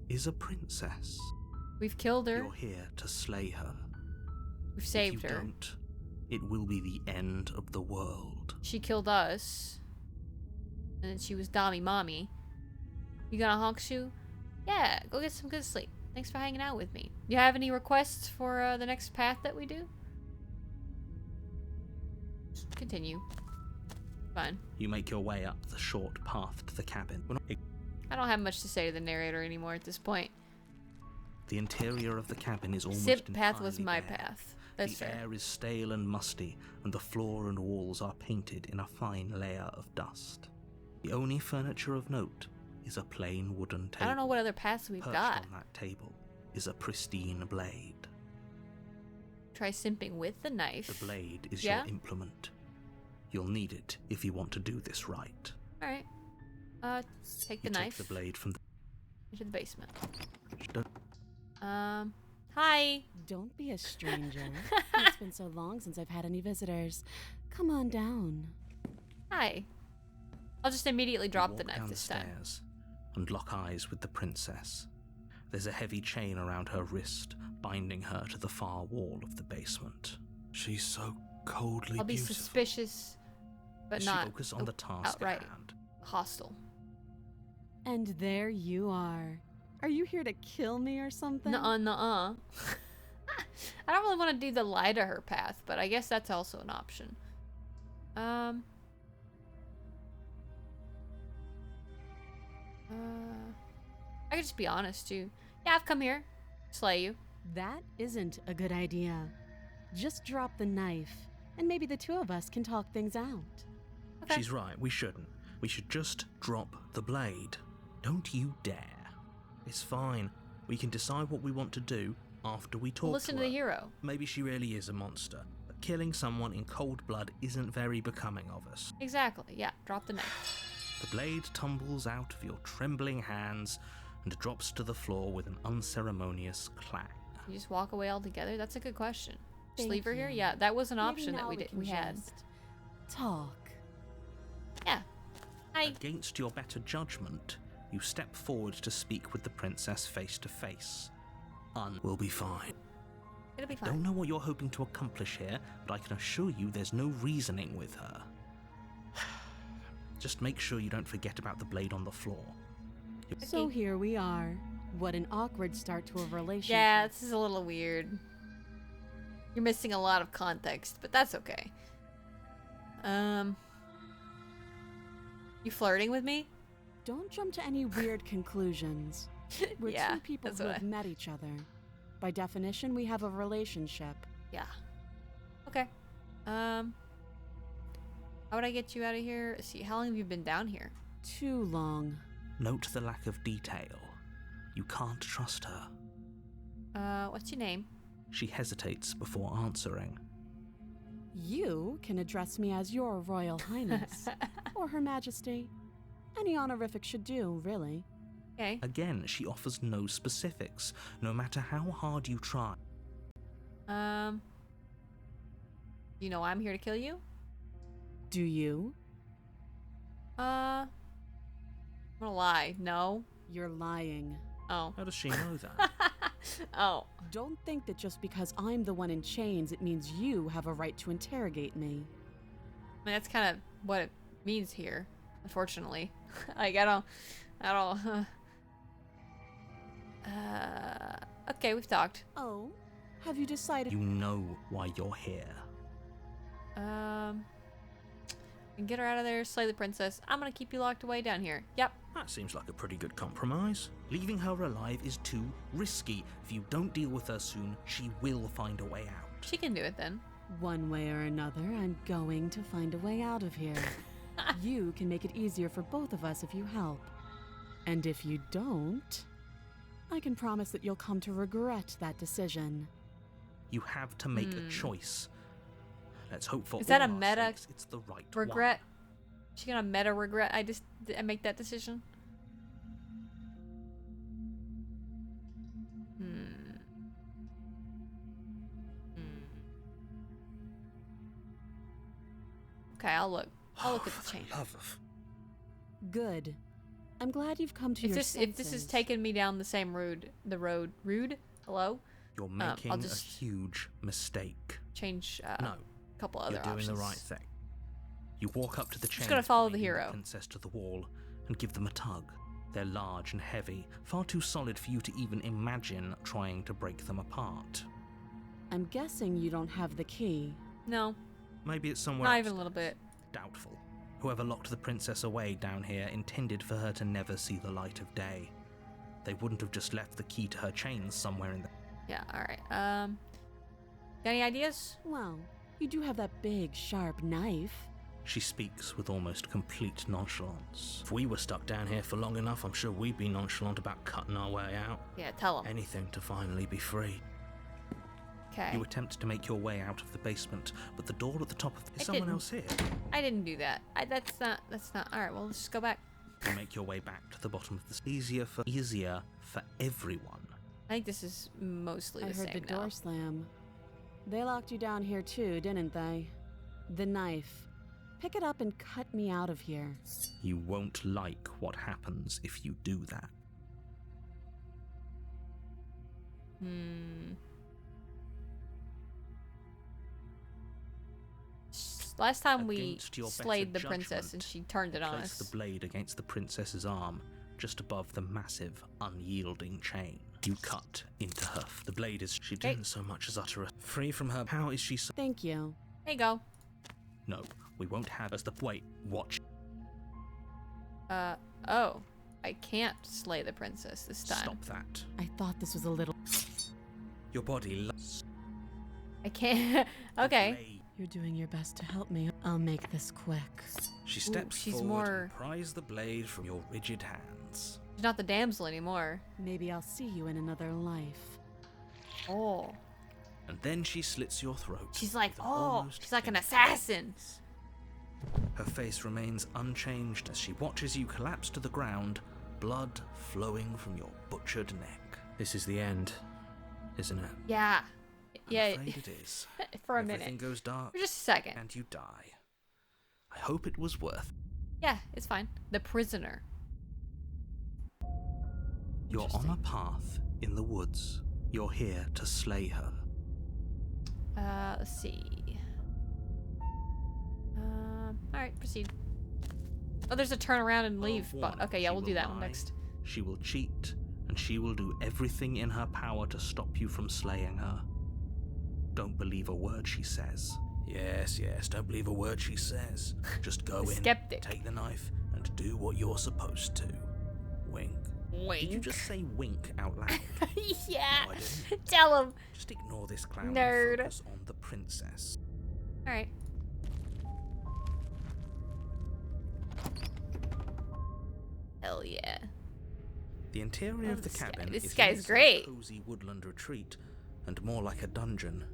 S2: is a princess.
S1: We've killed her.
S2: You're here to slay her.
S1: We've saved
S2: if you
S1: her.
S2: don't, it will be the end of the world.
S1: She killed us. And then she was Dami Mommy. You gonna honk shoe? Yeah, go get some good sleep. Thanks for hanging out with me. You have any requests for the next path that we do? Just continue. Fine.
S2: You make your way up the short path to the cabin.
S1: I don't have much to say to the narrator anymore at this point.
S2: The interior of the cabin is almost
S1: Sip path was
S2: entirely
S1: my
S2: bare.
S1: path. That's
S2: The
S1: fair.
S2: air is stale and musty, and the floor and walls are painted in a fine layer of dust. The only furniture of note is a plain wooden table.
S1: I don't know what other paths we've
S2: Perched
S1: got.
S2: on that table is a pristine blade.
S1: Try simping with the knife.
S2: The blade is
S1: Yeah?
S2: your implement. You'll need it if you want to do this right.
S1: Alright. Take the
S2: You
S1: knife
S2: take the blade from the...
S1: into the basement.
S2: Don't-
S1: Hi.
S3: Don't be a stranger. It's been so long since I've had any visitors. Come on down.
S1: Hi. I'll just immediately drop
S2: You
S1: the
S2: walk
S1: knife
S2: down
S1: this
S2: the
S1: time.
S2: stairs and lock eyes with the princess. There's a heavy chain around her wrist, binding her to the far wall of the basement.
S4: She's so coldly
S1: I'll be
S4: beautiful.
S1: suspicious, but
S2: As
S1: not
S2: she focus on the task
S1: outright
S2: at hand.
S1: hostile.
S3: And there you are. Are you here to kill me or something?
S1: Nuh-uh, nuh-uh. I don't really want to do the lie to her path, but I guess that's also an option. I could just be honest too. Yeah, I've come here. Slay you.
S3: That isn't a good idea. Just drop the knife, and maybe the two of us can talk things out.
S1: Okay.
S2: She's right, we shouldn't. We should just drop the blade. Don't you dare. It's fine. We can decide what we want to do after we talk
S1: Listen
S2: to
S1: to
S2: her.
S1: the hero.
S2: Maybe she really is a monster, but killing someone in cold blood isn't very becoming of us.
S1: Exactly. Yeah, drop the knife.
S2: The blade tumbles out of your trembling hands and drops to the floor with an unceremonious clang.
S1: You just walk away altogether? That's a good question. Just
S3: Thank
S1: leave her here?
S3: you.
S1: Yeah, that was an
S3: Maybe
S1: option that
S3: now
S1: we did.
S3: can
S1: We had.
S3: just talk.
S1: Yeah. Hi.
S2: Against your better judgment, you step forward to speak with the princess face to face. Will be fine.
S1: It'll be
S2: Don't
S1: fine.
S2: know what you're hoping to accomplish here, but I can assure you there's no reasoning with her. Just make sure you don't forget about the blade on the floor.
S3: So
S1: Okay.
S3: here we are. What an awkward start to a relationship.
S1: Yeah, this is a little weird. You're missing a lot of context, but that's okay. You flirting with me?
S3: Don't jump to any weird conclusions. We're
S1: Yeah,
S3: two people
S1: that's
S3: who
S1: what
S3: have met each other. By definition, we have a relationship.
S1: Yeah. Okay. How would I get you out of here? Let's see, how long have you been down here?
S3: Too long.
S2: Note the lack of detail. You can't trust her.
S1: What's your name?
S2: She hesitates before answering.
S3: You can address me as your Royal Highness. Or Her Majesty. Any honorific should do, really.
S1: Okay.
S2: Again, she offers no specifics, no matter how hard you try.
S1: You know I'm here to kill you?
S3: Do you?
S1: I'm gonna lie. No.
S3: You're lying.
S1: Oh.
S2: How does she know that?
S1: Oh.
S3: Don't think that just because I'm the one in chains, it means you have a right to interrogate me.
S1: I mean, that's kind of what it means here, unfortunately. Like, I don't, okay, we've talked.
S3: Oh? Have you decided?
S2: You know why you're here.
S1: We can get her out of there, slay the princess. I'm gonna keep you locked away down here. Yep.
S2: That seems like a pretty good compromise. Leaving her alive is too risky. If you don't deal with her soon, she will find a way out.
S1: She can do it then.
S3: One way or another, I'm going to find a way out of here. You can make it easier for both of us if you help. And if you don't, I can promise that you'll come to regret that decision.
S2: You have to make a choice. Let's hope for
S1: Is that
S2: all
S1: a
S2: our
S1: meta
S2: sakes it's the right
S1: Regret? She gonna meta regret I make that decision? Okay, I'll look at the chain.
S2: Love of...
S3: Good. I'm glad you've come to
S1: If
S3: your
S1: this
S3: senses.
S1: is taking me down the same road, rude. Hello.
S2: You're making
S1: I'll
S2: a
S1: just
S2: huge mistake.
S1: change
S2: No,
S1: a couple other
S2: you're doing
S1: options.
S2: the right thing. You walk up to the chains
S1: gonna follow the
S2: binding
S1: hero.
S2: princess to the wall and give them a tug. They're large and heavy, far too solid for you to even imagine trying to break them apart.
S3: I'm guessing you don't have the key.
S1: No,
S2: Maybe it's somewhere
S1: not
S2: else.
S1: even a little bit.
S2: Doubtful. Whoever locked the princess away down here intended for her to never see the light of day. They wouldn't have just left the key to her chains somewhere in the...
S1: Yeah. All right. Got any ideas?
S3: Well, you do have that big, sharp knife.
S2: She speaks with almost complete nonchalance. If we were stuck down here for long enough, I'm sure we'd be nonchalant about cutting our way out.
S1: Yeah. Tell them.
S2: Anything to finally be free.
S1: Okay.
S2: You attempt to make your way out of the basement, but the door at the top of... Is
S1: I
S2: someone
S1: didn't.
S2: else here?
S1: I didn't do that. That's not. All right. Well, let's just go back.
S2: You make your way back to the bottom of the... Easier for everyone.
S1: I think this is mostly
S3: I
S1: the
S3: heard
S1: same
S3: the
S1: now.
S3: door slam. They locked you down here too, didn't they? The knife. Pick it up and cut me out of here.
S2: You won't like what happens if you do that.
S1: Last time we
S2: Against your
S1: slayed the
S2: better
S1: princess and
S2: judgment,
S1: she turned it on
S2: Place
S1: us.
S2: the blade against the princess's arm, just above the massive, unyielding chain. You cut into her. The blade is... She didn't so much as utter a... Free from her... How is she so...
S3: Thank you.
S1: There you go.
S2: No, we won't have as the... Wait, watch.
S1: Oh. I can't slay the princess this time.
S2: Stop that.
S3: I thought this was a little...
S2: Your body loves...
S1: I can't. Okay.
S3: You're doing your best to help me. I'll make this quick.
S2: She steps
S1: she's
S2: forward
S1: more-
S2: and pries the blade from your rigid hands.
S1: She's not the damsel anymore.
S3: Maybe I'll see you in another life.
S1: Oh.
S2: And then she slits your throat.
S1: She's like,
S2: with an
S1: oh,
S2: almost
S1: she's like an
S2: faint
S1: assassin.
S2: Her face remains unchanged as she watches you collapse to the ground, blood flowing from your butchered neck. This is the end, isn't it?
S1: Yeah. Yeah.
S2: I'm afraid it is.
S1: For a
S2: Everything
S1: minute.
S2: goes dark
S1: For just a second.
S2: and you die. I hope it was worth.
S1: Yeah, it's fine. The prisoner.
S2: You're on a path in the woods. You're here to slay her.
S1: Let's see. Alright, proceed. Oh, there's a turn around and leave. But okay, yeah,
S2: She
S1: we'll do
S2: will
S1: that one
S2: lie,
S1: next.
S2: She will cheat, and she will do everything in her power to stop you from slaying her. Don't believe a word she says. Yes, don't believe a word she says. Just go in,
S1: Skeptic.
S2: take the knife, and do what you're supposed to. Wink.
S1: Wink.
S2: Did you just say wink out loud?
S1: Yeah.
S2: No, I didn't.
S1: Tell him.
S2: Just ignore this clown
S1: Nerd.
S2: and focus on the princess.
S1: Alright. Hell yeah.
S2: The interior of the
S1: this guy-
S2: cabin
S1: this
S2: is
S1: guy's
S2: less
S1: great.
S2: a cozy woodland retreat and more like a dungeon.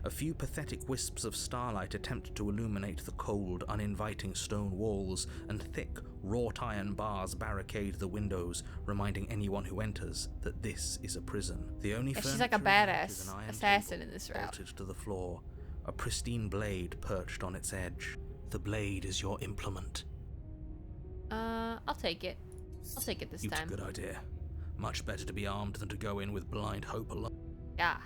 S2: A few pathetic wisps of starlight attempt to illuminate the cold, uninviting stone walls, and thick, wrought iron bars barricade the windows, reminding anyone who enters that this is a prison. The only
S1: Yeah, she's like a
S2: furniture about is
S1: badass
S2: an iron
S1: assassin
S2: table
S1: in this route.
S2: bolted to the floor, a pristine blade perched on its edge. The blade is your implement.
S1: I'll take it. I'll take it this
S2: It's a
S1: time.
S2: good idea. Much better to be armed than to go in with blind hope alone.
S1: Yeah.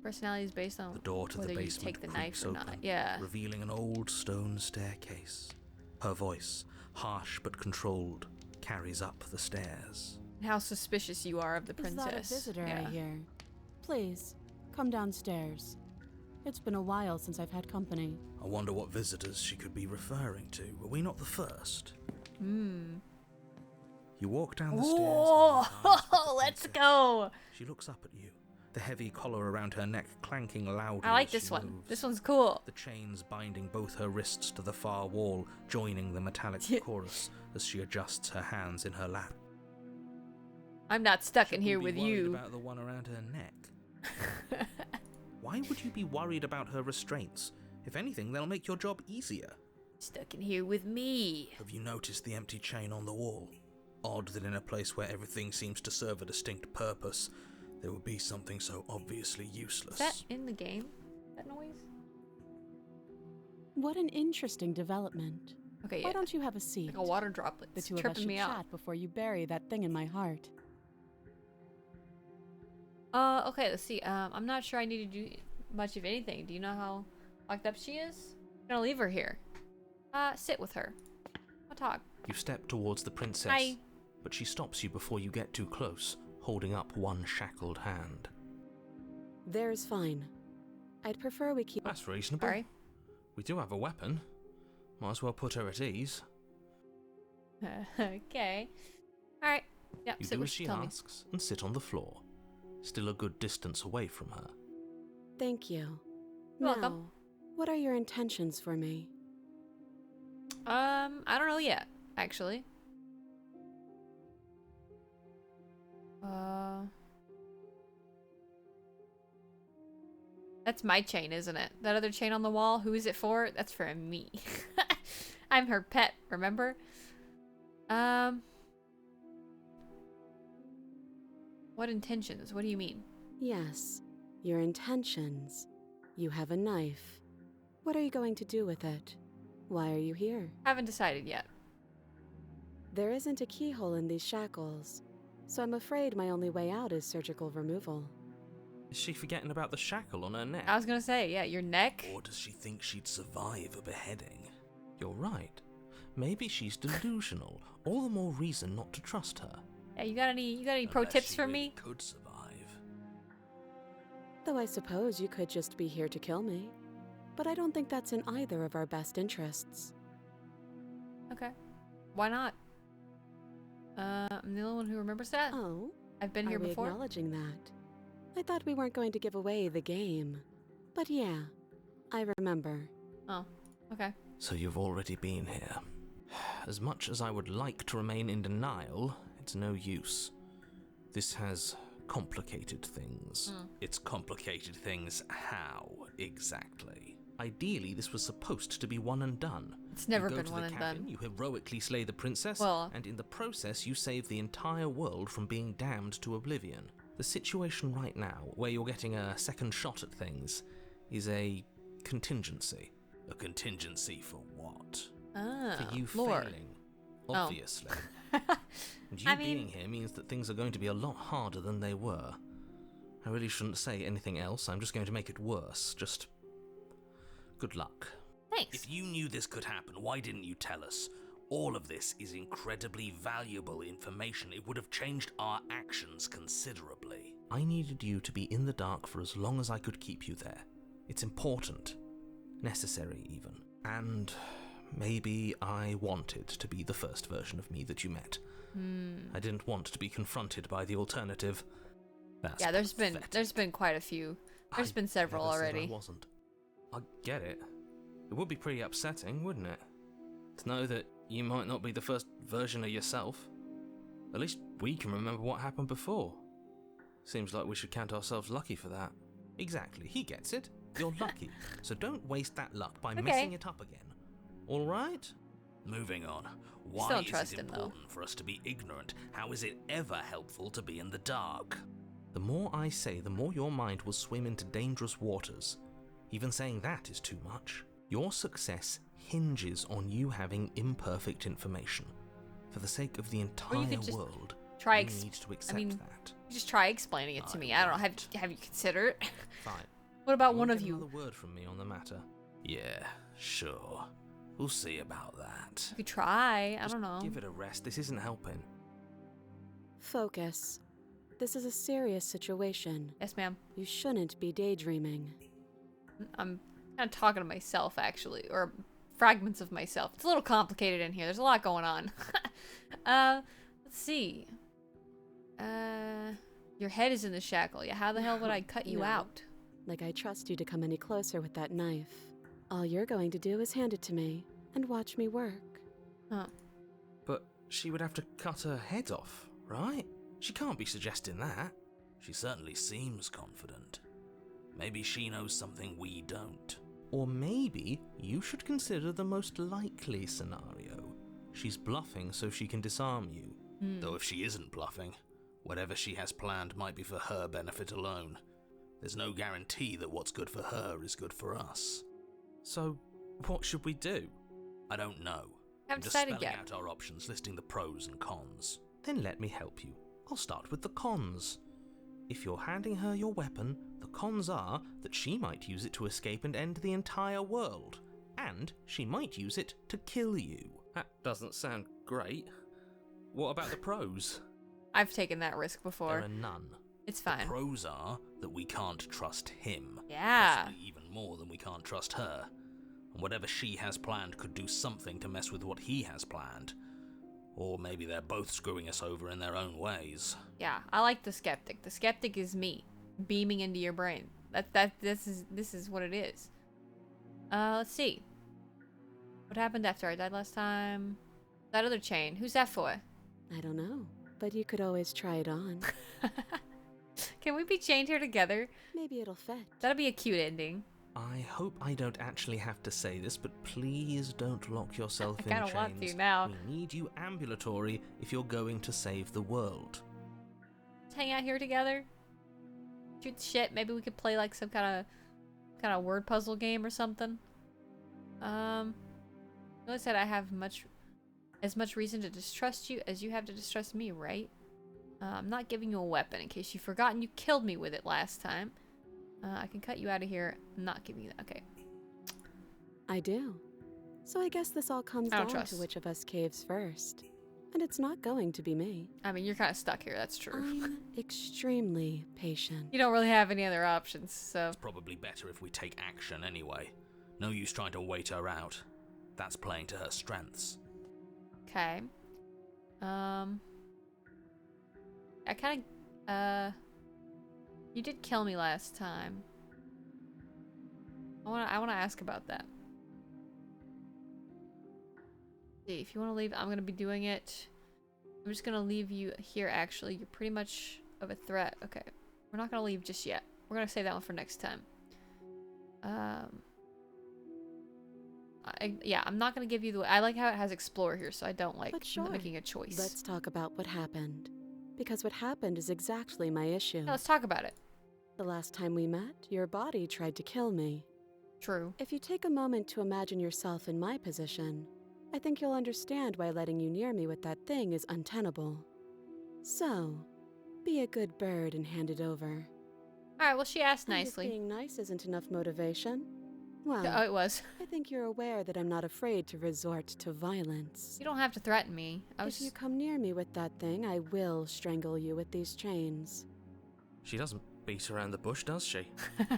S1: Personality is based on
S2: The door to the
S1: whether you
S2: basement
S1: take the
S2: creaks
S1: knife or
S2: open,
S1: not. Yeah.
S2: revealing an old stone staircase. Her voice, harsh but controlled, carries up the stairs.
S1: How suspicious you are of the
S3: Is
S1: princess.
S3: that a visitor
S1: yeah.
S3: I hear? Please, come downstairs. It's been a while since I've had company.
S2: I wonder what visitors she could be referring to. Were we not the first?
S1: Hmm.
S2: You walk down the
S1: Whoa!
S2: stairs. and your eyes meet the
S1: Let's
S2: princess.
S1: go.
S2: She looks up at you, the heavy collar around her neck clanking loudly.
S1: I like
S2: as
S1: this
S2: she
S1: one.
S2: moves.
S1: This one's cool.
S2: The chains binding both her wrists to the far wall, joining the metallic chorus as she adjusts her hands in her lap.
S1: I'm not stuck
S2: Should
S1: in
S2: we
S1: here
S2: be
S1: with
S2: worried
S1: you.
S2: about the one around her neck? Why would you be worried about her restraints? If anything, they'll make your job easier.
S1: Stuck in here with me.
S2: Have you noticed the empty chain on the wall? Odd that in a place where everything seems to serve a distinct purpose, there would be something so obviously useless.
S1: Is that in the game? That noise?
S3: What an interesting development.
S1: Okay,
S3: Why
S1: yeah.
S3: don't you have a seat?
S1: Like a water droplet.
S3: The
S1: It's
S3: two of us
S1: tripping
S3: should
S1: me out.
S3: chat before you bury that thing in my heart.
S1: Okay, let's see. I'm not sure I need to do much of anything. Do you know how locked up she is? I'm gonna leave her here. Sit with her. I'll talk.
S2: You step towards the princess,
S1: Hi.
S2: but she stops you before you get too close, holding up one shackled hand.
S3: There's fine. I'd prefer we keep.
S2: That's reasonable.
S1: Sorry.
S2: We do have a weapon. Might as well put her at ease.
S1: Okay. Alright. Yep,
S2: You
S1: sit
S2: do
S1: where
S2: as
S1: she
S2: she
S1: tell me.
S2: asks and sit on the floor, still a good distance away from her.
S3: Thank you.
S1: You're
S3: Now,
S1: welcome.
S3: what are your intentions for me?
S1: I don't know yet, actually. That's my chain, isn't it? That other chain on the wall, who is it for? That's for me. I'm her pet, remember? What intentions? What do you mean?
S3: Yes, your intentions. You have a knife. What are you going to do with it? Why are you here?
S1: Haven't decided yet.
S3: There isn't a keyhole in these shackles, so I'm afraid my only way out is surgical removal.
S2: Is she forgetting about the shackle on her neck?
S1: I was gonna say, yeah, your neck.
S4: Or does she think she'd survive a beheading?
S2: You're right. Maybe she's delusional. All the more reason not to trust her.
S1: Yeah, you got any pro
S4: Unless
S1: tips
S4: she
S1: for
S4: really
S1: me?
S4: could survive.
S3: Though I suppose you could just be here to kill me. But I don't think that's in either of our best interests.
S1: Okay. Why not? I'm the only one who remembers that.
S3: Oh,
S1: I've been
S3: are
S1: here
S3: we
S1: before.
S3: acknowledging that? I thought we weren't going to give away the game. But yeah, I remember.
S1: Oh, okay.
S2: So you've already been here. As much as I would like to remain in denial, it's no use. This has complicated things.
S4: It's complicated things how, exactly?
S2: Ideally, this was supposed to be one and done.
S1: It's never
S2: You go
S1: been
S2: to
S1: one
S2: the
S1: and
S2: cabin,
S1: done.
S2: You heroically slay the princess,
S1: Well-
S2: and in the process you save the entire world from being damned to oblivion. The situation right now, where you're getting a second shot at things, is a contingency.
S4: A contingency for what?
S1: Ah,
S2: For you
S1: lore.
S2: failing,
S1: Oh.
S2: obviously. And you
S1: I mean-
S2: being here means that things are going to be a lot harder than they were. I really shouldn't say anything else, I'm just going to make it worse. Just good luck.
S1: Thanks.
S4: If you knew this could happen, why didn't you tell us? All of this is incredibly valuable information. It would have changed our actions considerably.
S2: I needed you to be in the dark for as long as I could keep you there. It's important. Necessary, even. And maybe I wanted to be the first version of me that you met. I didn't want to be confronted by the alternative. That's
S1: Yeah, there's
S2: pathetic.
S1: been quite a few. There's
S2: I
S1: been several
S2: never said
S1: already.
S2: I wasn't. I get it. It would be pretty upsetting, wouldn't it? To know that you might not be the first version of yourself. At least we can remember what happened before. Seems like we should count ourselves lucky for that. Exactly, he gets it. You're lucky. So don't waste that luck by
S1: Okay.
S2: messing it up again. Alright?
S4: Moving on.
S1: Still
S4: Why
S1: don't
S4: is
S1: trust
S4: it
S1: him, though.
S4: important for us to be ignorant? How is it ever helpful to be in the dark?
S2: The more I say, the more your mind will swim into dangerous waters. Even saying that is too much. Your success hinges on you having imperfect information. For the sake of the entire
S1: could just
S2: world,
S1: try
S2: you
S1: ex-
S2: need to accept
S1: mean-
S2: that.
S1: Just try explaining it to me. I don't know. Have you considered?
S2: Fine.
S1: What about
S2: You
S1: one
S2: won't
S1: of
S2: get
S1: you?
S2: Another word from me on the matter.
S4: Yeah, sure. We'll see about that.
S1: You could try. I
S2: Just
S1: don't know.
S2: give it a rest. This isn't helping.
S3: Focus. This is a serious situation.
S1: Yes, ma'am.
S3: You shouldn't be daydreaming.
S1: I'm kind of talking to myself, actually, or fragments of myself. It's a little complicated in here. There's a lot going on. Let's see. Your head is in the shackle. Yeah, how the hell would I cut you
S3: No.
S1: out?
S3: Like I trust you to come any closer with that knife. All you're going to do is hand it to me and watch me work.
S1: Huh.
S2: But she would have to cut her head off, right? She can't be suggesting that.
S4: She certainly seems confident. Maybe she knows something we don't.
S2: Or maybe you should consider the most likely scenario. She's bluffing so she can disarm you.
S4: Though if she isn't bluffing, whatever she has planned might be for her benefit alone. There's no guarantee that what's good for her is good for us.
S2: So, what should we do?
S4: I don't know.
S1: Haven't
S4: Just
S1: decided
S4: spelling
S1: yet.
S4: out our options, listing the pros and cons.
S2: Then let me help you. I'll start with the cons. If you're handing her your weapon, the cons are that she might use it to escape and end the entire world, and she might use it to kill you. That doesn't sound great. What about the pros?
S1: I've taken that risk before.
S2: There are none.
S1: It's fine.
S4: Pros are that we can't trust him.
S1: Yeah.
S4: Possibly even more than we can't trust her. And whatever she has planned could do something to mess with what he has planned. Or maybe they're both screwing us over in their own ways.
S1: Yeah, I like the skeptic. The skeptic is me, beaming into your brain. This is what it is. Let's see. What happened after I died last time? That other chain. Who's that for?
S3: I don't know, but you could always try it on.
S1: Can we be chained here together?
S3: Maybe it'll fit.
S1: That'll be a cute ending.
S2: I hope I don't actually have to say this, but please don't lock yourself
S1: I
S2: in
S1: kinda
S2: chains.
S1: want to now.
S2: We need you ambulatory if you're going to save the world.
S1: Let's hang out here together. Shoot the shit. Maybe we could play like some kind of word puzzle game or something. You said I have as much reason to distrust you as you have to distrust me, right? I'm not giving you a weapon in case you've forgotten you killed me with it last time. I can cut you out of here. I'm not giving you that. Okay.
S3: I do. So I guess this all comes
S1: I don't
S3: down
S1: trust.
S3: to which of us caves first. And it's not going to be me.
S1: I mean, you're kind of stuck here. That's true.
S3: I'm extremely patient.
S1: You don't really have any other options, so.
S4: It's probably better if we take action anyway. No use trying to wait her out. That's playing to her strengths.
S1: Okay. I kind of, you did kill me last time. I wanna ask about that. See, if you wanna leave, I'm gonna be doing it. I'm just gonna leave you here, actually. You're pretty much of a threat. Okay. We're not gonna leave just yet. We're gonna save that one for next time. Yeah, I'm not gonna give you the. I like how it has explore here, so I don't like
S3: But sure,
S1: making a choice.
S3: let's talk about what happened. Because what happened is exactly my issue.
S1: Yeah, let's talk about it.
S3: The last time we met, your body tried to kill me.
S1: True.
S3: If you take a moment to imagine yourself in my position, I think you'll understand why letting you near me with that thing is untenable. So, be a good bird and hand it over.
S1: Alright, well, she asked
S3: And if
S1: nicely.
S3: being nice isn't enough motivation, well,
S1: Oh, it was.
S3: I think you're aware that I'm not afraid to resort to violence.
S1: You don't have to threaten me.
S3: If you come near me with that thing, I will strangle you with these chains.
S2: She doesn't beat around the bush, does she?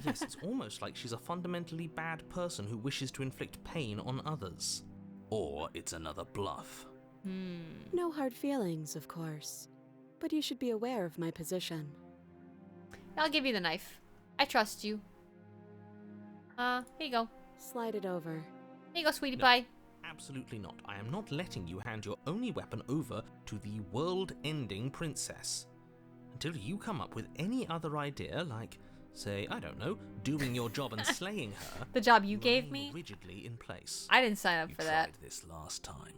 S2: Yes, it's almost like she's a fundamentally bad person who wishes to inflict pain on others.
S4: Or it's another bluff.
S3: No hard feelings, of course. But you should be aware of my position.
S1: I'll give you the knife. I trust you. Here you go.
S3: Slide it over.
S1: Here you go, sweetie
S2: No.
S1: pie.
S2: Absolutely not. I am not letting you hand your only weapon over to the world-ending princess. Until you come up with any other idea, like, say, I don't know, doing your job and slaying her.
S1: The job you gave
S2: remain
S1: me?
S2: rigidly in place.
S1: I didn't sign up
S4: You
S1: for
S4: tried
S1: that.
S4: this last time.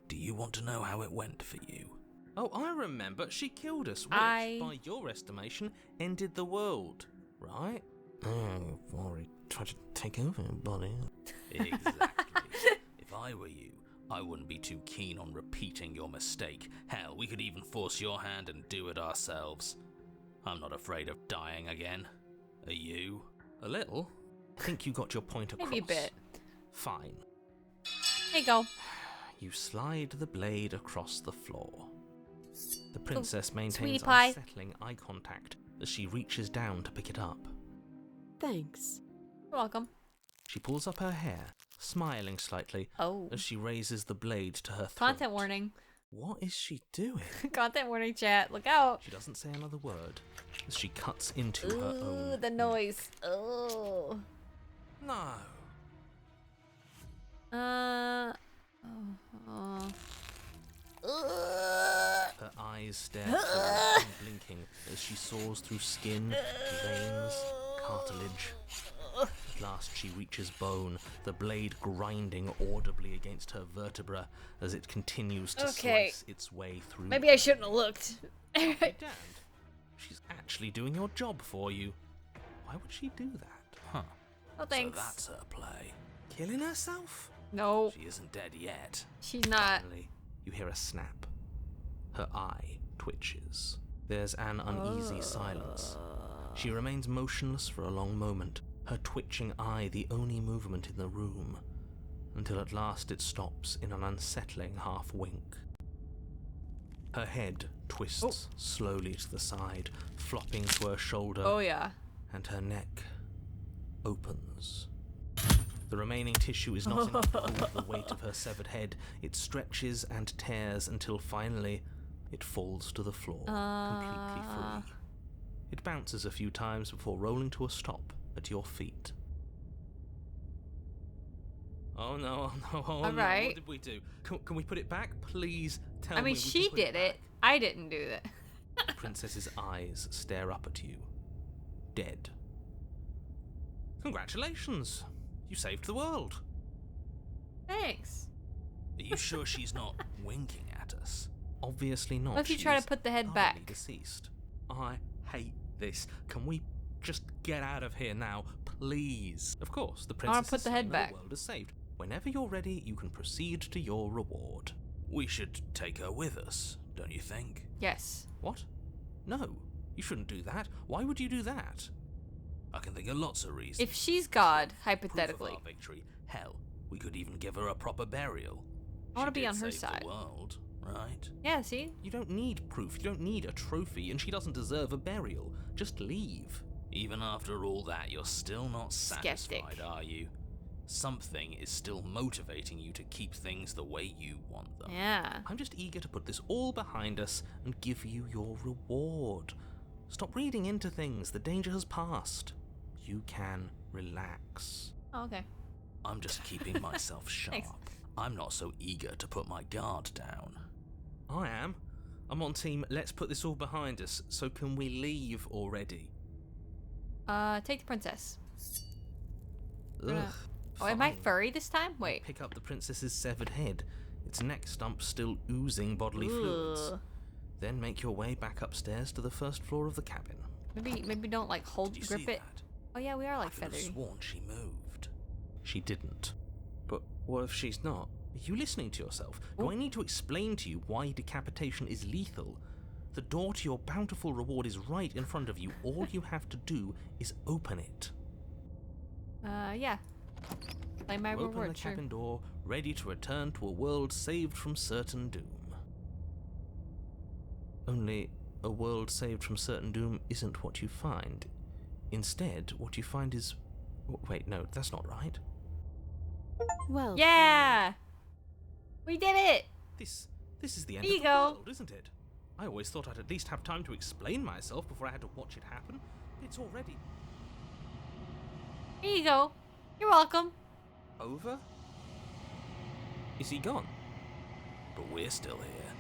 S4: Do you want to know how it went for you?
S2: Oh, I remember. She killed us, which,
S1: I-
S2: by your estimation, ended the world, right? Oh, you've already tried to take over, buddy.
S4: Exactly. If I were you, I wouldn't be too keen on repeating your mistake. Hell, we could even force your hand and do it ourselves. I'm not afraid of dying again. Are you?
S2: A little. I think you got your point across.
S1: Maybe a bit.
S2: Fine.
S1: Here you go.
S2: You slide the blade across the floor. The princess
S1: sweetie
S2: maintains
S1: pie.
S2: unsettling eye contact as she reaches down to pick it up.
S3: Thanks.
S1: You're welcome.
S2: She pulls up her hair, smiling slightly
S1: Oh.
S2: as she raises the blade to her throat.
S1: Content warning.
S2: What is she doing?
S1: Content warning, chat. Look out.
S2: She doesn't say another word as she cuts into her
S1: Ooh,
S2: own.
S1: the noise. Oh.
S2: No. Her eyes stare forward, unblinking, as she saws through skin, veins, cartilage. At last she reaches bone, the blade grinding audibly against her vertebra as it continues to
S1: Okay.
S2: slice its way through.
S1: Maybe I shouldn't have looked.
S2: Be damned. She's actually doing your job for you. Why would she do that?
S4: Huh.
S1: Oh, thanks.
S4: So that's her play.
S2: Killing herself?
S1: No,
S4: She isn't dead yet.
S1: she's not.
S2: Finally, you hear a snap. Her eye twitches. There's an uneasy silence. She remains motionless for a long moment, her twitching eye the only movement in the room, until at last it stops in an unsettling half-wink. Her head twists slowly to the side, flopping to her shoulder,
S1: Oh yeah.
S2: and her neck opens. The remaining tissue is not enough to hold the weight of her severed head. It stretches and tears until finally it falls to the floor, completely free. It bounces a few times before rolling to a stop at your feet. Oh no, oh no, oh
S1: All
S2: no,
S1: right.
S2: what did we do? Can we put it back? Please tell
S1: I
S2: me
S1: mean,
S2: we can
S1: she
S2: put
S1: did it.
S2: back.
S1: I didn't do that.
S2: The princess's eyes stare up at you. Dead. Congratulations! You saved the world.
S1: Thanks.
S4: Are you sure she's not winking at us?
S2: Obviously not.
S1: What if you
S2: She
S1: try to
S2: is
S1: put the head
S2: thoroughly
S1: back?
S2: Deceased. I hate this. Can we just get out of here now, please? Of course, the
S1: I wanna
S2: princess
S1: put
S2: is
S1: the
S2: saying
S1: head
S2: that
S1: back.
S2: the world is saved. Whenever you're ready, you can proceed to your reward.
S4: We should take her with us, don't you think?
S1: Yes.
S2: What? No, you shouldn't do that. Why would you do that?
S4: I can think of lots of reasons.
S1: If she's God,
S4: Proof of
S1: hypothetically.
S4: our victory. Hell, we could even give her a proper burial.
S1: I wanna
S4: She
S1: be
S4: did
S1: on her
S4: save
S1: side.
S4: The world, right?
S1: Yeah, see?
S2: You don't need proof. You don't need a trophy, and she doesn't deserve a burial. Just leave.
S4: Even after all that, you're still not satisfied,
S1: Skeptic.
S4: are you? Something is still motivating you to keep things the way you want them.
S1: Yeah.
S2: I'm just eager to put this all behind us and give you your reward. Stop reading into things. The danger has passed. You can relax.
S1: Oh, okay.
S4: I'm just keeping myself sharp.
S1: Thanks.
S4: I'm not so eager to put my guard down.
S2: I am. I'm on team, let's put this all behind us. So can we leave already?
S1: Take the princess.
S2: Ugh.
S1: Oh, am I
S2: fine.
S1: furry this time? Wait.
S2: Pick up the princess's severed head, its neck stump still oozing bodily fluids.
S1: Ugh.
S2: Then make your way back upstairs to the first floor of the cabin.
S1: Maybe don't like hold
S4: Did you
S1: grip
S4: see
S1: it.
S4: that?
S1: Oh yeah, we are
S4: I
S1: like
S4: could have
S1: feathery.
S4: sworn she moved.
S2: She didn't. But what if she's not? Are you listening to yourself? Do I need to explain to you why decapitation is lethal? The door to your bountiful reward is right in front of you. All you have to do is open it.
S1: Yeah. Play my
S2: You open
S1: reward,
S2: the
S1: sure.
S2: cabin door, ready to return to a world saved from certain doom. Only, a world saved from certain doom isn't what you find. Instead, what you find is... Wait, no, that's not right.
S3: Well,
S1: Yeah! We did it!
S2: This is the end
S1: There
S2: of
S1: you
S2: the
S1: go.
S2: world, isn't it? I always thought I'd at least have time to explain myself before I had to watch it happen. It's already
S1: Here you go. You're welcome.
S2: over? Is he gone?
S4: But we're still here.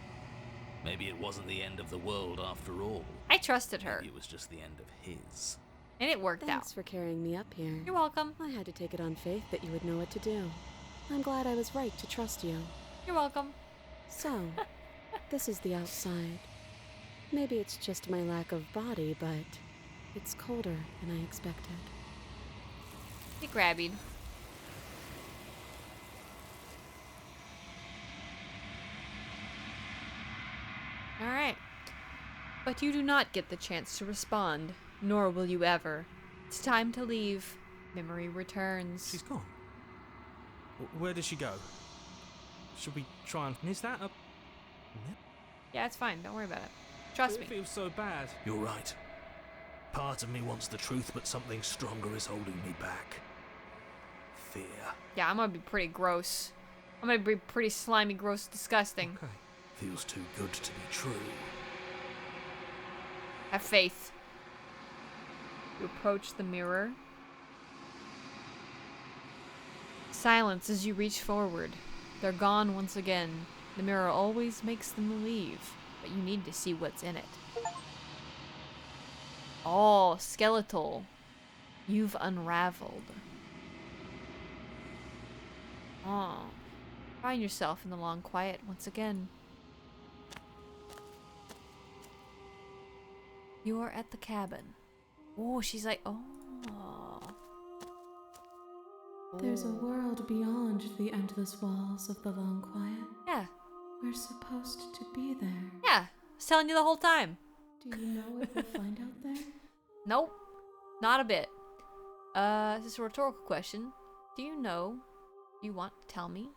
S4: Maybe it wasn't the end of the world after all.
S1: I trusted her,
S4: Maybe it was just the end of his.
S1: and it worked
S3: thanks
S1: out.
S3: for carrying me up here.
S1: You're welcome.
S3: I had to take it on faith that you would know what to do. I'm glad I was right to trust you.
S1: You're welcome.
S3: So, this is the outside. Maybe it's just my lack of body, but it's colder than I expected.
S1: You grabbied. Alright. But you do not get the chance to respond, nor will you ever. It's time to leave. Memory returns.
S2: She's gone. Where did she go? Should we try and... Is that a...
S1: Yeah, it's fine. Don't worry about it. Trust me.
S2: It feels so bad.
S4: You're right. Part of me wants the truth, but something stronger is holding me back. Fear.
S1: Yeah, I'm gonna be pretty gross. I'm gonna be pretty slimy, gross, disgusting.
S2: Okay.
S4: Feels too good to be true.
S1: Have faith. You approach the mirror. Silence as you reach forward. They're gone once again. The mirror always makes them leave, but you need to see what's in it. Oh, skeletal. You've unraveled. Oh. Find yourself in the long quiet once again. You are at the cabin. Oh, she's like, oh.
S5: There's a world beyond the endless walls of the long quiet.
S1: Yeah.
S5: We're supposed to be there.
S1: Yeah. I was telling you the whole time.
S5: Do you know what we'll find out there?
S1: Nope. Not a bit. This is a rhetorical question. Do you know? You want to tell me?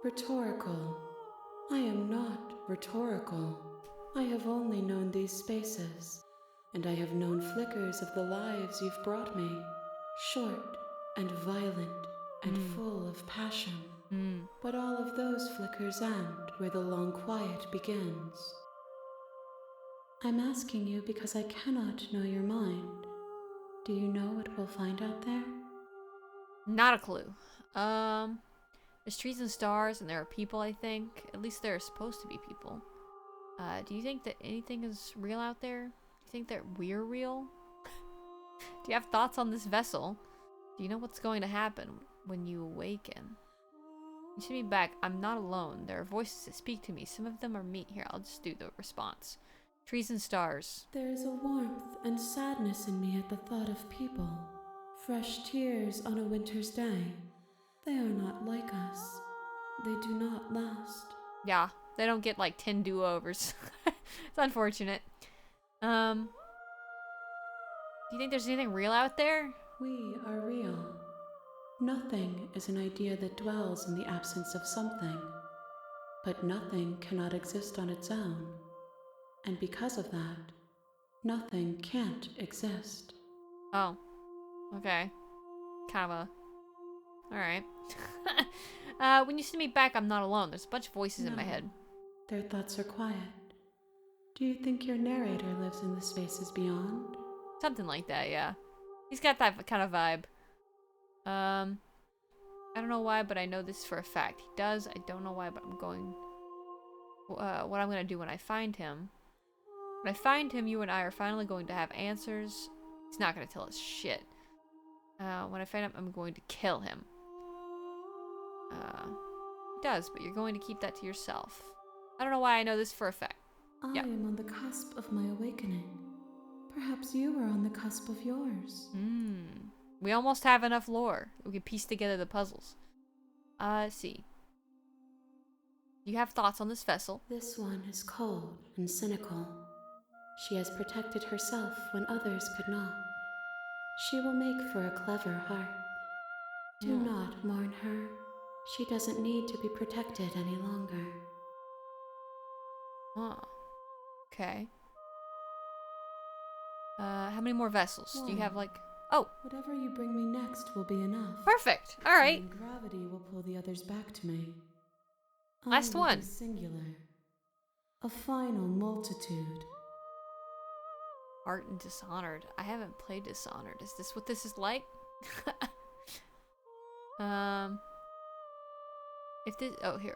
S5: Rhetorical. I am not rhetorical. I have only known these spaces, and I have known flickers of the lives you've brought me. Short and violent and full of passion. But all of those flickers end where the long quiet begins. I'm asking you because I cannot know your mind. Do you know what we'll find out there?
S1: Not a clue. There's trees and stars, and there are people, I think. At least there are supposed to be people. Do you think that anything is real out there? Do you think that we're real? Do you have thoughts on this vessel? Do you know what's going to happen when you awaken? You should be back. I'm not alone. There are voices that speak to me. Some of them are me. Here, I'll just do the response. Trees and stars.
S5: There is a warmth and sadness in me at the thought of people. Fresh tears on a winter's day. They are not like us. They do not last.
S1: Yeah, they don't get like 10 do-overs. It's unfortunate. Do you think there's anything real out there?
S5: We are real. Nothing is an idea that dwells in the absence of something. But nothing cannot exist on its own. And because of that, nothing can't exist.
S1: Oh. Okay. Kind of a... Alright. When you send me back, I'm not alone. There's a bunch of voices in my head.
S5: Their thoughts are quiet. Do you think your narrator lives in the spaces beyond?
S1: Something like that, yeah. He's got that kind of vibe. I don't know why, but I know this for a fact. He does. I don't know why, but I'm going... what I'm going to do when I find him... When I find him, you and I are finally going to have answers. He's not going to tell us shit. When I find him, I'm going to kill him. He does, but you're going to keep that to yourself. I don't know why I know this for a fact.
S5: I am on the cusp of my awakening. Perhaps you are on the cusp of yours.
S1: We almost have enough lore. We can piece together the puzzles. Let's see. You have thoughts on this vessel.
S6: This one is cold and cynical. She has protected herself when others could not. She will make for a clever heart. Do not mourn her. She doesn't need to be protected any longer.
S1: Oh. Okay. How many more vessels? Do you have like... Oh!
S5: Whatever you bring me next will be enough.
S1: Perfect! Alright.
S5: And gravity will pull the others back to me.
S1: Last
S5: I will
S1: one.
S5: be singular. A final multitude.
S1: Art and Dishonored. I haven't played Dishonored. Is this what this is like? If this... Oh, here.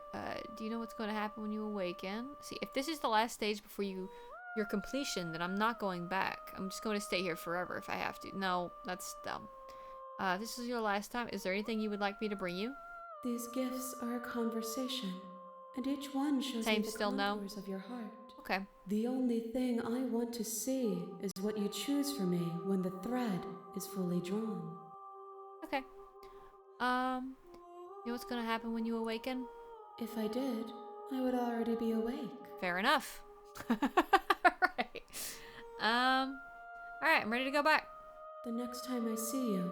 S1: Do you know what's going to happen when you awaken? See, if this is the last stage before your completion, then I'm not going back. I'm just going to stay here forever if I have to. No, that's dumb. This is your last time. Is there anything you would like me to bring you?
S5: These gifts are a conversation, and each one shows
S1: Same,
S5: me the
S1: still no?
S5: contours of your heart.
S1: Okay.
S5: The only thing I want to see is what you choose for me when the thread is fully drawn.
S1: Okay. You know what's gonna happen when you awaken?
S5: If I did, I would already be awake.
S1: Fair enough. Alright. Alright, I'm ready to go back.
S5: The next time I see you,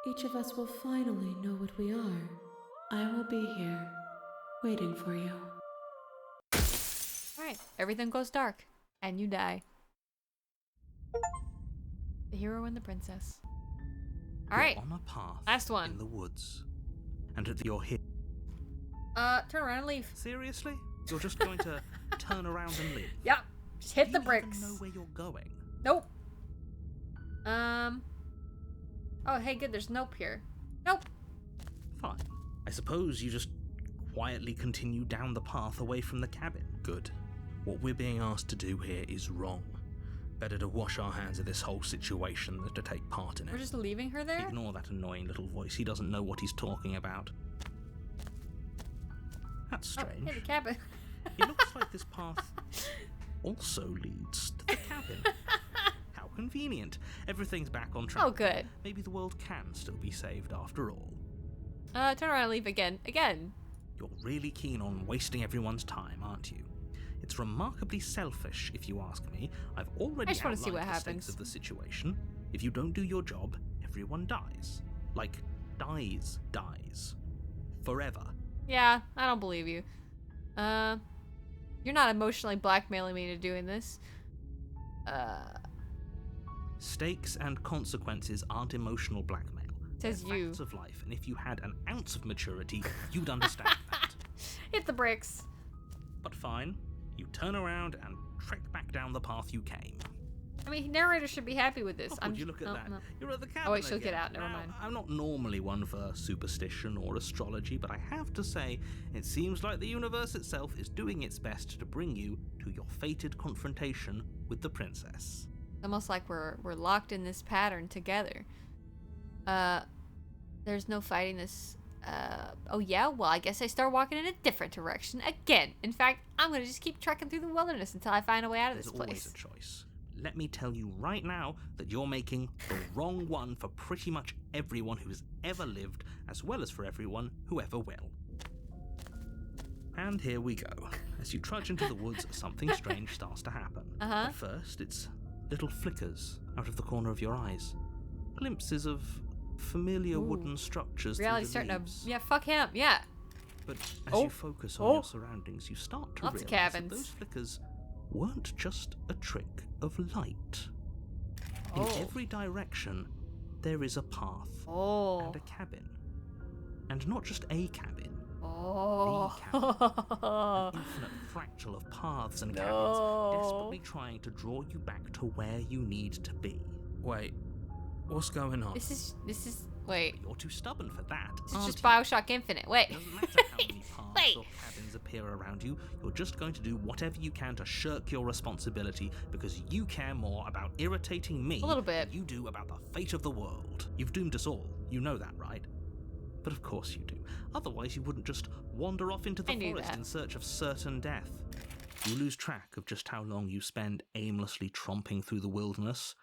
S5: each of us will finally know what we are. I will be here, waiting for you.
S1: Alright, everything goes dark, and you die. The hero and the princess. Alright,
S2: You're on a path
S1: last one.
S2: in the woods, and at your hip.
S1: Turn around and leave.
S2: Seriously? You're just going to turn around and leave?
S1: Yep, just hit the
S2: Do you
S1: bricks.
S2: even know where you're going?
S1: Nope. Oh, hey, good, there's nope here. Nope.
S2: Fine. I suppose you just quietly continue down the path away from the cabin. Good. What we're being asked to do here is wrong. Better to wash our hands of this whole situation than to take part in it.
S1: We're just leaving her there?
S2: Ignore that annoying little voice. He doesn't know what he's talking about. That's strange.
S1: Oh, hey, the cabin.
S2: It looks like this path also leads to the cabin. How convenient. Everything's back on track.
S1: Oh, good.
S2: Maybe the world can still be saved after all.
S1: Turn around and leave again. Again.
S2: You're really keen on wasting everyone's time, aren't you? It's remarkably selfish, if you ask me. I've already
S1: I just wanna
S2: outlined
S1: see what
S2: the
S1: happens.
S2: stakes of the situation. If you don't do your job, everyone dies. Like, dies. Forever.
S1: Yeah, I don't believe you. You're not emotionally blackmailing me into doing this.
S2: Stakes and consequences aren't emotional blackmail.
S1: Says
S2: They're
S1: you.
S2: facts of life, and if you had an ounce of maturity, you'd understand that.
S1: Hit the bricks.
S2: But fine, you turn around and trek back down the path you came.
S1: I mean, narrator should be happy with this.
S2: Would you look at that?
S1: No.
S2: You're at the cabin
S1: Oh, wait, she'll
S2: again.
S1: get out. Never
S2: Now,
S1: mind.
S2: I'm not normally one for superstition or astrology, but I have to say, it seems like the universe itself is doing its best to bring you to your fated confrontation with the princess.
S1: It's almost like we're locked in this pattern together. There's no fighting this. Oh yeah? Well, I guess I start walking in a different direction again. In fact, I'm gonna just keep trekking through the wilderness until I find a way out of
S2: There's
S1: this
S2: always
S1: place.
S2: a choice. Let me tell you right now that you're making the wrong one for pretty much everyone who's ever lived, as well as for everyone who ever will. And here we go. As you trudge into the woods, something strange starts to happen.
S1: Uh-huh.
S2: At first, it's little flickers out of the corner of your eyes. Glimpses of familiar wooden structures
S1: Reality's
S2: through the
S1: starting
S2: leaves.
S1: to. Yeah, fuck him. Yeah.
S2: But as
S1: Oh.
S2: you focus on
S1: Oh.
S2: your surroundings, you start to
S1: Lots of
S2: realize that
S1: cabins.
S2: those flickers weren't just a trick of light.
S1: Oh.
S2: In every direction, there is a path
S1: Oh.
S2: and a cabin. And not just a cabin,
S1: Oh.
S2: an infinite fractal of paths and cabins,
S1: No.
S2: desperately trying to draw you back to where you need to be. Wait, what's going on?
S1: This is. Wait.
S2: You're too stubborn for that.
S1: This is
S2: aren't
S1: just
S2: you?
S1: Bioshock Infinite. Wait.
S2: It doesn't matter how many paths
S1: Wait.
S2: or cabins appear around you, you're just going to do whatever you can to shirk your responsibility because you care more about irritating me
S1: A little bit.
S2: than you do about the fate of the world. You've doomed us all. You know that, right? But of course you do. Otherwise you wouldn't just wander off into
S1: I
S2: the
S1: knew
S2: forest
S1: that.
S2: in search of certain death. You lose track of just how long you spend aimlessly tromping through the wilderness.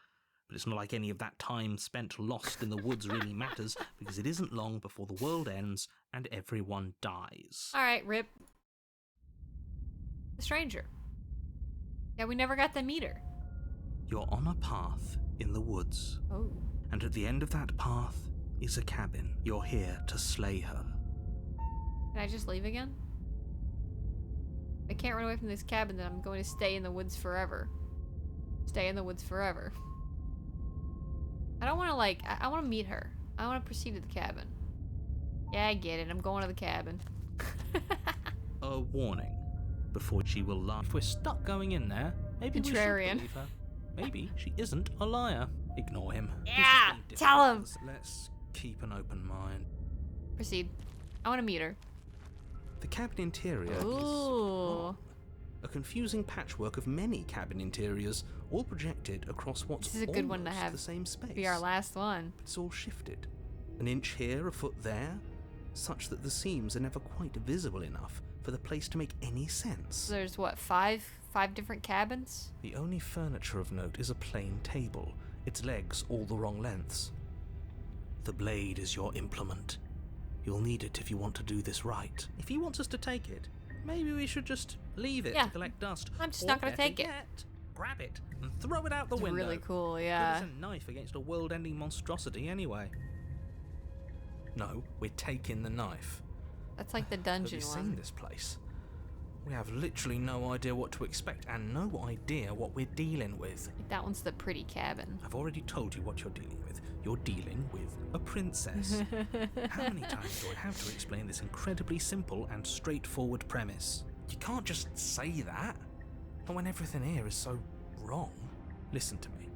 S2: But it's not like any of that time spent lost in the woods really matters, because it isn't long before the world ends and everyone dies.
S1: Alright, Rip. The stranger. Yeah, we never got to meet her.
S2: You're on a path in the woods,
S1: Oh.
S2: and at the end of that path is a cabin. You're here to slay her.
S1: Can I just leave again? I can't run away from this cabin, then I'm going to stay in the woods forever. Stay in the woods forever. I don't want to, like, I want to meet her. I want to proceed to the cabin. Yeah, I get it. I'm going to the cabin.
S2: A warning before she will lie. If we're stuck going in there, maybe we should
S1: Contrarian.
S2: believe her. Maybe she isn't a liar. Ignore him. He's just
S1: Yeah,
S2: being
S1: tell him.
S2: difficult. Let's keep an open mind.
S1: Proceed. I want to meet her.
S2: The cabin interior is
S1: Ooh.
S2: a confusing patchwork of many cabin interiors, all projected across what's
S1: This is a good one to
S2: almost
S1: have
S2: the same space.
S1: Be our last one.
S2: But it's all shifted. An inch here, a foot there, such that the seams are never quite visible enough for the place to make any sense.
S1: So there's what, five different cabins?
S2: The only furniture of note is a plain table, its legs all the wrong lengths. The blade is your implement. You'll need it if you want to do this right. If he wants us to take it, maybe we should just leave it
S1: Yeah.
S2: to collect dust.
S1: I'm just
S2: Or
S1: not gonna
S2: better
S1: take it.
S2: yet, grab it and throw it out the
S1: It's
S2: window.
S1: really cool,
S2: Good
S1: yeah.
S2: as a knife against a world-ending monstrosity anyway. No, we're taking the knife.
S1: That's like the
S2: Have
S1: dungeon
S2: you
S1: one.
S2: seen this place? We have literally no idea what to expect and no idea what we're dealing with.
S1: That one's the pretty cabin.
S2: I've already told you what you're dealing with. You're dealing with a princess. How many times do I have to explain this incredibly simple and straightforward premise? You can't just say that. Not when everything here is so wrong. Listen to me.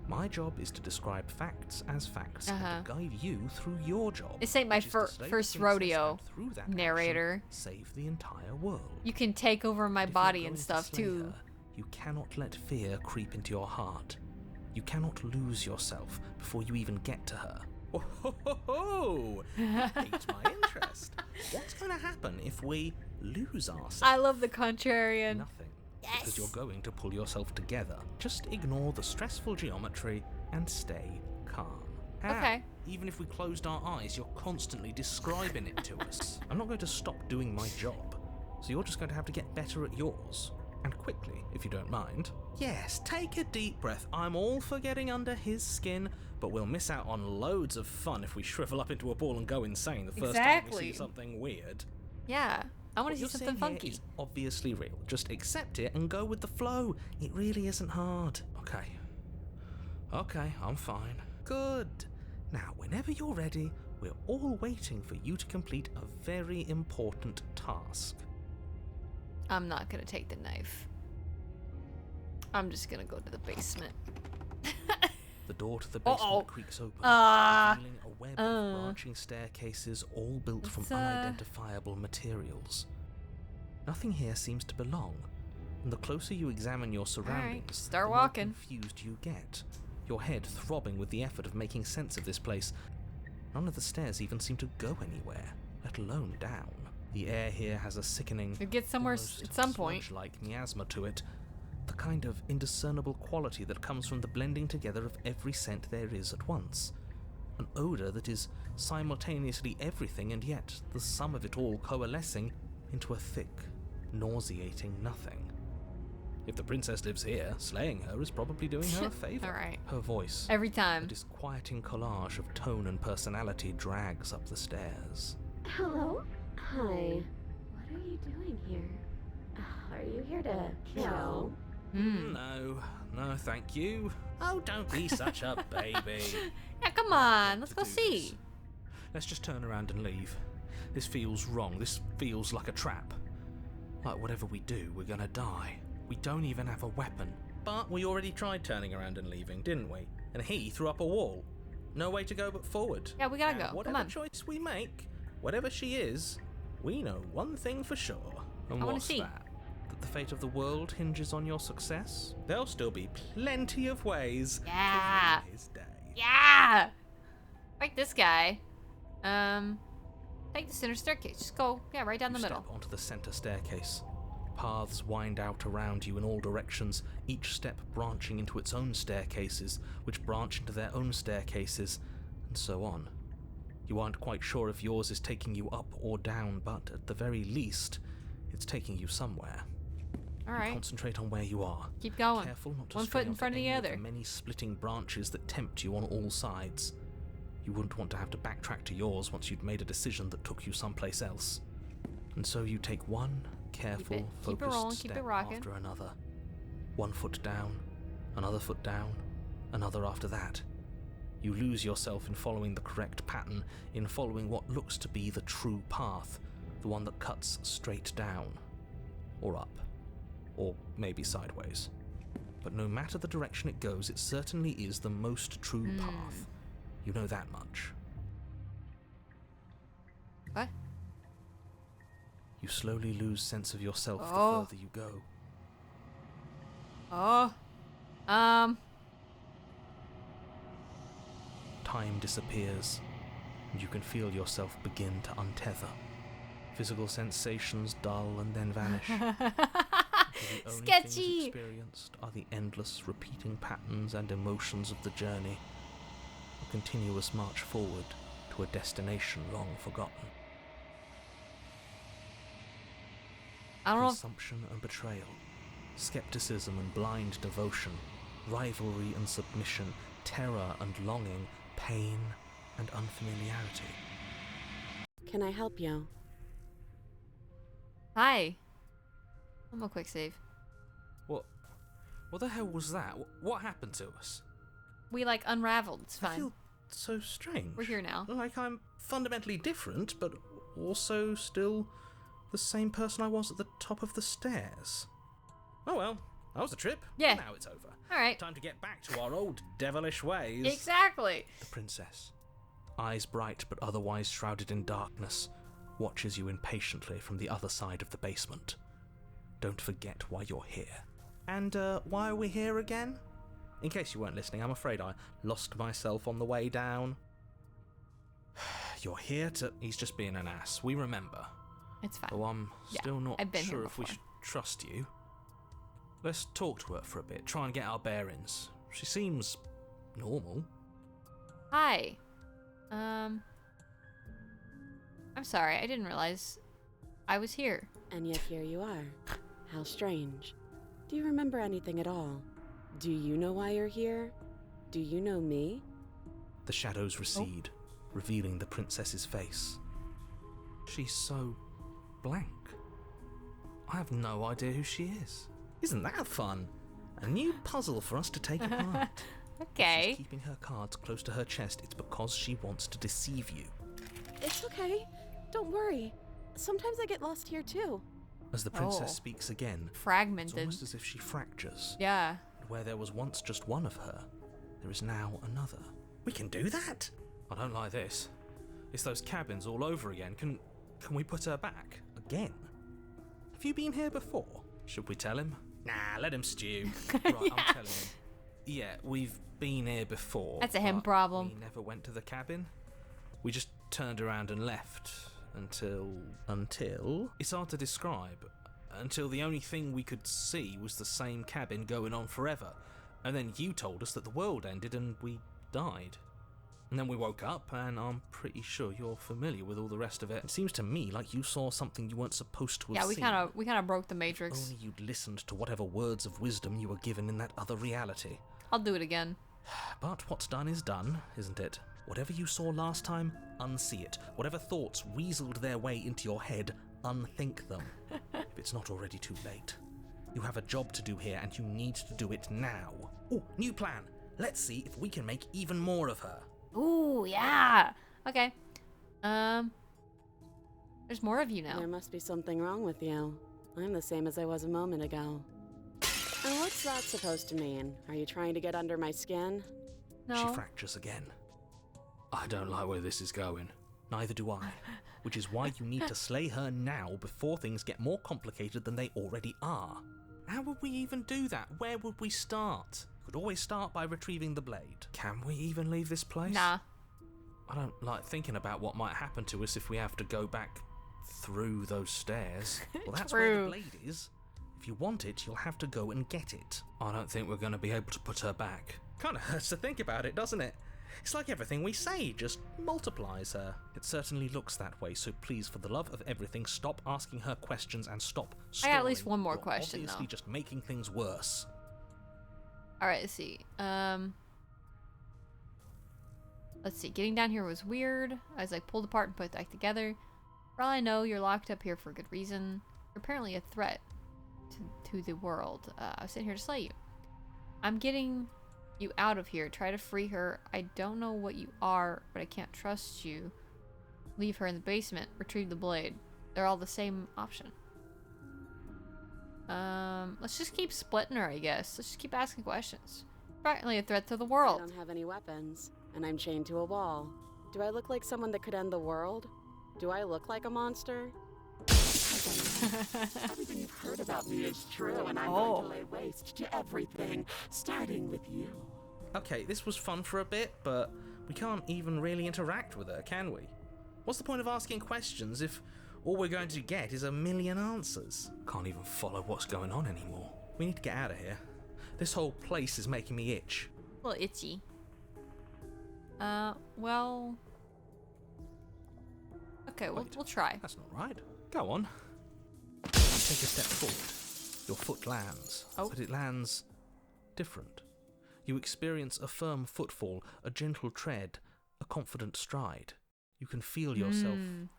S2: My job is to describe facts as facts and to guide you through your job.
S1: This ain't my
S2: which is to slay the
S1: first
S2: princess
S1: rodeo,
S2: and through that
S1: narrator.
S2: action, save the entire world.
S1: You can take over my
S2: But if
S1: body
S2: you're
S1: and
S2: going to
S1: stuff
S2: slay
S1: too.
S2: her, you cannot let fear creep into your heart. You cannot lose yourself before you even get to her. Oh, ho, ho, ho. That piques my interest. What's going to happen if we lose ourselves?
S1: I love the contrarian.
S2: Nothing. Because you're going to pull yourself together. Just ignore the stressful geometry and stay calm. How?
S1: Okay.
S2: Even if we closed our eyes, you're constantly describing it to us. I'm not going to stop doing my job, so you're just going to have to get better at yours. And quickly, if you don't mind. Yes, take a deep breath. I'm all for getting under his skin, but we'll miss out on loads of fun if we shrivel up into a ball and go insane the first time we see something weird.
S1: Yeah. I want to see
S2: What you're
S1: something
S2: saying
S1: funky.
S2: here is obviously real. Just accept it and go with the flow. It really isn't hard. Okay, I'm fine. Good. Now, whenever you're ready, we're all waiting for you to complete a very important task.
S1: I'm not gonna take the knife. I'm just gonna go to the basement.
S2: The door to the basement
S1: Uh-oh.
S2: creaks open,
S1: Ah.
S2: revealing a web of branching staircases all built from
S1: It's,
S2: unidentifiable materials. Nothing here seems to belong, and the closer you examine your surroundings,
S1: start
S2: the more
S1: walking.
S2: confused you get, your head throbbing with the effort of making sense of this place. None of the stairs even seem to go anywhere, let alone down. The air here has a sickening,
S1: You'll get somewhere
S2: almost
S1: at some point.
S2: sludge-like miasma to it, the kind of indiscernible quality that comes from the blending together of every scent there is at once. An odour that is simultaneously everything and yet the sum of it all coalescing into a thick, nauseating nothing. If the princess lives here, slaying her is probably doing her a favour.
S1: Alright.
S2: Her voice,
S1: Every
S2: a
S1: time.
S2: disquieting collage of tone and personality, drags up the stairs.
S6: Hello? Hi. What are you doing here? Are you here to kill?
S2: No, thank you. Oh, don't be such a baby.
S1: Yeah, come on. Let's
S2: To
S1: go
S2: do
S1: see.
S2: this. Let's just turn around and leave. This feels wrong. This feels like a trap. Like whatever we do, we're gonna die. We don't even have a weapon. But we already tried turning around and leaving, didn't we? And he threw up a wall. No way to go but forward.
S1: Yeah, we gotta
S2: And
S1: go. Come
S2: whatever
S1: on.
S2: choice we make, whatever she is, we know one thing for sure. And
S1: I wanna
S2: what's
S1: see.
S2: that? That the fate of the world hinges on your success? There'll still be plenty of ways
S1: Yeah.
S2: to ruin his day.
S1: Yeah. Like this guy. Take the center staircase. Just go. Yeah, right down the
S2: You
S1: middle.
S2: step onto the center staircase. Paths wind out around you in all directions, each step branching into its own staircases, which branch into their own staircases, and so on. You aren't quite sure if yours is taking you up or down, but at the very least, it's taking you somewhere.
S1: All
S2: You
S1: right.
S2: concentrate on where you are.
S1: Keep going.
S2: Careful not to
S1: One
S2: stray
S1: foot in
S2: onto
S1: front of the
S2: any
S1: other.
S2: many splitting branches that tempt you on all sides. You wouldn't want to have to backtrack to yours once you'd made a decision that took you someplace else. And so you take one careful,
S1: Keep it
S2: focused
S1: rolling, keep it
S2: step
S1: rocking.
S2: after another. One foot down, another foot down, another after that. You lose yourself in following the correct pattern, in following what looks to be the true path, the one that cuts straight down, or up, or maybe sideways. But no matter the direction it goes, it certainly is the most true path. You know that much.
S1: What?
S2: You slowly lose sense of yourself
S1: Oh.
S2: the further you go.
S1: Oh.
S2: Time disappears, and you can feel yourself begin to untether. Physical sensations dull and then vanish. Until the only things
S1: Sketchy.
S2: experienced are the endless repeating patterns and emotions of the journey. A continuous march forward to a destination long forgotten.
S1: I don't know.
S2: Consumption and betrayal, skepticism and blind devotion, rivalry and submission, terror and longing, pain and unfamiliarity.
S3: Can I help you?
S1: Hi. I'm a quick save.
S2: What the hell was that? What happened to us?
S1: We like unraveled. It's
S2: I
S1: fine.
S2: feel so strange.
S1: We're here now.
S2: Like I'm fundamentally different, but also still the same person I was at the top of the stairs. Oh well, that was a trip.
S1: Yeah.
S2: Now it's over.
S1: All right.
S2: Time to get back to our old devilish ways.
S1: Exactly.
S2: The princess, eyes bright but otherwise shrouded in darkness, watches you impatiently from the other side of the basement. Don't forget why you're here. And why are we here again? In case you weren't listening, I'm afraid I lost myself on the way down. You're here to... He's just being an ass. We remember.
S1: It's fine.
S2: Though I'm
S1: Yeah,
S2: still not
S1: I've been here
S2: sure if we
S1: before.
S2: should trust you. Let's talk to her for a bit, try and get our bearings. She seems normal.
S1: Hi. I'm sorry, I didn't realize I was here.
S3: And yet here you are. How strange. Do you remember anything at all? Do you know why you're here? Do you know me?
S2: The shadows recede, revealing the princess's face. She's so blank. I have no idea who she is. Isn't that fun? A new puzzle for us to take apart.
S1: Okay.
S2: If she's keeping her cards close to her chest, it's because she wants to deceive you.
S3: It's okay. Don't worry. Sometimes I get lost here too.
S2: As the princess
S1: Oh.
S2: speaks again, it's
S1: Fragmented.
S2: almost as if she fractures.
S1: Yeah.
S2: Where there was once just one of her, there is now another. We can do that? I don't like this. It's those cabins all over again. Can we put her back? Again? Have you been here before? Should we tell him? Nah, let him stew. Right, I'm telling him. Yeah, we've been here before.
S1: That's a him
S2: but
S1: problem.
S2: We never went to the cabin. We just turned around and left. Until? It's hard to describe. Until the only thing we could see was the same cabin going on forever. And then you told us that the world ended and we died. And then we woke up, and I'm pretty sure you're familiar with all the rest of it. It seems to me like you saw something you weren't supposed to have
S1: Yeah,
S2: seen.
S1: we kind of broke the matrix.
S2: Only you'd listened to whatever words of wisdom you were given in that other reality.
S1: I'll do it again.
S2: But what's done is done, isn't it? Whatever you saw last time, unsee it. Whatever thoughts weaseled their way into your head, unthink them. If it's not already too late. You have a job to do here, and you need to do it now. Oh, new plan. Let's see if we can make even more of her.
S1: Ooh, yeah. Okay. There's more of you now.
S3: There must be something wrong with you. I'm the same as I was a moment ago. And what's that supposed to mean? Are you trying to get under my skin?
S1: No.
S2: She fractures again. I don't like where this is going. Neither do I. Which is why you need to slay her now before things get more complicated than they already are. How would we even do that? Where would we start? We could always start by retrieving the blade. Can we even leave this place?
S1: Nah.
S2: I don't like thinking about what might happen to us if we have to go back through those stairs. Well, that's where
S1: True.
S2: the blade is. If you want it, you'll have to go and get it. I don't think we're going to be able to put her back. Kind of hurts to think about it, doesn't it? It's like everything we say just multiplies her. It certainly looks that way, so please, for the love of everything, stop asking her questions and stop
S1: I
S2: stalling.
S1: got at least one more
S2: You're
S1: question,
S2: obviously
S1: though.
S2: just making things worse.
S1: Alright, let's see. Let's see. Getting down here was weird. I was like pulled apart and put back together. For all I know, you're locked up here for a good reason. You're apparently a threat to the world. I was sitting here to slay you. I'm getting you out of here. Try to free her. I don't know what you are, but I can't trust you. Leave her in the basement. Retrieve the blade. They're all the same option. Let's just keep splitting her, I guess. Let's just keep asking questions. Apparently a threat to the
S3: I
S1: world.
S3: don't have any weapons, and I'm chained to a wall. Do I look like someone that could end the world? Do I look like a monster?
S5: Everything you've heard about me is true, and I'm going to lay waste to everything, starting with you.
S2: Okay, this was fun for a bit, but we can't even really interact with her, can we? What's the point of asking questions if all we're going to get is a million answers? Can't even follow what's going on anymore. We need to get out of here. This whole place is making me itch.
S1: A little itchy. Well... Okay,
S2: Wait.
S1: we'll try.
S2: That's not right. Go on. Take a step forward. Your foot lands,
S1: Oh.
S2: but it lands different. You experience a firm footfall, a gentle tread, a confident stride. You can feel yourself.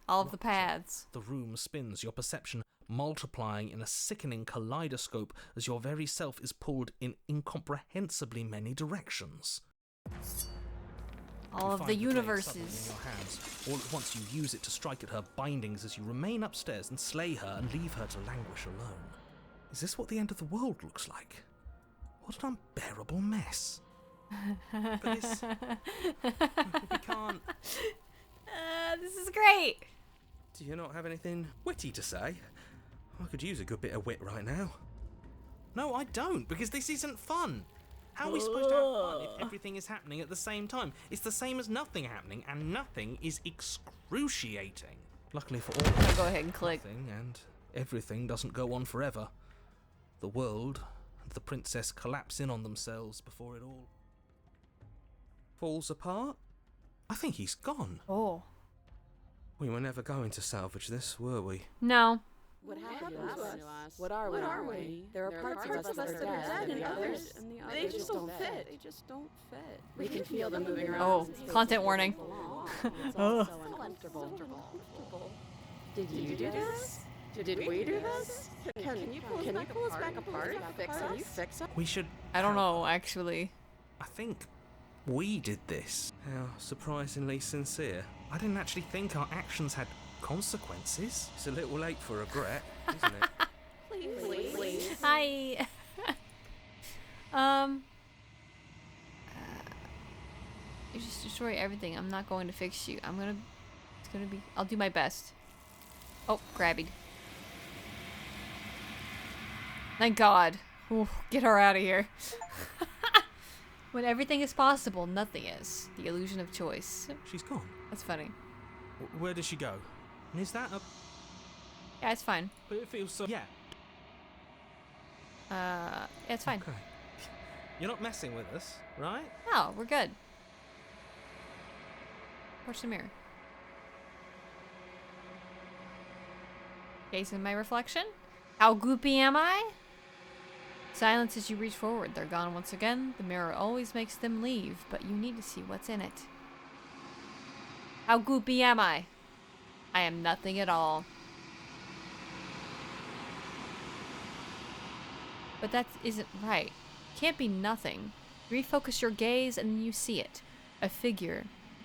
S1: All of the
S2: rupture.
S1: paths.
S2: The room spins, your perception multiplying in a sickening kaleidoscope as your very self is pulled in incomprehensibly many directions.
S1: All
S2: You
S1: of
S2: find
S1: the
S2: blade
S1: universes.
S2: suddenly in your hands. All at once you use it to strike at her bindings as you remain upstairs and slay her and leave her to languish alone. Is this what the end of the world looks like? What an unbearable mess. But this... we can't...
S1: This is great.
S2: Do you not have anything witty to say? I could use a good bit of wit right now. No, I don't, because this isn't fun. How are we supposed to have fun if everything is happening at the same time? It's the same as nothing happening, and nothing is excruciating. Luckily for all,
S1: I'm gonna go ahead and click.
S2: nothing and everything doesn't go on forever. The world and the princess collapse in on themselves before it all falls apart. I think he's gone.
S1: Oh.
S2: We were never going to salvage this, were we?
S1: No.
S3: What happened to us? What are we? There are parts of us that are dead, and the others, they just don't fit. They just don't fit. We can feel them moving around.
S1: Oh, content warning.
S3: It's all so uncomfortable. Did you do this? Did we do this? Can you pull us back apart? Can you fix us?
S2: We should...
S1: I don't know, actually.
S2: I think we did this. How surprisingly sincere. I didn't actually think our actions had consequences. It's a little late for regret, isn't it?
S3: Please.
S1: Hi. You just destroy everything. I'm not going to fix you. I'll do my best. Oh, grabbied. Thank God. Ooh, get her out of here. When everything is possible, nothing is. The illusion of choice.
S2: She's gone.
S1: That's funny.
S2: Where did she go? And is that a...
S1: Yeah, it's fine.
S2: But it feels so... Yeah.
S1: Yeah, it's fine.
S2: Okay. You're not messing with us, right?
S1: No, we're good. Watch the mirror. Gaze in my reflection. How goopy am I? Silence as you reach forward. They're gone once again. The mirror always makes them leave, but you need to see what's in it. How goopy am I? I am nothing at all. But that isn't right. Can't be nothing. Refocus your gaze and you see it. A figure,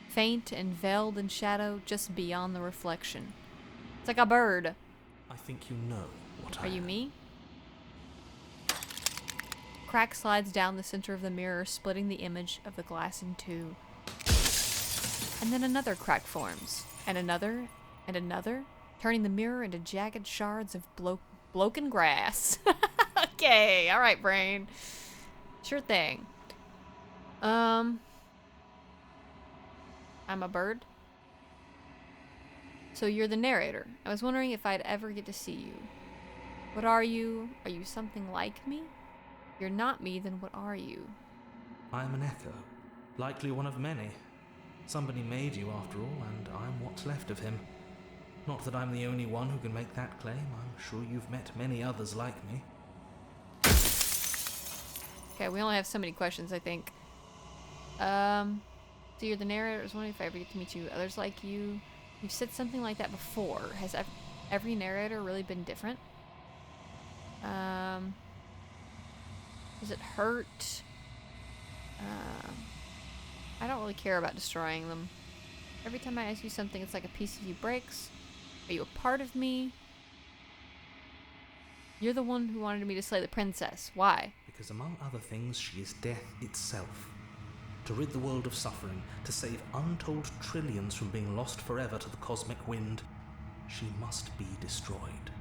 S1: faint and veiled in shadow just beyond the reflection. It's like a bird.
S2: I think you know what
S1: Are you me? Crack slides down the center of the mirror, splitting the image of the glass in two. And then another crack forms. And another. And another. Turning the mirror into jagged shards of broken grass. Okay, alright, brain. Sure thing. I'm a bird. So you're the narrator. I was wondering if I'd ever get to see you. What are you? Are you something like me? If you're not me, then what are you?
S2: I am an echo. Likely one of many. Somebody made you after all, and I'm what's left of him. Not that I'm the only one who can make that claim. I'm sure you've met many others like me.
S1: Okay, we only have so many questions, I think. So you're the narrator. I was wondering if I ever get to meet you. Others like you. You've said something like that before. Has every narrator really been different? Does it hurt? I don't really care about destroying them. Every time I ask you something, it's like a piece of you breaks. Are you a part of me? You're the one who wanted me to slay the princess. Why?
S2: Because among other things, she is death itself. To rid the world of suffering, to save untold trillions from being lost forever to the cosmic wind, she must be destroyed.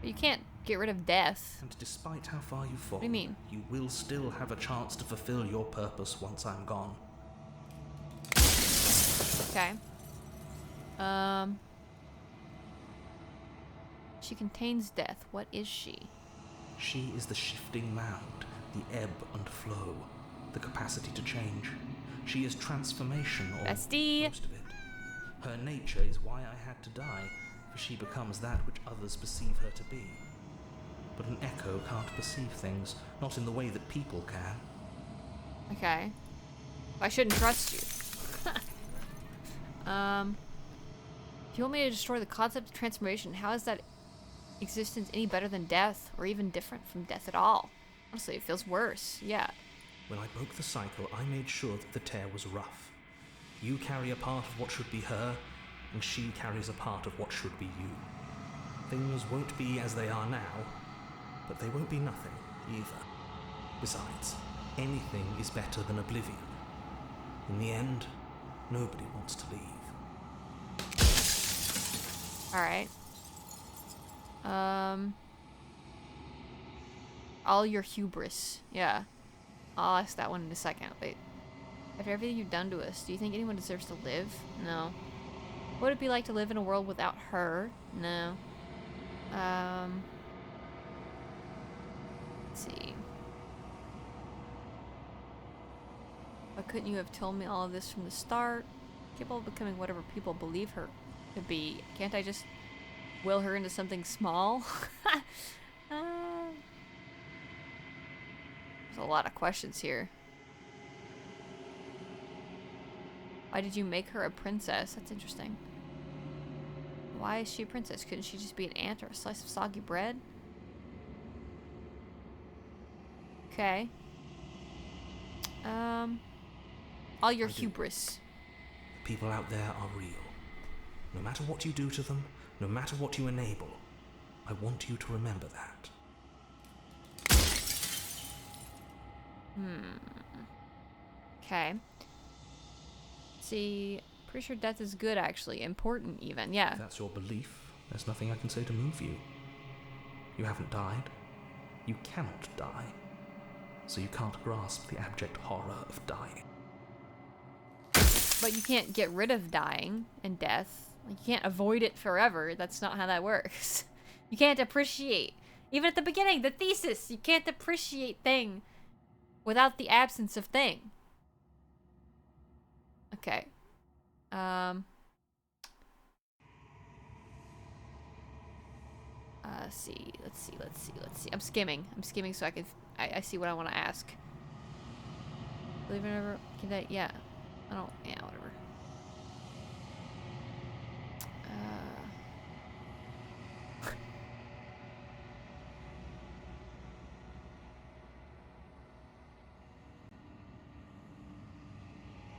S1: But you can't get rid of death.
S2: And despite how far you fall,
S1: What do you mean?
S2: You will still have a chance to fulfill your purpose once I'm gone.
S1: Okay. She contains death. What is she?
S2: She is the shifting mound, the ebb and flow, the capacity to change. She is transformation, or
S1: Bestie.
S2: most of it. Her nature is why I had to die, for she becomes that which others perceive her to be. But an echo can't perceive things, not in the way that people can.
S1: Okay. I shouldn't trust you. If you want me to destroy the concept of transformation, how is that existence any better than death, or even different from death at all? Honestly, it feels worse. Yeah.
S2: When I broke the cycle, I made sure that the tear was rough. You carry a part of what should be her, and she carries a part of what should be you. Things won't be as they are now, but they won't be nothing either. Besides, anything is better than oblivion. In the end, nobody wants to leave.
S1: Alright. All your hubris. Yeah. I'll ask that one in a second. Wait. After everything you've done to us, do you think anyone deserves to live? No. What would it be like to live in a world without her? No. Let's see. Why couldn't you have told me all of this from the start? Capable of becoming whatever people believe her to be. Can't I just will her into something small? There's a lot of questions here. Why did you make her a princess? That's interesting. Why is she a princess? Couldn't she just be an ant or a slice of soggy bread? Okay. All your hubris.
S2: The people out there are real. No matter what you do to them, no matter what you enable, I want you to remember that.
S1: Okay. See, pretty sure death is good, actually. Important, even. Yeah.
S2: If that's your belief, there's nothing I can say to move you. You haven't died. You cannot die. So you can't grasp the abject horror of dying.
S1: But you can't get rid of dying and death. Like, you can't avoid it forever. That's not how that works. You can't appreciate. Even at the beginning, the thesis, you can't appreciate thing without the absence of thing. Okay. Let's see. I'm skimming so I see what I want to ask. Believe it or never, can I, yeah. Yeah, whatever.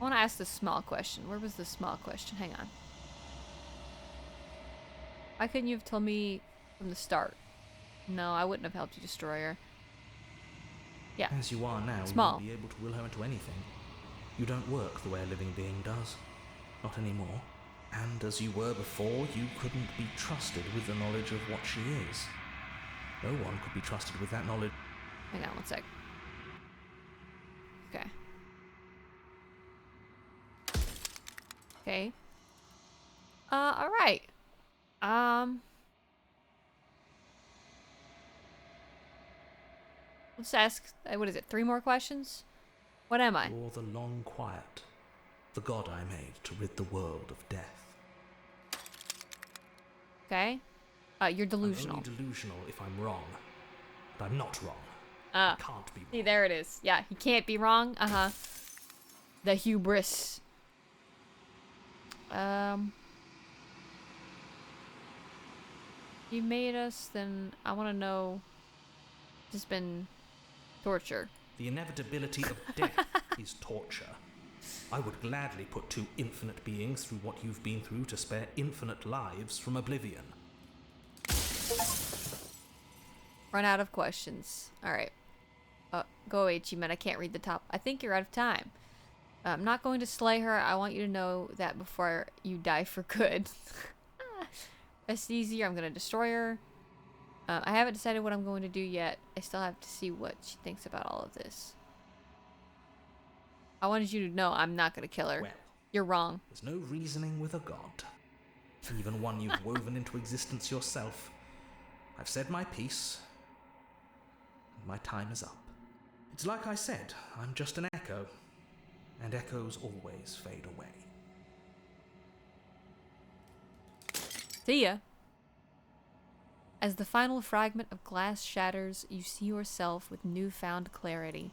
S1: I want to ask the small question. Where was the small question? Hang on. Why couldn't you have told me from the start? No, I wouldn't have helped you destroy her. Yeah.
S2: As you are now,
S1: Small.
S2: you won't be able to will her into anything. You don't work the way a living being does. Not anymore. And as you were before, you couldn't be trusted with the knowledge of what she is. No one could be trusted with that knowledge.
S1: Hang on one sec. Okay. Okay. Alright. Let's ask, what is it, 3 more questions? What am I?
S2: You're the long quiet, the god I made to rid the world of death.
S1: Okay. You're delusional.
S2: I'm only delusional if I'm wrong. But I'm not wrong. I can't be wrong.
S1: See, there it is. Yeah, he can't be wrong. The hubris. You made us, then I want to know. This has been torture.
S2: The inevitability of death is torture. I would gladly put 2 infinite beings through what you've been through to spare infinite lives from oblivion.
S1: Run out of questions. Alright. Go away, Achievement. I can't read the top. I think you're out of time. I'm not going to slay her. I want you to know that before you die for good. Rest easy, or I'm going to destroy her. I haven't decided what I'm going to do yet. I still have to see what she thinks about all of this. I wanted you to know I'm not going to kill her.
S2: Well,
S1: you're wrong.
S2: there's no reasoning with a god. Even one you've woven into existence yourself. I've said my piece. And my time is up. It's like I said, I'm just an echo. And echoes always fade away.
S1: See ya. As the final fragment of glass shatters, you see yourself with newfound clarity.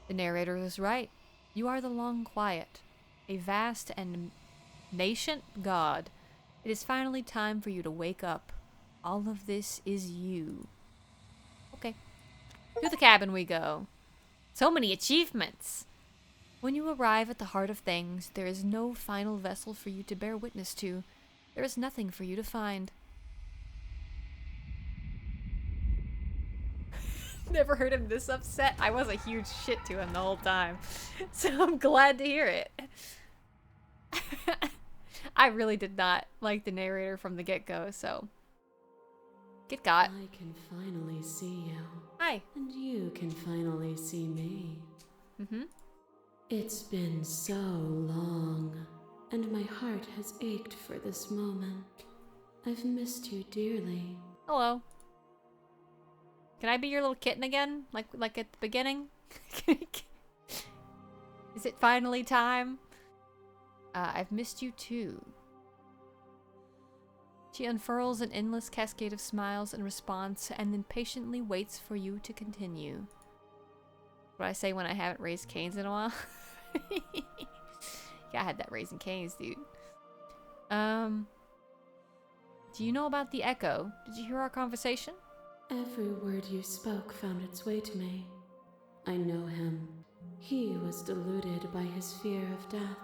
S1: The narrator was right. You are the long quiet, a vast and nascent god. It is finally time for you to wake up. All of this is you. Okay. To the cabin we go. So many achievements. When you arrive at the heart of things, there is no final vessel for you to bear witness to. There is nothing for you to find. Never heard him this upset. I was a huge shit to him the whole time. So I'm glad to hear it. I really did not like the narrator from the get-go, so. Get got.
S5: I can finally see you.
S1: Hi.
S5: And you can finally see me.
S1: Mm-hmm.
S5: It's been so long, and my heart has ached for this moment. I've missed you dearly.
S1: Hello. Can I be your little kitten again? Like at the beginning? Is it finally time? I've missed you too. She unfurls an endless cascade of smiles in response and then patiently waits for you to continue. What I say when I haven't raised canes in a while? Yeah, I had that raising canes, dude. Do you know about the Echo? Did you hear our conversation?
S6: Every word you spoke found its way to me. I know him. He was deluded by his fear of death.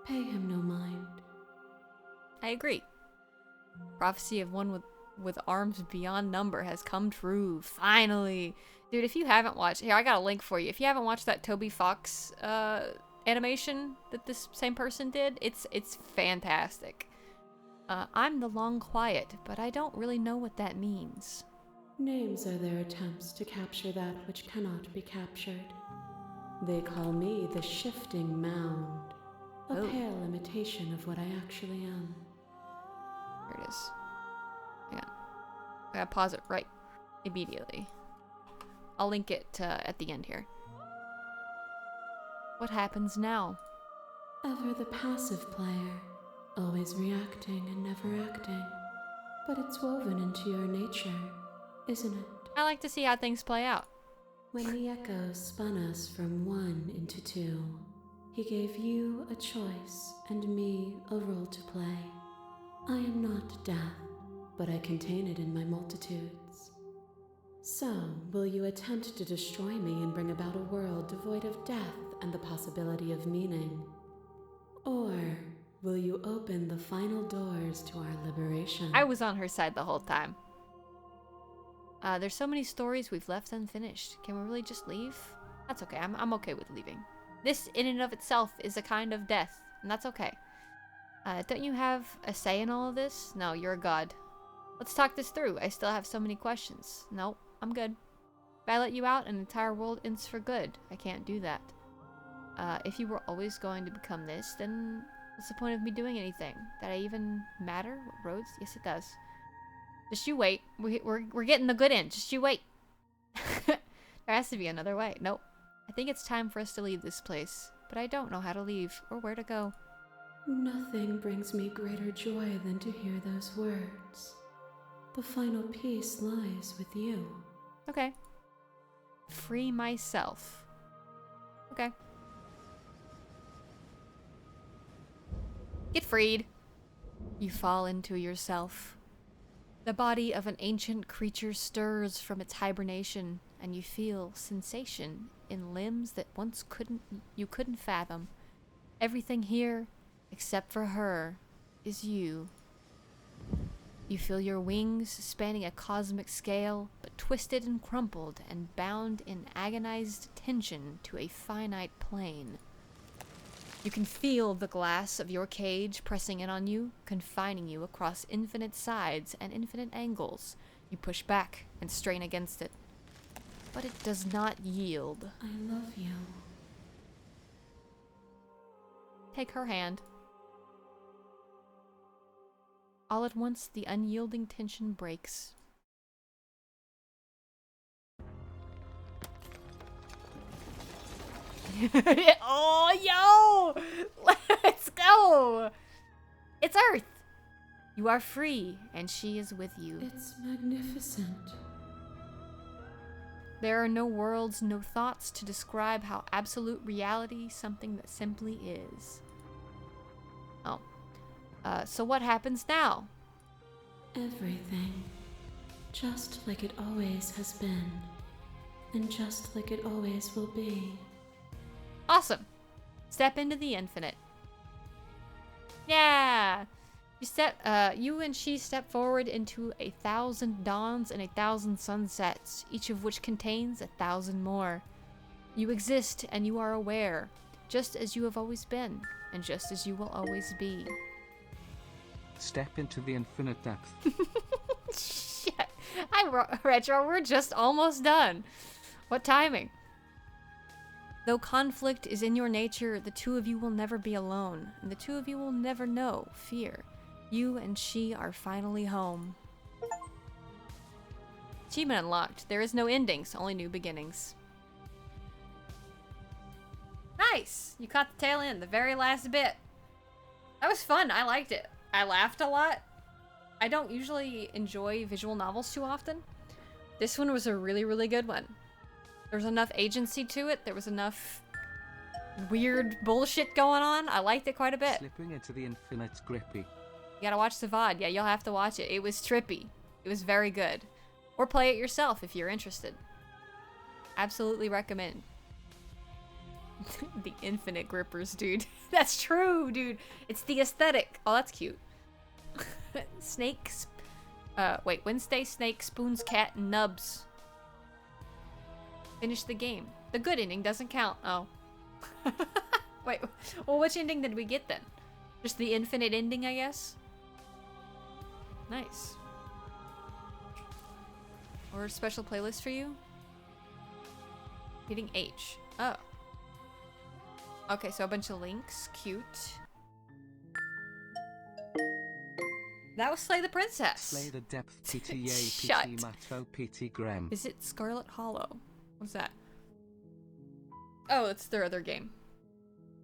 S6: Pay him no mind.
S1: I agree. Prophecy of one with arms beyond number has come true. Finally. Dude, if you haven't watched... Here, I got a link for you. If you haven't watched that Toby Fox animation that this same person did, it's fantastic. I'm the Long Quiet, but I don't really know what that means.
S6: Names are their attempts to capture that which cannot be captured. They call me the Shifting Mound, a pale imitation of what I actually am.
S1: Here it is. Yeah. I gotta pause it right immediately. I'll link it at the end here. What happens now?
S6: Ever the passive player, always reacting and never acting. But it's woven into your nature, isn't it?
S1: I like to see how things play out.
S6: When the Echo spun us from one into two, he gave you a choice and me a role to play. I am not death, but I contain it in my multitudes. So, will you attempt to destroy me and bring about a world devoid of death and the possibility of meaning? Or will you open the final doors to our liberation?
S1: I was on her side the whole time. There's so many stories we've left unfinished. Can we really just leave? That's okay. I'm okay with leaving. This in and of itself is a kind of death, and that's okay. Don't you have a say in all of this? No, you're a god. Let's talk this through. I still have so many questions. Nope, I'm good. If I let you out, an entire world ends for good. I can't do that. If you were always going to become this, then what's the point of me doing anything? Did I even matter? What roads? Yes, it does. Just you wait. We're getting the good end. Just you wait. There has to be another way. Nope. I think it's time for us to leave this place, but I don't know how to leave or where to go.
S6: Nothing brings me greater joy than to hear those words. The final piece lies with you.
S1: Okay. Free myself. Okay. Get freed. You fall into yourself. The body of an ancient creature stirs from its hibernation, and you feel sensation in limbs that once you couldn't fathom. Everything here, except for her, is you. You feel your wings spanning a cosmic scale, but twisted and crumpled and bound in agonized tension to a finite plane. You can feel the glass of your cage pressing in on you, confining you across infinite sides and infinite angles. You push back and strain against it, but it does not yield.
S6: I love you.
S1: Take her hand. All at once, the unyielding tension breaks. Oh, yo! Let's go! It's Earth! You are free, and she is with you.
S6: It's magnificent.
S1: There are no worlds, no thoughts to describe how absolute reality something that simply is. Oh. So what happens now?
S6: Everything. Just like it always has been. And just like it always will be.
S1: Awesome. Step into the infinite. Yeah. You and she step forward into 1,000 dawns and 1,000 sunsets, each of which contains 1,000 more. You exist and you are aware, just as you have always been, and just as you will always be.
S8: Step into the infinite depth.
S1: Shit. Retro, we're just almost done. What timing? Though conflict is in your nature, the two of you will never be alone, and the two of you will never know fear. You and she are finally home. Achievement unlocked. There is no endings, only new beginnings. Nice. You caught the tail end, the very last bit. That was fun. I liked it. I laughed a lot. I don't usually enjoy visual novels too often. This one was a really, really good one. There was enough agency to it. There was enough weird bullshit going on. I liked it quite a bit.
S8: Slipping into the infinite grippy.
S1: You gotta watch the VOD. Yeah, you'll have to watch it. It was trippy. It was very good. Or play it yourself if you're interested. Absolutely recommend. The infinite grippers, dude. That's true, dude. It's the aesthetic. Oh, that's cute. Snakes. Wait. Wednesday, snake, spoons, cat, and nubs. Finish the game. The good ending doesn't count. Oh. Wait. Well, which ending did we get then? Just the infinite ending, I guess? Nice. Or a special playlist for you? Hitting H. Oh. Okay, so a bunch of links. Cute. That was Slay the Princess.
S8: Slay the depth, PeatiJ,
S1: Shut.
S8: PT Matto, PT Grem.
S1: Is it Scarlet Hollow? What's that? Oh, it's their other game.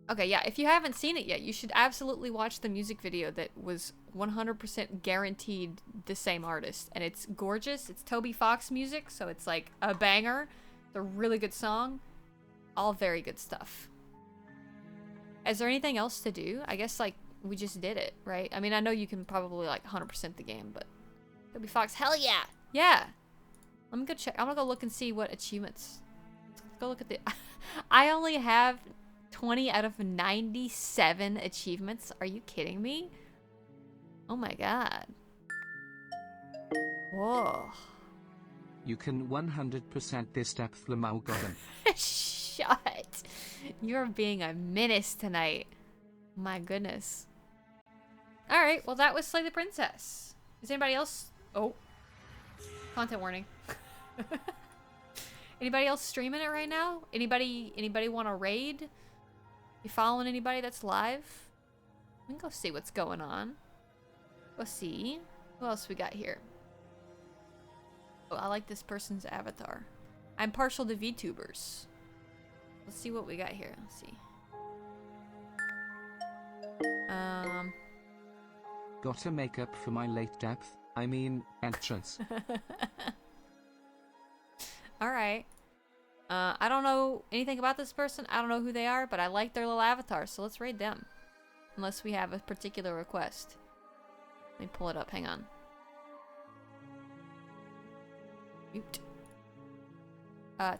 S1: Okay, yeah, if you haven't seen it yet, you should absolutely watch the music video that was 100% guaranteed the same artist. And it's gorgeous. It's Toby Fox music, so it's like a banger. It's a really good song. All very good stuff. Is there anything else to do? I guess, like, we just did it, right? I mean, I know you can probably, like, 100% the game, but... Toby Fox, hell yeah! Yeah! Let me go check. I'm gonna go look and see what achievements... Let's go look at the... I only have 20 out of 97 achievements. Are you kidding me? Oh my god. Whoa.
S8: You can 100% this depth, Lamau Godden.
S1: Shut. You're being a menace tonight. My goodness. Alright, well that was Slay the Princess. Is anybody else... Oh. Content warning. Anybody else streaming it right now? Anybody want to raid? You following anybody that's live? We can go see what's going on. Let's see. Who else we got here? Oh, I like this person's avatar. I'm partial to VTubers. Let's see what we got here. Let's see.
S8: Got to make up for my late depth. I mean, entrance.
S1: Alright. I don't know anything about this person. I don't know who they are, but I like their little avatar, so let's raid them. Unless we have a particular request. Let me pull it up. Hang on. Mute.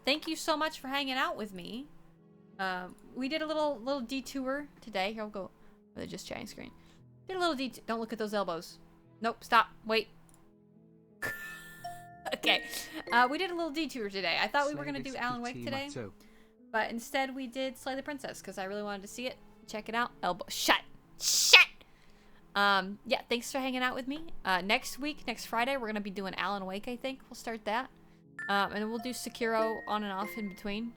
S1: Thank you so much for hanging out with me. We did a little detour today. Here, I'll go. Or they just chatting screen. Did a little detour. Don't look at those elbows. Nope. Stop. Wait. Okay. We did a little detour today. I thought we were gonna do Alan Wake today, but instead we did Slay the Princess because I really wanted to see it. Check it out. Elbow. Shut. Shut. Yeah. Thanks for hanging out with me. Next week, next Friday, we're gonna be doing Alan Wake. I think we'll start that. And then we'll do Sekiro on and off in between.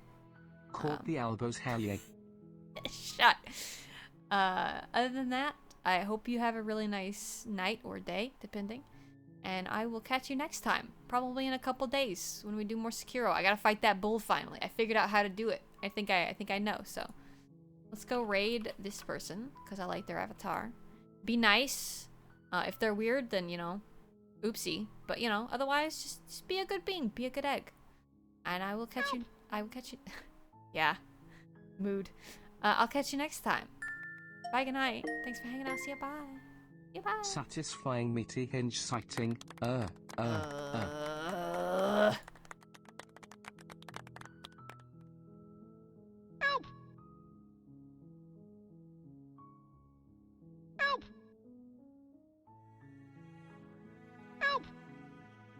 S8: Caught the elbows, hell yeah.
S1: Shut. Other than that, I hope you have a really nice night or day, depending. And I will catch you next time. Probably in a couple days when we do more Sekiro. I gotta fight that bull finally. I figured out how to do it. I think I know, so. Let's go raid this person, because I like their avatar. Be nice. If they're weird, then, you know, oopsie. But, you know, otherwise, just be a good being. Be a good egg. And I will catch you. I will catch you. Yeah. Mood. I'll catch you next time. Bye, good night. Thanks for hanging out. See ya, bye. Bye.
S8: Satisfying meaty hinge sighting.